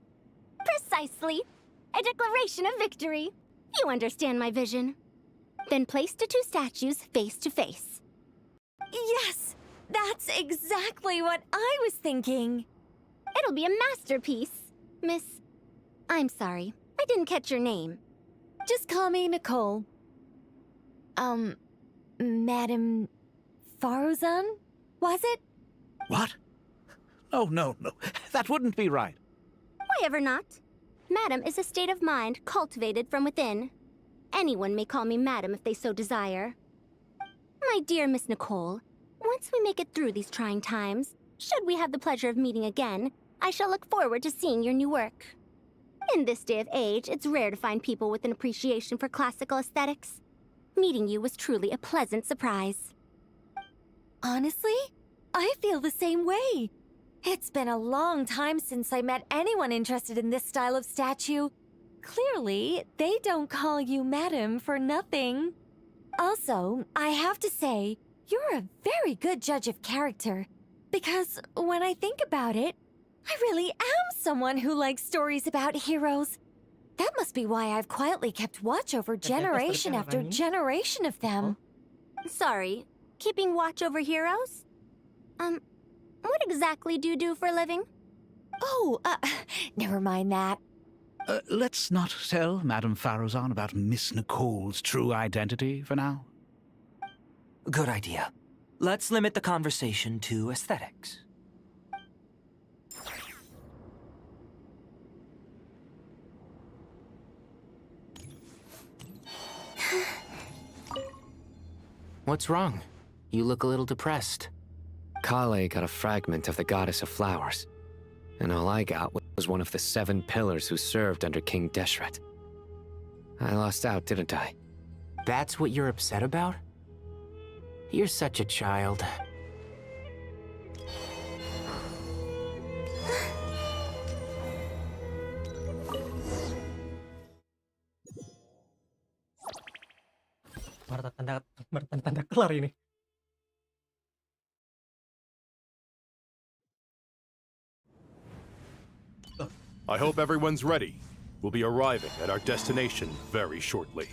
Precisely. A declaration of victory. You understand my vision. Then place the two statues face to face. Yes! That's exactly what I was thinking. It'll be a masterpiece. Miss... I'm sorry. I didn't catch your name. Just call me Nicole. Madame Faruzan? Was it? What? Oh, no. That wouldn't be right. Why ever not? Madam is a state of mind cultivated from within. Anyone may call me Madam if they so desire. My dear Miss Nicole, once we make it through these trying times, should we have the pleasure of meeting again, I shall look forward to seeing your new work. In this day of age, it's rare to find people with an appreciation for classical aesthetics. Meeting you was truly a pleasant surprise. Honestly, I feel the same way. It's been a long time since I met anyone interested in this style of statue. Clearly, they don't call you Madam for nothing. Also, I have to say, you're a very good judge of character. Because when I think about it, I really am someone who likes stories about heroes. That must be why I've quietly kept watch over generation after generation of them. Sorry, keeping watch over heroes? What exactly do you do for a living? Oh, never mind that. Let's not tell Madame Faruzan about Miss Nicole's true identity for now. Good idea. Let's limit the conversation to aesthetics. What's wrong? You look a little depressed. Kale got a fragment of the Goddess of Flowers, and all I got was one of the 7 pillars who served under King Deshret. I lost out, didn't I? That's what you're upset about? You're such a child. Bertanda kelar ini. I hope everyone's ready. We'll be arriving at our destination very shortly.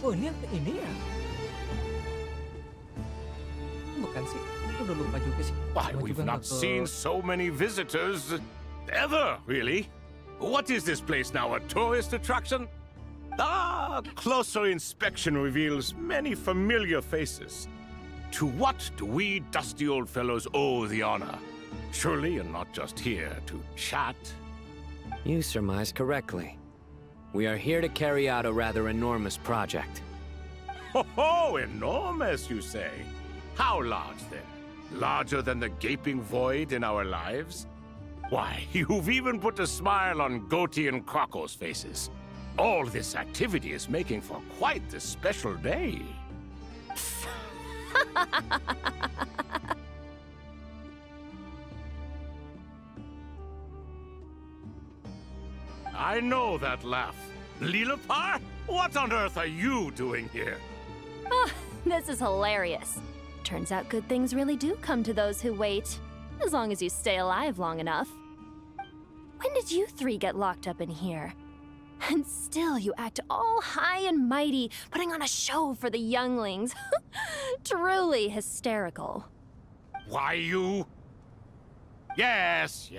Oh, ini ya? Bukan sih? Aku udah lupa juga sih. Why, we've not seen so many visitors ever, really. What is this place now, a tourist attraction? Closer inspection reveals many familiar faces. To what do we dusty old fellows owe the honor? Surely you're not just here to chat. You surmise correctly. We are here to carry out a rather enormous project. Ho, enormous, you say? How large, then? Larger than the gaping void in our lives? Why, you've even put a smile on Goatee and Crocco's faces. All this activity is making for quite the special day. I know that laugh. Lilipar, what on earth are you doing here? Oh, this is hilarious. Turns out good things really do come to those who wait. As long as you stay alive long enough. When did you 3 get locked up in here? And still you act all high and mighty, putting on a show for the younglings. Truly hysterical. Why, you... Yes,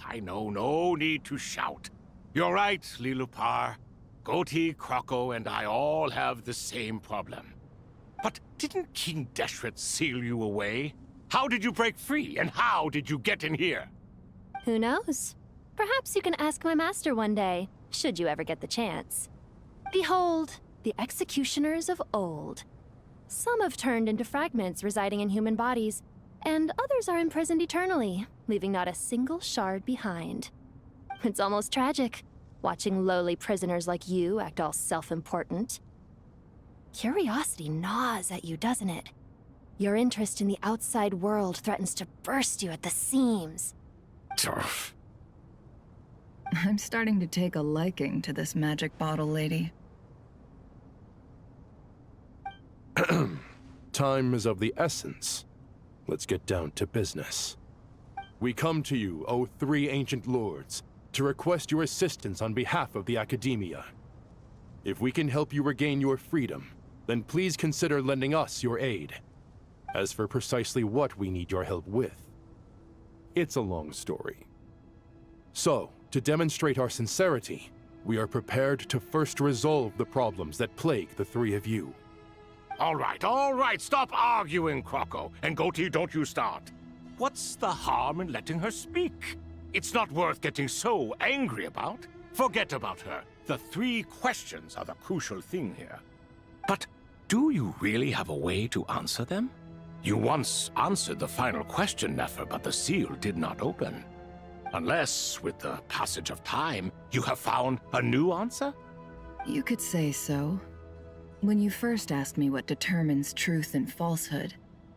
I know. No need to shout. You're right, Lilipar. Goatee, Crocco, and I all have the same problem. But Didn't King Deshret seal you away? How did you break free, and how did you get in here? Who knows? Perhaps you can ask my master one day, should you ever get the chance. Behold, the executioners of old. Some have turned into fragments residing in human bodies, and others are imprisoned eternally, leaving not a single shard behind. It's almost tragic, watching lowly prisoners like you act all self-important. Curiosity gnaws at you, doesn't it? Your interest in the outside world threatens to burst you at the seams. Turf. I'm starting to take a liking to this magic bottle lady. Time is of the essence. Let's get down to business. We come to you, O three ancient lords, to request your assistance on behalf of the Academia. If we can help you regain your freedom, then please consider lending us your aid. As for precisely what we need your help with, it's a long story. So, to demonstrate our sincerity, we are prepared to first resolve the problems that plague the three of you. All right, stop arguing, Croco. And Goatee, don't you start. What's the harm in letting her speak? It's not worth getting so angry about. Forget about her. The 3 questions are the crucial thing here. But do you really have a way to answer them? You once answered the final question, Nefer, but the seal did not open. Unless, with the passage of time, you have found a new answer? You could say so. When you first asked me what determines truth and falsehood,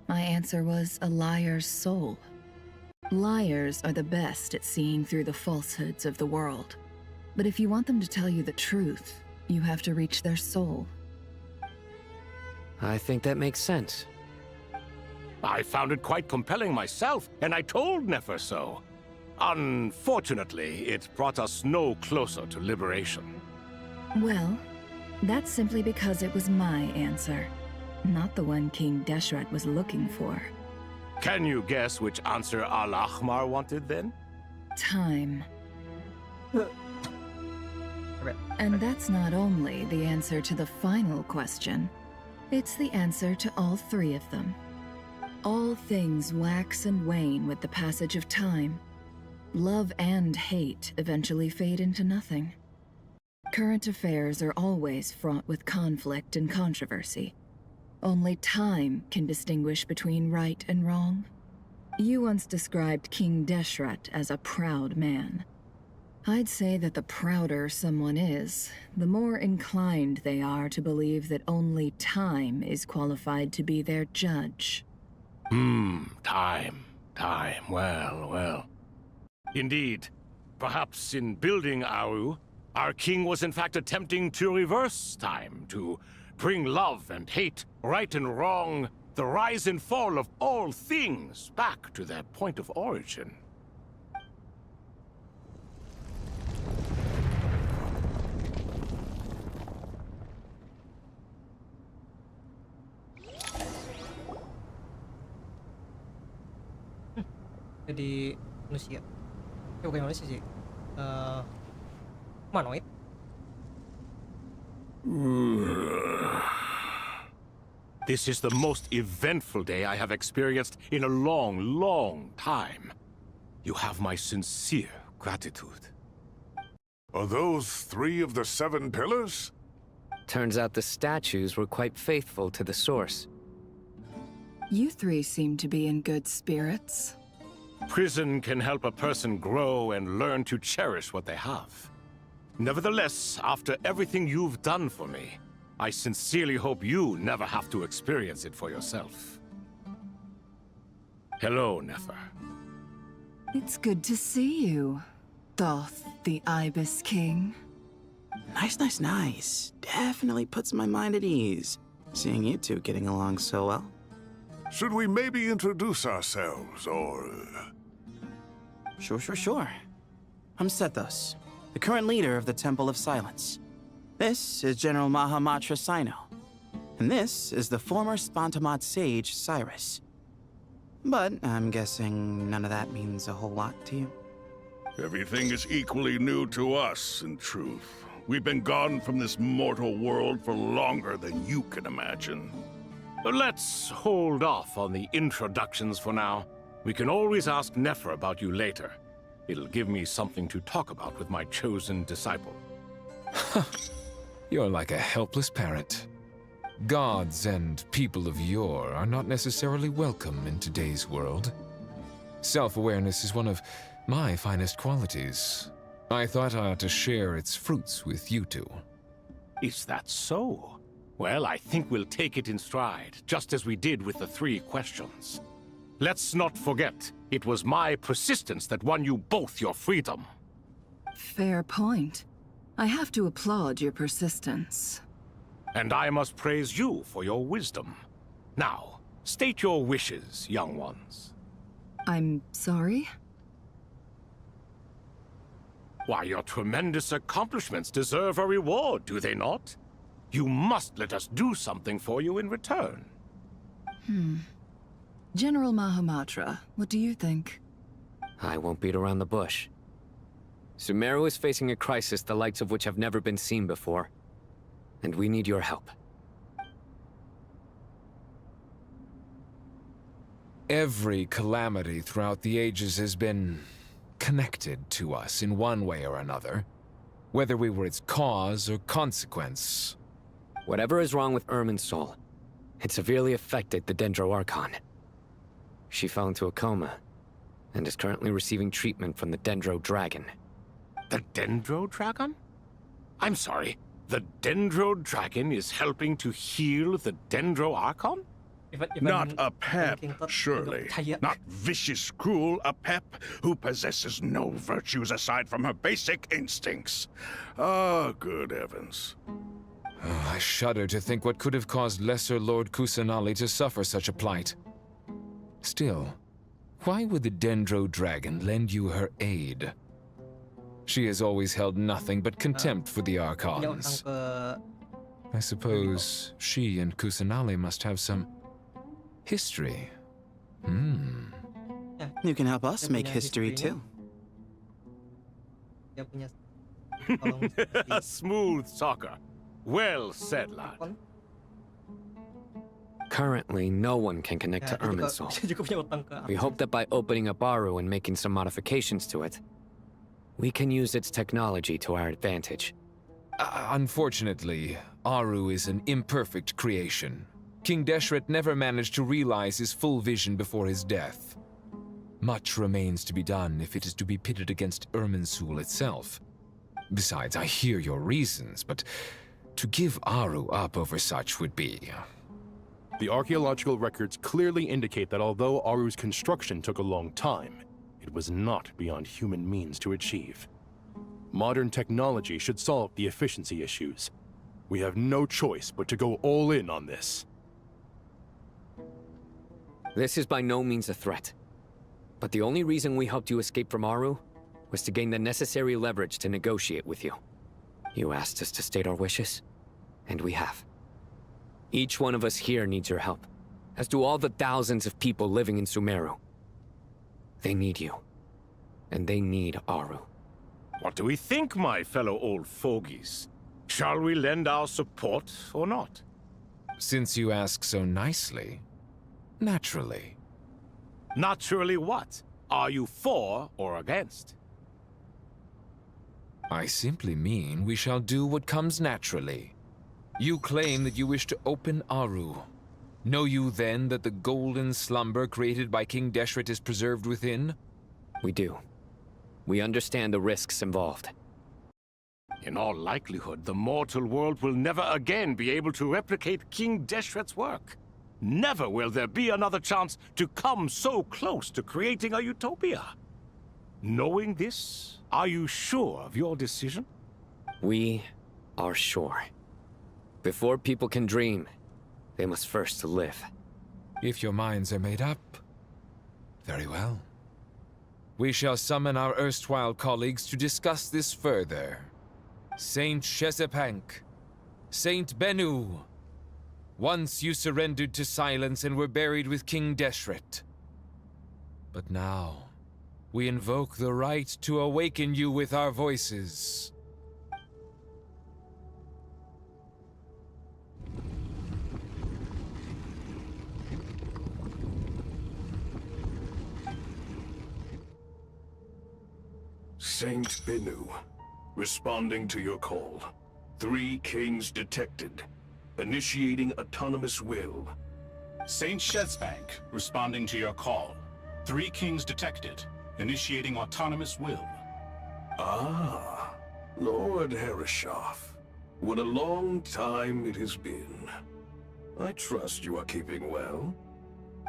my answer was a liar's soul. Liars are the best at seeing through the falsehoods of the world. But if you want them to tell you the truth, you have to reach their soul. I think that makes sense. I found it quite compelling myself, and I told Nefer so. Unfortunately, it brought us no closer to liberation. Well, that's simply because it was my answer, not the one King Deshret was looking for. Can you guess which answer Al-Ahmar wanted then? Time. And that's not only the answer to the final question, it's the answer to all 3 of them. All things wax and wane with the passage of time. Love and hate eventually fade into nothing. Current affairs are always fraught with conflict and controversy. Only time can distinguish between right and wrong. You once described King Deshret as a proud man. I'd say that the prouder someone is, the more inclined they are to believe that only time is qualified to be their judge. Time. Well. Indeed. Perhaps in building Aru, our king was in fact attempting to reverse time, to bring love and hate, right and wrong, the rise and fall of all things back to their point of origin. Jadi manusia. Bukan manusia sih. Humanoid. This is the most eventful day I have experienced in a long time. You have my sincere gratitude. Are those 3 of the 7 pillars? Turns out the statues were quite faithful to the source. You 3 seem to be in good spirits. Prison can help a person grow and learn to cherish what they have. Nevertheless, after everything you've done for me, I sincerely hope you never have to experience it for yourself. Hello, Nefer. It's good to see you, Thoth the Ibis King. Nice. Definitely puts my mind at ease, seeing you 2 getting along so well. Should we maybe introduce ourselves, or... Sure. I'm Sethos, the current leader of the Temple of Silence. This is General Mahamatra Sino, and this is the former Spantamot sage, Cyrus. But I'm guessing none of that means a whole lot to you. Everything is equally new to us, in truth. We've been gone from this mortal world for longer than you can imagine. Let's hold off on the introductions for now. We can always ask Nefer about you later. It'll give me something to talk about with my chosen disciple. You're like a helpless parent. Gods and people of yore are not necessarily welcome in today's world. Self-awareness is one of my finest qualities. I thought I ought to share its fruits with you two. Is that so? Well, I think we'll take it in stride, just as we did with the 3 questions. Let's not forget, it was my persistence that won you both your freedom. Fair point. I have to applaud your persistence. And I must praise you for your wisdom. Now, state your wishes, young ones. I'm sorry? Why, your tremendous accomplishments deserve a reward, do they not? You must let us do something for you in return. General Mahamatra, what do you think? I won't beat around the bush. Sumeru is facing a crisis the likes of which have never been seen before. And we need your help. Every calamity throughout the ages has been connected to us in one way or another, whether we were its cause or consequence. Whatever is wrong with Irminsul, it severely affected the Dendro Archon. She fell into a coma, and is currently receiving treatment from the Dendro Dragon. The Dendro Dragon? I'm sorry, the Dendro Dragon is helping to heal the Dendro Archon? Not a pep, surely. Not vicious, cruel, a pep who possesses no virtues aside from her basic instincts. Oh, good heavens. I shudder to think what could have caused Lesser Lord Kusanali to suffer such a plight. Still, why would the Dendro Dragon lend you her aid? She has always held nothing but contempt for the Archons. I suppose she and Kusanali must have some history. You can help us make history too. A smooth talker. Well said, lad. Currently, no one can connect to Irminsul. We hope that by opening up Aru and making some modifications to it, we can use its technology to our advantage. Unfortunately, Aru is an imperfect creation. King Deshret never managed to realize his full vision before his death. Much remains to be done if it is to be pitted against Irminsul itself. Besides, I hear your reasons, but to give Aru up over such would be... The archaeological records clearly indicate that although Aru's construction took a long time, it was not beyond human means to achieve. Modern technology should solve the efficiency issues. We have no choice but to go all in on this. This is by no means a threat. But the only reason we helped you escape from Aru was to gain the necessary leverage to negotiate with you. You asked us to state our wishes, and we have. Each one of us here needs your help, as do all the thousands of people living in Sumeru. They need you, and they need Aru. What do we think, my fellow old fogies? Shall we lend our support or not? Since you ask so nicely, naturally. Naturally what? Are you for or against? I simply mean we shall do what comes naturally. You claim that you wish to open Aru. Know you then that the golden slumber created by King Deshret is preserved within? We do. We understand the risks involved. In all likelihood, the mortal world will never again be able to replicate King Deshret's work. Never will there be another chance to come so close to creating a utopia. Knowing this, are you sure of your decision? We are sure. Before people can dream, they must first live. If your minds are made up, very well. We shall summon our erstwhile colleagues to discuss this further. Saint Shezepank, Saint Bennu. Once you surrendered to silence and were buried with King Deshret. But now, we invoke the right to awaken you with our voices. Saint Binu, responding to your call. 3 kings detected. Initiating autonomous will. Saint Shezbank, responding to your call. 3 kings detected. Initiating autonomous will. Ah, Lord Herreshoff. What a long time it has been. I trust you are keeping well.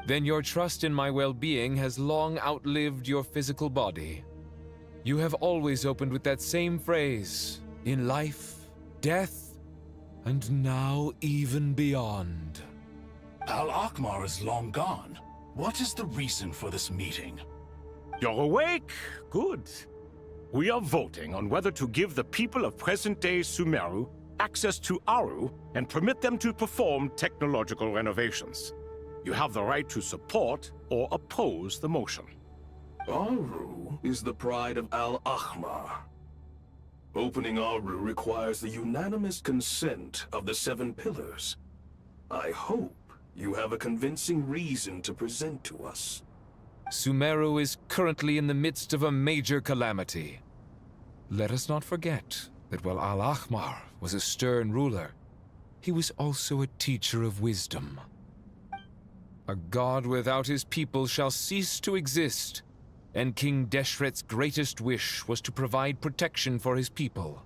Then your trust in my well-being has long outlived your physical body. You have always opened with that same phrase, in life, death, and now even beyond. Al-Akmar is long gone. What is the reason for this meeting? You're awake? Good. We are voting on whether to give the people of present-day Sumeru access to Aru and permit them to perform technological renovations. You have the right to support or oppose the motion. Aru is the pride of Al-Ahmar. Opening Aru requires the unanimous consent of the 7 pillars. I hope you have a convincing reason to present to us. Sumeru is currently in the midst of a major calamity. Let us not forget that while Al-Ahmar was a stern ruler, he was also a teacher of wisdom. A god without his people shall cease to exist, and King Deshret's greatest wish was to provide protection for his people.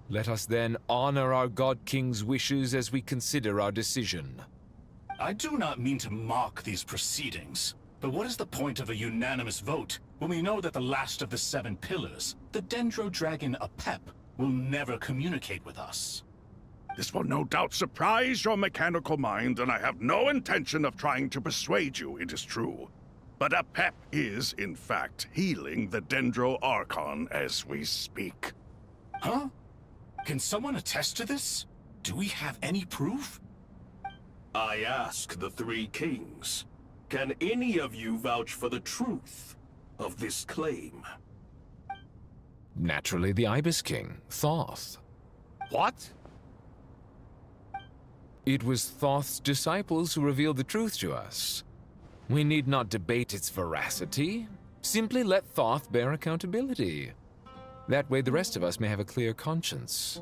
Let us then honor our God King's wishes as we consider our decision. I do not mean to mock these proceedings, but what is the point of a unanimous vote when we know that the last of the 7 pillars, the Dendro Dragon Apep, will never communicate with us? This will no doubt surprise your mechanical mind, and I have no intention of trying to persuade you it is true. But Apep is, in fact, healing the Dendro Archon as we speak. Huh? Can someone attest to this? Do we have any proof? I ask the 3 kings, can any of you vouch for the truth of this claim? Naturally, the Ibis King, Thoth. What? It was Thoth's disciples who revealed the truth to us. We need not debate its veracity. Simply let Thoth bear accountability. That way the rest of us may have a clear conscience.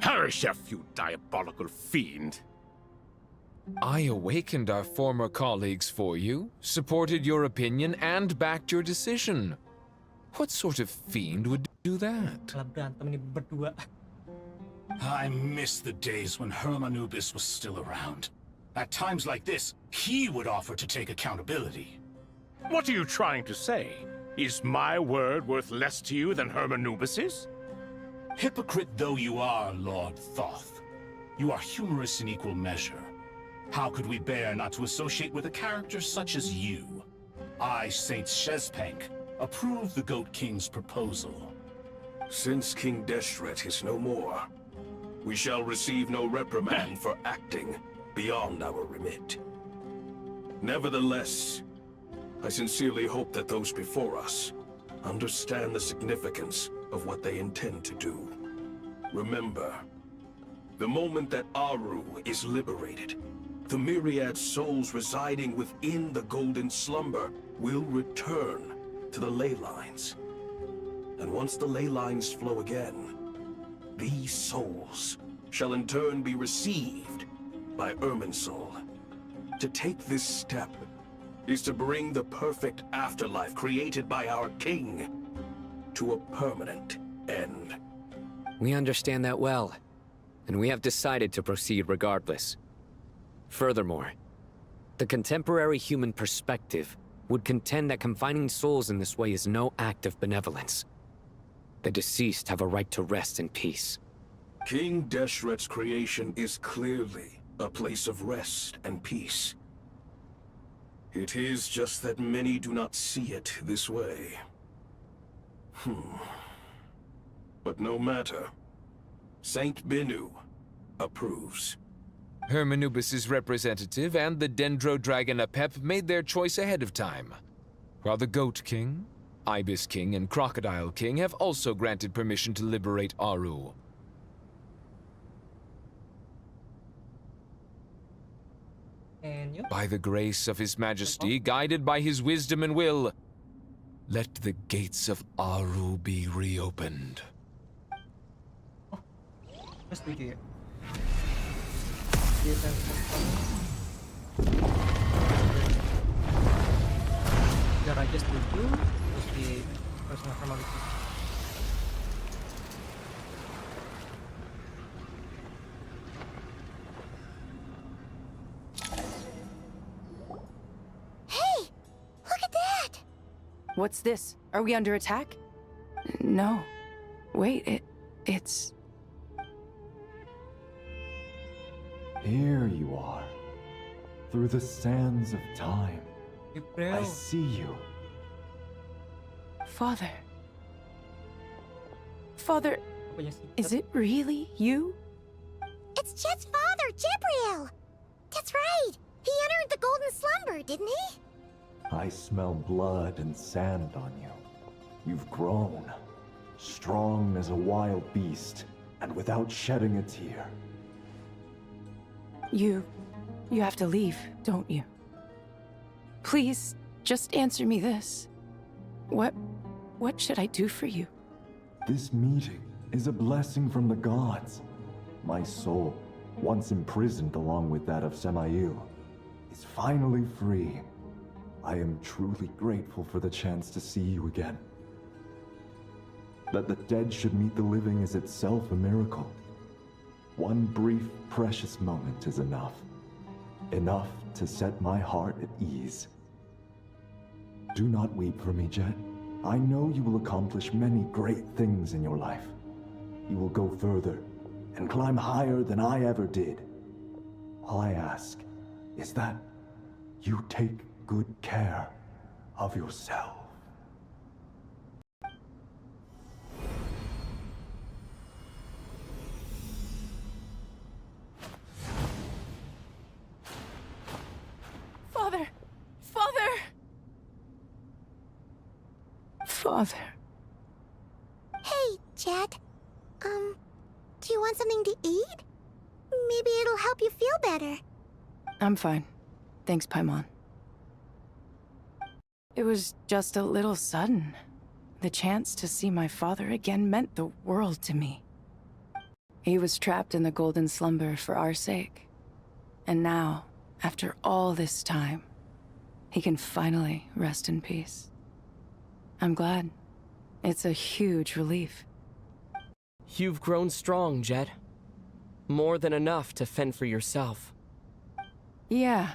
Herreshoff, you diabolical fiend! I awakened our former colleagues for you, supported your opinion, and backed your decision. What sort of fiend would do that? Malah berantem ini berdua. I miss the days when Hermanubis was still around. At times like this, he would offer to take accountability. What are you trying to say? Is my word worth less to you than Hermanubis's? Hypocrite though you are, Lord Thoth, you are humorous in equal measure. How could we bear not to associate with a character such as you? I, Saint Shezpank, approve the Goat King's proposal. Since King Deshret is no more, we shall receive no reprimand for acting beyond our remit. Nevertheless, I sincerely hope that those before us understand the significance of what they intend to do. Remember, the moment that Aru is liberated, the myriad souls residing within the Golden Slumber will return to the ley lines. And once the ley lines flow again, these souls shall in turn be received by Irminsul. To take this step is to bring the perfect afterlife created by our king to a permanent end. We understand that well, and we have decided to proceed regardless. Furthermore, the contemporary human perspective would contend that confining souls in this way is no act of benevolence. The deceased have a right to rest in peace. King Deshret's creation is clearly a place of rest and peace. It is just that many do not see it this way. But no matter. Saint Binu approves. Hermanubis' representative and the Dendro Dragon Apep made their choice ahead of time, while the Goat King, Ibis King, and Crocodile King have also granted permission to liberate Aru. And you? By the grace of His Majesty, guided by his wisdom and will, Let the gates of Aru be reopened. Gue setuju ya. Dia biar aja setuju, terus di personal formality. Hey, look at that! What's this? Are we under attack? No. Wait, it's... Here you are. Through the sands of time. I see you. Father. Father, is it really you? It's Jet's father, Jibril! That's right! He entered the golden slumber, didn't he? I smell blood and sand on you. You've grown. Strong as a wild beast, and without shedding a tear. You have to leave, don't you? Please, just answer me this. What should I do for you? This meeting is a blessing from the gods. My soul, once imprisoned along with that of Semail, is finally free. I am truly grateful for the chance to see you again. That the dead should meet the living is itself a miracle. One brief, precious moment is enough. Enough to set my heart at ease. Do not weep for me, Jet. I know you will accomplish many great things in your life. You will go further and climb higher than I ever did. All I ask is that you take good care of yourself. Father! Father! Father. Hey, Jet. Do you want something to eat? Maybe it'll help you feel better. I'm fine. Thanks, Paimon. It was just a little sudden. The chance to see my father again meant the world to me. He was trapped in the golden slumber for our sake. And now, after all this time, he can finally rest in peace. I'm glad. It's a huge relief. You've grown strong, Jet. More than enough to fend for yourself. Yeah.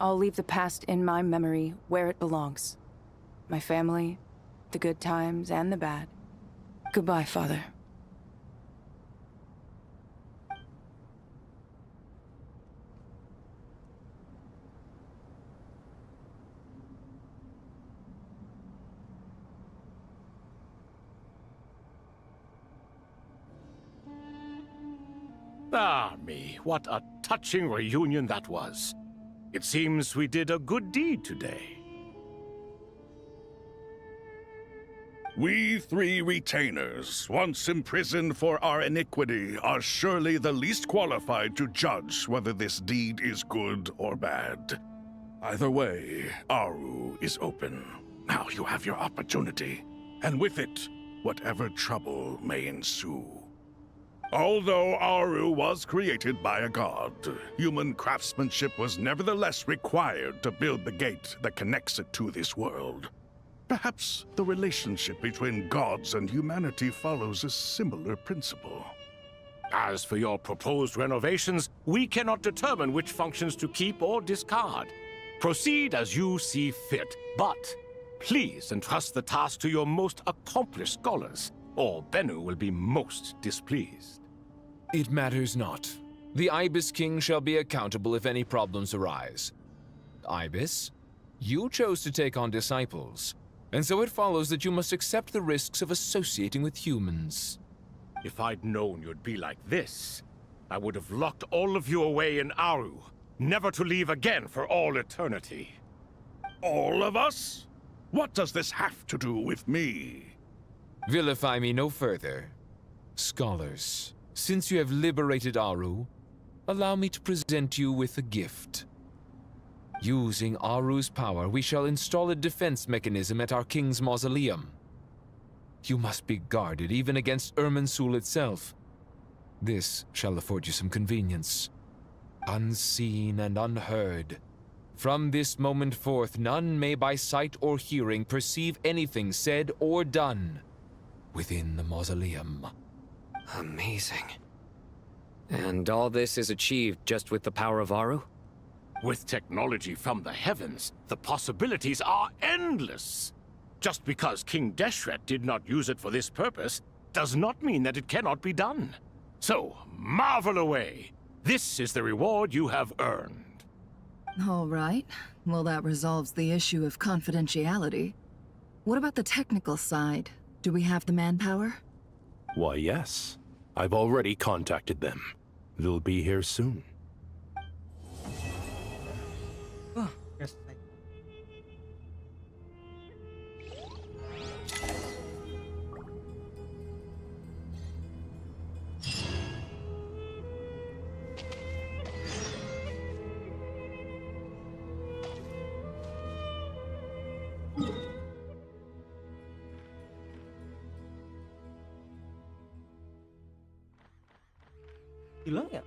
I'll leave the past in my memory where it belongs. My family, the good times and the bad. Goodbye, Father. Ah, me, what a touching reunion that was. It seems we did a good deed today. We three retainers, once imprisoned for our iniquity, are surely the least qualified to judge whether this deed is good or bad. Either way, Aru is open. Now you have your opportunity, and with it, whatever trouble may ensue. Although Aru was created by a god, human craftsmanship was nevertheless required to build the gate that connects it to this world. Perhaps the relationship between gods and humanity follows a similar principle. As for your proposed renovations, we cannot determine which functions to keep or discard. Proceed as you see fit, but please entrust the task to your most accomplished scholars, or Bennu will be most displeased. It matters not. The Ibis King shall be accountable if any problems arise. Ibis, you chose to take on disciples, and so it follows that you must accept the risks of associating with humans. If I'd known you'd be like this, I would have locked all of you away in Aru, never to leave again for all eternity. All of us? What does this have to do with me? Vilify me no further. Scholars, since you have liberated Aru, allow me to present you with a gift. Using Aru's power, we shall install a defense mechanism at our king's mausoleum. You must be guarded even against Irminsul itself. This shall afford you some convenience. Unseen and unheard. From this moment forth, none may by sight or hearing perceive anything said or done within the mausoleum. Amazing. And all this is achieved just with the power of Aru? With technology from the heavens, the possibilities are endless. Just because King Deshret did not use it for this purpose does not mean that it cannot be done. So, marvel away. This is the reward you have earned. All right. Well, that resolves the issue of confidentiality. What about the technical side? Do we have the manpower? Why, yes. I've already contacted them. They'll be here soon. Oh, yes. Hilang ya?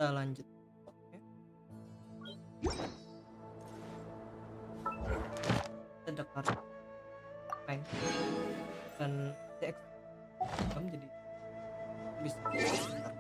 Kita lanjut. Oke. Kita ada kartu rank dan CX jadi bisa sebentar.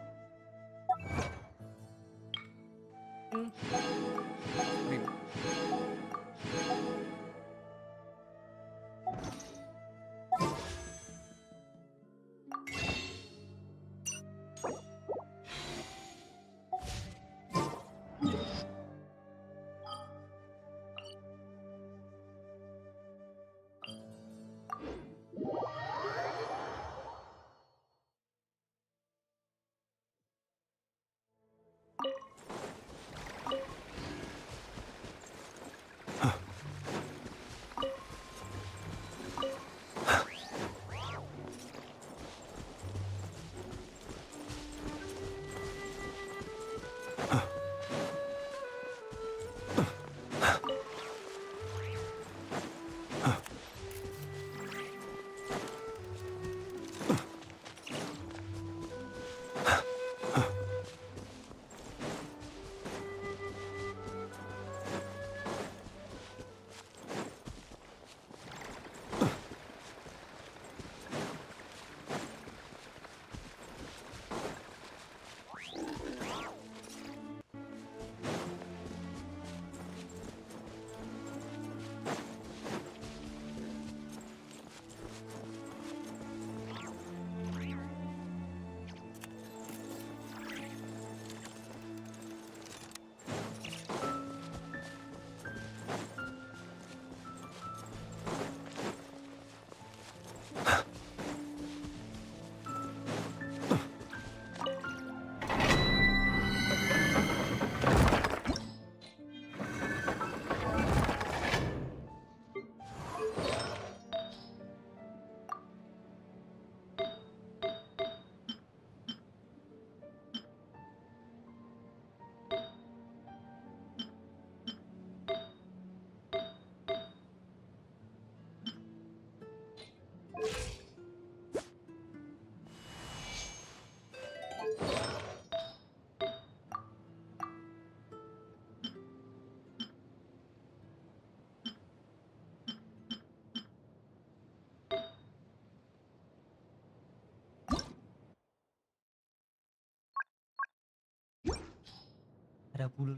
Ada bulu.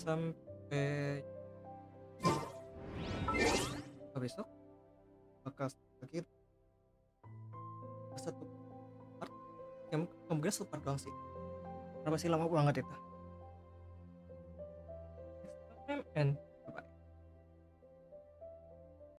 sampai besok bakal lagi satu part yang mungkin satu part doang sih. Kenapa sih lama banget itu? And